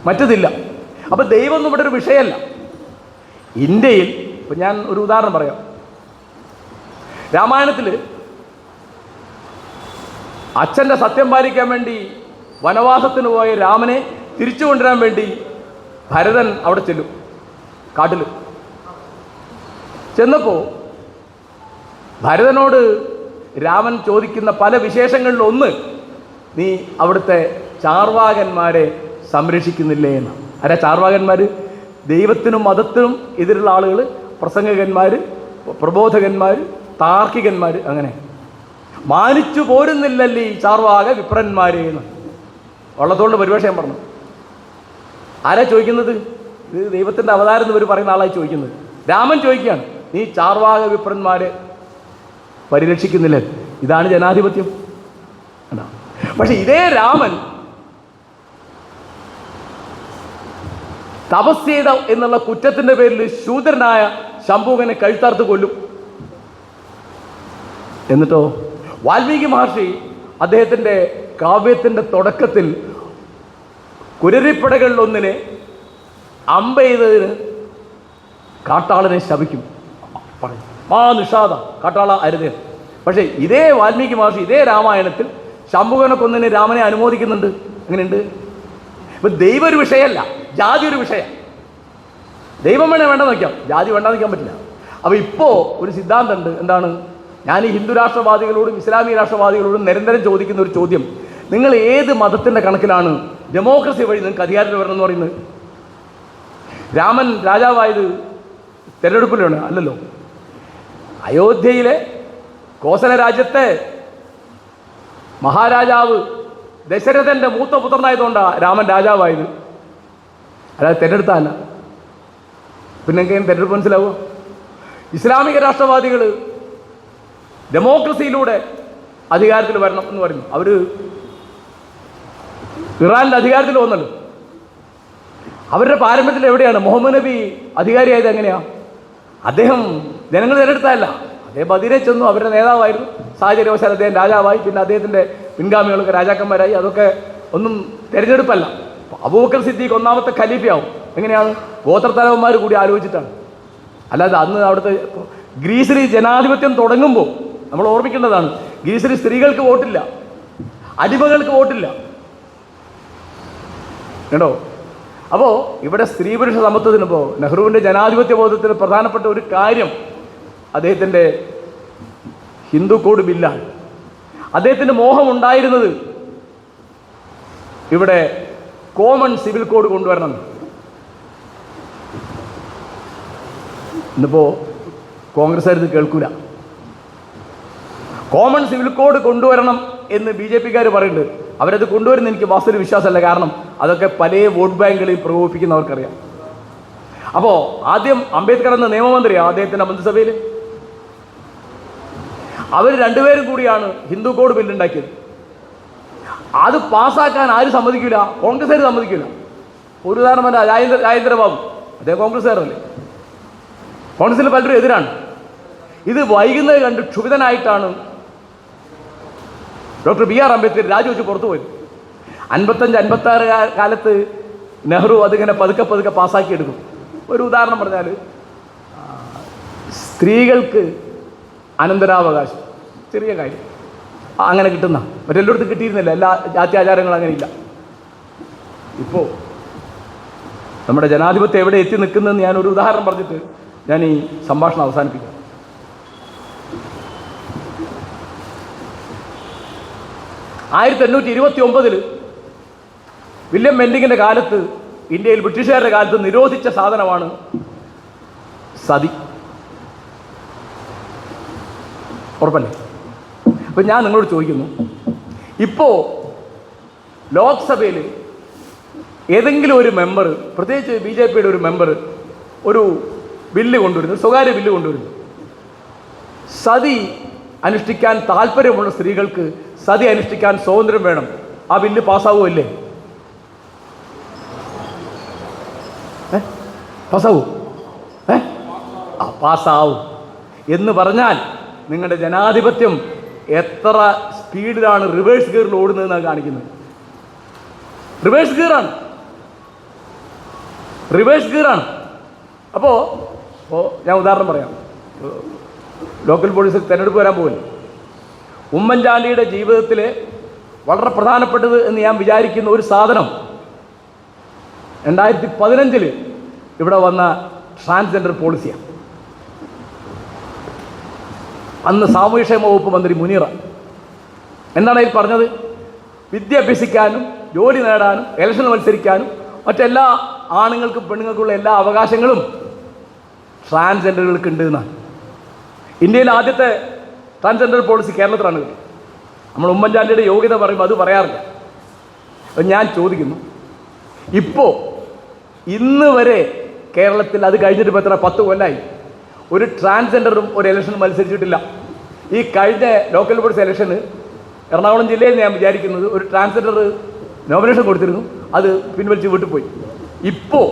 B: മറ്റതില്ല. അപ്പം ദൈവം ഒന്നും ഇവിടെ ഒരു വിഷയമല്ല. ഇന്ത്യയിൽ ഇപ്പം ഞാൻ ഒരു ഉദാഹരണം പറയാം. രാമായണത്തിൽ അച്ഛൻ്റെ സത്യം പാലിക്കാൻ വേണ്ടി വനവാസത്തിന് പോയ രാമനെ തിരിച്ചു കൊണ്ടുവരാൻ വേണ്ടി ഭരതൻ അവിടെ ചെല്ലും, കാട്ടിൽ ചെന്നപ്പോൾ ഭരതനോട് രാമൻ ചോദിക്കുന്ന പല വിശേഷങ്ങളിലൊന്ന്, നീ അവിടുത്തെ ചാർവാകന്മാരെ സംരക്ഷിക്കുന്നില്ലേ എന്ന്. ആരാ ചാർവാകന്മാർ? ദൈവത്തിനും മതത്തിനും എതിരുള്ള ആളുകൾ, പ്രസംഗകന്മാർ, പ്രബോധകന്മാർ, താർക്കികന്മാർ. അങ്ങനെ മാനിച്ചു പോരുന്നില്ലല്ലേ ഈ ചാർവാക വിപ്രന്മാരെ എന്ന് ഉള്ളതുകൊണ്ട് പരിഭാഷ ഞാൻ പറഞ്ഞു. ആരാ ചോദിക്കുന്നത്? ഇത് ദൈവത്തിൻ്റെ അവതാരം എന്ന് ഇവർ പറയുന്ന ആളായി ചോദിക്കുന്നത്. രാമൻ ചോദിക്കുകയാണ്, നീ ചാർവാക വിപ്രന്മാരെ പരിരക്ഷിക്കുന്നില്ല. ഇതാണ് ജനാധിപത്യം. പക്ഷെ ഇതേ രാമൻ തപസ് ചെയ്ത എന്നുള്ള കുറ്റത്തിൻ്റെ പേരിൽ ശൂദ്രനായ ശംഭൂകനെ കഴുത്തറുത്ത് കൊല്ലും. എന്നിട്ടോ വാൽമീകി മഹർഷി അദ്ദേഹത്തിൻ്റെ കാവ്യത്തിൻ്റെ തുടക്കത്തിൽ കുരരിപ്പടകളിലൊന്നിനെ അമ്പെയ്തതിന് കാട്ടാളനെ ശപിക്കും, പറയും മാ നിഷാദ കാട്ടാള അരുതേ. പക്ഷേ ഇതേ വാൽമീകി മഹർഷി ഇതേ രാമായണത്തിൽ ശംഭുകനെ കൊന്നതിന് രാമനെ അനുമോദിക്കുന്നുണ്ട്. എങ്ങനെയുണ്ട്? ഇപ്പം ദൈവം ഒരു വിഷയമല്ല, ജാതി ഒരു വിഷയം. ദൈവം വേണേൽ വേണ്ടെന്ന് വയ്ക്കാം, ജാതി വേണ്ടെന്ന് വയ്ക്കാൻ പറ്റില്ല. അപ്പോൾ ഇപ്പോൾ ഒരു സിദ്ധാന്തമുണ്ട്. എന്താണ്? ഞാൻ ഈ ഹിന്ദു രാഷ്ട്രവാദികളോടും ഇസ്ലാമിക രാഷ്ട്രവാദികളോടും നിരന്തരം ചോദിക്കുന്ന ഒരു ചോദ്യം, നിങ്ങൾ ഏത് മതത്തിൻ്റെ കണക്കിലാണ് ഡെമോക്രസി വഴി നിങ്ങൾക്ക് അധികാരത്തിൽ വരണമെന്ന് പറയുന്നത്? രാമൻ രാജാവായത് തെരഞ്ഞെടുപ്പിലാണ് അല്ലല്ലോ. അയോധ്യയിലെ കോസല രാജ്യത്തെ മഹാരാജാവ് ദശരഥൻ്റെ മൂത്ത പുത്രനായതുകൊണ്ടാണ് രാമൻ രാജാവായത്, അല്ലാതെ തെരഞ്ഞെടുത്തല്ല. പിന്നെ എങ്കിലും തെരഞ്ഞെടുപ്പ് മനസ്സിലാവുക? ഇസ്ലാമിക രാഷ്ട്രവാദികൾ ഡെമോക്രസിയിലൂടെ അധികാരത്തിൽ വരണം എന്ന് പറഞ്ഞു. അവർ ഇറാനിൽ അധികാരത്തിൽ വന്നല്ലോ. അവരുടെ പാരമ്പര്യത്തിൽ എവിടെയാണ് മുഹമ്മദ് നബി അധികാരിയായത്? എങ്ങനെയാണ്? അദ്ദേഹം ജനങ്ങൾ തിരഞ്ഞെടുത്തതല്ല, അദ്ദേഹം ബദിരെ ചെന്നു, അവരുടെ നേതാവായിരുന്നു. സാഹചര്യവശാൽ അദ്ദേഹം രാജാവായി, പിന്നെ അദ്ദേഹത്തിൻ്റെ പിൻഗാമികളൊക്കെ രാജാക്കന്മാരായി. അതൊക്കെ ഒന്നും തിരഞ്ഞെടുപ്പല്ല. അബൂബക്കർ സിദ്ദീഖ് ഒന്നാമത്തെ ഖലീഫയാവും. എങ്ങനെയാണ്? ഗോത്രത്തലവന്മാർ കൂടി ആലോചിച്ചിട്ടാണ്. അല്ലാതെ അന്ന് അവിടുത്തെ ഗ്രീസിൽ ജനാധിപത്യം തുടങ്ങുമ്പോൾ നമ്മൾ ഓർമ്മിക്കേണ്ടതാണ്, ഗ്രീസിൽ സ്ത്രീകൾക്ക് വോട്ടില്ല, അടിമകൾക്ക് വോട്ടില്ല കേട്ടോ. അപ്പോൾ ഇവിടെ സ്ത്രീ പുരുഷ സമത്വത്തിനിപ്പോൾ നെഹ്റുവിൻ്റെ ജനാധിപത്യ ബോധത്തിന് പ്രധാനപ്പെട്ട ഒരു കാര്യം അദ്ദേഹത്തിൻ്റെ ഹിന്ദു കോഡ് ബില്ലാണ്. അദ്ദേഹത്തിൻ്റെ മോഹമുണ്ടായിരുന്നത് ഇവിടെ കോമൺ സിവിൽ കോഡ് കൊണ്ടുവരണം. ഇന്നിപ്പോൾ കോൺഗ്രസ്സുകാരിത് കേൾക്കൂല. കോമൺ സിവിൽ കോഡ് കൊണ്ടുവരണം എന്ന് BJP-ക്കാർ പറയുന്നുണ്ട്. അവരത് കൊണ്ടുവരുന്ന എനിക്ക് വാസ്തവ വിശ്വാസമല്ല. കാരണം അതൊക്കെ പല വോട്ട് ബാങ്കുകളിൽ പ്രകോപിപ്പിക്കുന്നവർക്കറിയാം. അപ്പോൾ ആദ്യം അംബേദ്കർ എന്ന നിയമമന്ത്രിയാണ് അദ്ദേഹത്തിൻ്റെ മന്ത്രിസഭയിൽ. അവർ രണ്ടുപേരും കൂടിയാണ് ഹിന്ദു കോഡ് ബില്ലുണ്ടാക്കിയത്. അത് പാസ്സാക്കാൻ ആരും സമ്മതിക്കില്ല, കോൺഗ്രസ്സുകാർ സമ്മതിക്കില്ല. ഒരു ഉദാഹരണം രാജേന്ദ്രബാബു, അദ്ദേഹം കോൺഗ്രസ്സുകാരല്ലേ. കോൺഗ്രസ്സിൽ പലരും എതിരാണ്. ഇത് വൈകുന്നത് കണ്ട് ക്ഷുഭിതനായിട്ടാണ് ഡോക്ടർ BR അംബേദ്കർ രാജിവെച്ച് പുറത്തു പോയത്. 55-56 കാലത്ത് നെഹ്റു അതിങ്ങനെ പതുക്കെ പതുക്കെ പാസ്സാക്കിയെടുക്കും. ഒരു ഉദാഹരണം പറഞ്ഞാൽ, സ്ത്രീകൾക്ക് അനന്തരാവകാശം, ചെറിയ കാര്യം, അങ്ങനെ കിട്ടുന്ന മറ്റെല്ലായിടത്തും കിട്ടിയിരുന്നില്ല. എല്ലാ ജാതി ആചാരങ്ങളും അങ്ങനെയില്ല. ഇപ്പോൾ നമ്മുടെ ജനാധിപത്യം എവിടെ എത്തി നിൽക്കുന്നതെന്ന് ഞാനൊരു ഉദാഹരണം പറഞ്ഞിട്ട് ഞാൻ ഈ സംഭാഷണം അവസാനിപ്പിക്കാം. 1829 വില്യം ബെൻഡിങ്ങിൻ്റെ കാലത്ത്, ഇന്ത്യയിൽ ബ്രിട്ടീഷുകാരുടെ കാലത്ത് നിരോധിച്ച സാധനമാണ് സതി. ഉറപ്പല്ലേ? അപ്പം ഞാൻ നിങ്ങളോട് ചോദിക്കുന്നു, ഇപ്പോൾ ലോക്സഭയിൽ ഏതെങ്കിലും ഒരു മെമ്പർ, പ്രത്യേകിച്ച് BJP-യുടെ ഒരു മെമ്പർ ഒരു ബില്ല് കൊണ്ടുവരുന്നു, സ്വകാര്യ ബില്ല് കൊണ്ടുവരുന്നു, സതി അനുഷ്ഠിക്കാൻ താല്പര്യമുള്ള സ്ത്രീകൾക്ക് സതി അനുഷ്ഠിക്കാൻ സ്വാതന്ത്ര്യം വേണം. ആ ബില്ല് പാസ്സാവുമല്ലേ? പാസ്സാവൂ? പാസ്സാവും എന്ന് പറഞ്ഞാൽ നിങ്ങളുടെ ജനാധിപത്യം എത്ര സ്പീഡിലാണ് റിവേഴ്സ് ഗിയറിൽ ഓടുന്നതെന്നാണ് കാണിക്കുന്നത്. റിവേഴ്സ് ഗിയറാണ്. അപ്പോൾ അപ്പോൾ ഞാൻ ഉദാഹരണം പറയാം. ലോക്കൽ പോലീസിൽ തിരഞ്ഞെടുപ്പ് വരാൻ പോകില്ല. ഉമ്മൻചാണ്ടിയുടെ ജീവിതത്തിൽ വളരെ പ്രധാനപ്പെട്ടത് എന്ന് ഞാൻ വിചാരിക്കുന്ന ഒരു സാധനം 2015 ഇവിടെ വന്ന ട്രാൻസ്ജെൻഡർ പോളിസിയാണ്. അന്ന് സാമൂഹ്യക്ഷേമ വകുപ്പ് മന്ത്രി മുനീറ എന്താണ് അതിൽ പറഞ്ഞത്? വിദ്യ അഭ്യസിക്കാനും ജോലി നേടാനും ഇലക്ഷനിൽ മത്സരിക്കാനും മറ്റെല്ലാ ആണുങ്ങൾക്കും പെണ്ണുങ്ങൾക്കുള്ള എല്ലാ അവകാശങ്ങളും ട്രാൻസ്ജെൻഡറുകൾക്ക് ഉണ്ട് എന്നാണ്. ഇന്ത്യയിലെ ആദ്യത്തെ ട്രാൻസ്ജെൻഡർ പോളിസി കേരളത്തിലാണ്. നമ്മൾ ഉമ്മൻചാണ്ടിയുടെ യോഗ്യത പറയുമ്പോൾ അത് പറയാറില്ല. അപ്പം ഞാൻ ചോദിക്കുന്നു, ഇപ്പോൾ ഇന്ന് വരെ കേരളത്തിൽ അത് കഴിഞ്ഞിട്ട് ഇപ്പോൾ എത്ര 10 കൊല്ലമായി ഒരു ട്രാൻസ്ജെൻഡറും ഒരു ഇലക്ഷൻ മത്സരിച്ചിട്ടില്ല. ഈ കഴിഞ്ഞ ലോക്കൽ ബോഡീസ് ഇലക്ഷന് എറണാകുളം ജില്ലയിൽ ഞാൻ വിചാരിക്കുന്നത് ഒരു ട്രാൻസ്ജെൻഡർ നോമിനേഷൻ കൊടുത്തിരുന്നു, അത് പിൻവലിച്ച് വീട്ടിൽ പോയി. ഇപ്പോൾ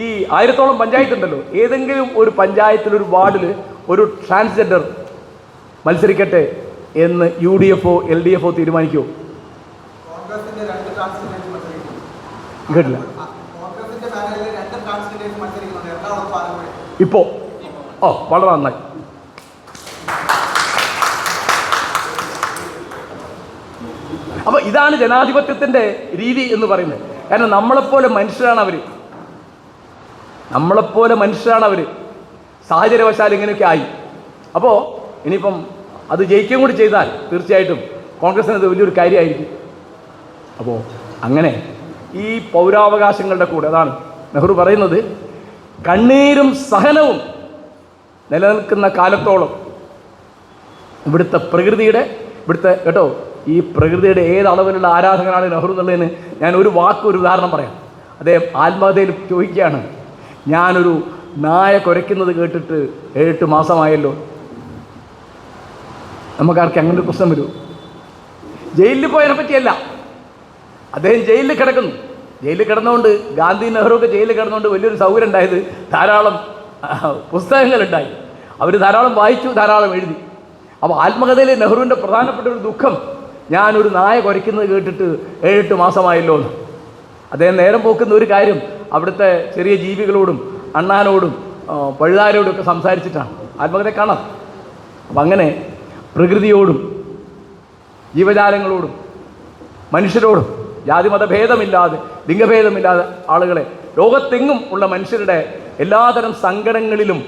B: ഈ 1000-ഓളം പഞ്ചായത്തുണ്ടല്ലോ, ഏതെങ്കിലും ഒരു പഞ്ചായത്തിലൊരു വാർഡിൽ ഒരു ട്രാൻസ്ജെൻഡർ മത്സരിക്കട്ടെ എന്ന് UDFO LDFO തീരുമാനിക്കുമോ? കേട്ടില്ല. ഇപ്പോൾ വളരെ നന്നായി. അപ്പോൾ ഇതാണ് ജനാധിപത്യത്തിൻ്റെ രീതി എന്ന് പറയുന്നത്. കാരണം നമ്മളെപ്പോലെ മനുഷ്യരാണ് അവർ. സാഹചര്യവശാൽ ഇങ്ങനെയൊക്കെ ആയി. അപ്പോൾ ഇനിയിപ്പം അത് ജയിക്കുകയും കൂടി ചെയ്താൽ തീർച്ചയായിട്ടും കോൺഗ്രസിന് അത് വലിയൊരു കാര്യമായിരിക്കും. അപ്പോൾ അങ്ങനെ ഈ പൗരാവകാശങ്ങളുടെ കൂടെ, അതാണ് നെഹ്റു പറയുന്നത്, കണ്ണീരും സഹനവും നിലനിൽക്കുന്ന കാലത്തോളം ഇവിടുത്തെ കേട്ടോ, ഈ പ്രകൃതിയുടെ ഏതളവിലുള്ള ആരാധകനാണ് നെഹ്റു എന്നുള്ളതിന് ഞാൻ ഒരു ഉദാഹരണം പറയാം. അദ്ദേഹം ആത്മഹത്യയിൽ ചോദിക്കുകയാണ്, ഞാനൊരു നായ കുരയ്ക്കുന്നത് കേട്ടിട്ട് 7 മാസമായല്ലോ. നമുക്കാർക്ക് അങ്ങനെ ഒരു പ്രശ്നം വരൂ? ജയിലിൽ പോയതിനെ പറ്റിയല്ല, അദ്ദേഹം ജയിലിൽ കിടക്കുന്നു. ജയിലിൽ കിടന്നുകൊണ്ട് ഗാന്ധി നെഹ്റു ഒക്കെ ജയിലിൽ കിടന്നുകൊണ്ട് വലിയൊരു സൗകര്യം ഉണ്ടായത് ധാരാളം പുസ്തകങ്ങളുണ്ടായി. അവർ ധാരാളം വായിച്ചു, ധാരാളം എഴുതി. അപ്പോൾ ആത്മകഥയിൽ നെഹ്റുവിൻ്റെ പ്രധാനപ്പെട്ട ഒരു ദുഃഖം, ഞാനൊരു നായ കുരയ്ക്കുന്നത് കേട്ടിട്ട് 7 മാസമായല്ലോ എന്ന്. അദ്ദേഹം നേരം പോക്കുന്ന ഒരു കാര്യം അവിടുത്തെ ചെറിയ ജീവികളോടും അണ്ണാനോടും പഴുതാരോടും ഒക്കെ സംസാരിച്ചിട്ടാണ് ആത്മകഥ കാണാം. അപ്പം അങ്ങനെ പ്രകൃതിയോടും ജീവജാലങ്ങളോടും മനുഷ്യരോടും ജാതിമതഭേദമില്ലാതെ ലിംഗഭേദമില്ലാതെ ആളുകളെ, ലോകത്തെങ്ങും ഉള്ള മനുഷ്യരുടെ എല്ലാതരം സങ്കടങ്ങളിലും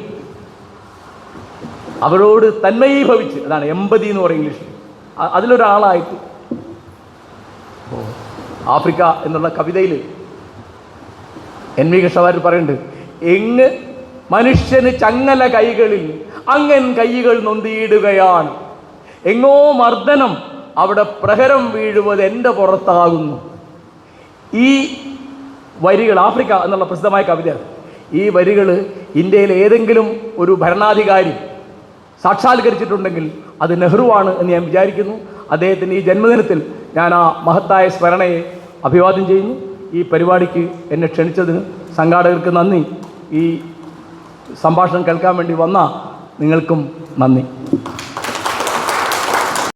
B: അവരോട് തന്മയീഭവിച്ച്, അതാണ് എമ്പതി എന്ന് പറയും ഇംഗ്ലീഷിൽ, അതിലൊരാളായിട്ട്. ആഫ്രിക്ക എന്നുള്ള കവിതയിൽ NV കൃഷ്ണവാര്യർ പറയുന്നുണ്ട്, എങ്ങ് മനുഷ്യന് ചങ്ങല കൈകളിൽ അങ്ങൻ കൈകൾ നൊന്തിയിടുകയാണ്, എങ്ങോ മർദ്ദനം അവിടെ പ്രഹരം വീഴുന്നത് എൻ്റെ പുറത്താകുന്നു. ഈ വരികൾ, ആഫ്രിക്ക എന്നുള്ള പ്രസിദ്ധമായ കവിതയാണ്. ഈ വരികൾ ഇന്ത്യയിലെ ഏതെങ്കിലും ഒരു ഭരണാധികാരി സാക്ഷാത്കരിച്ചിട്ടുണ്ടെങ്കിൽ അത് നെഹ്റുവാണ് എന്ന് ഞാൻ വിചാരിക്കുന്നു. അദ്ദേഹത്തിൻ്റെ ഈ ജന്മദിനത്തിൽ ഞാൻ ആ മഹത്തായ സ്മരണയെ അഭിവാദ്യം ചെയ്യുന്നു. ഈ പരിപാടിക്ക് എന്നെ ക്ഷണിച്ചതിന് സംഘാടകർക്ക് നന്ദി. ഈ സംഭാഷണം കേൾക്കാൻ വേണ്ടി വന്ന നിങ്ങൾക്കും നന്ദി.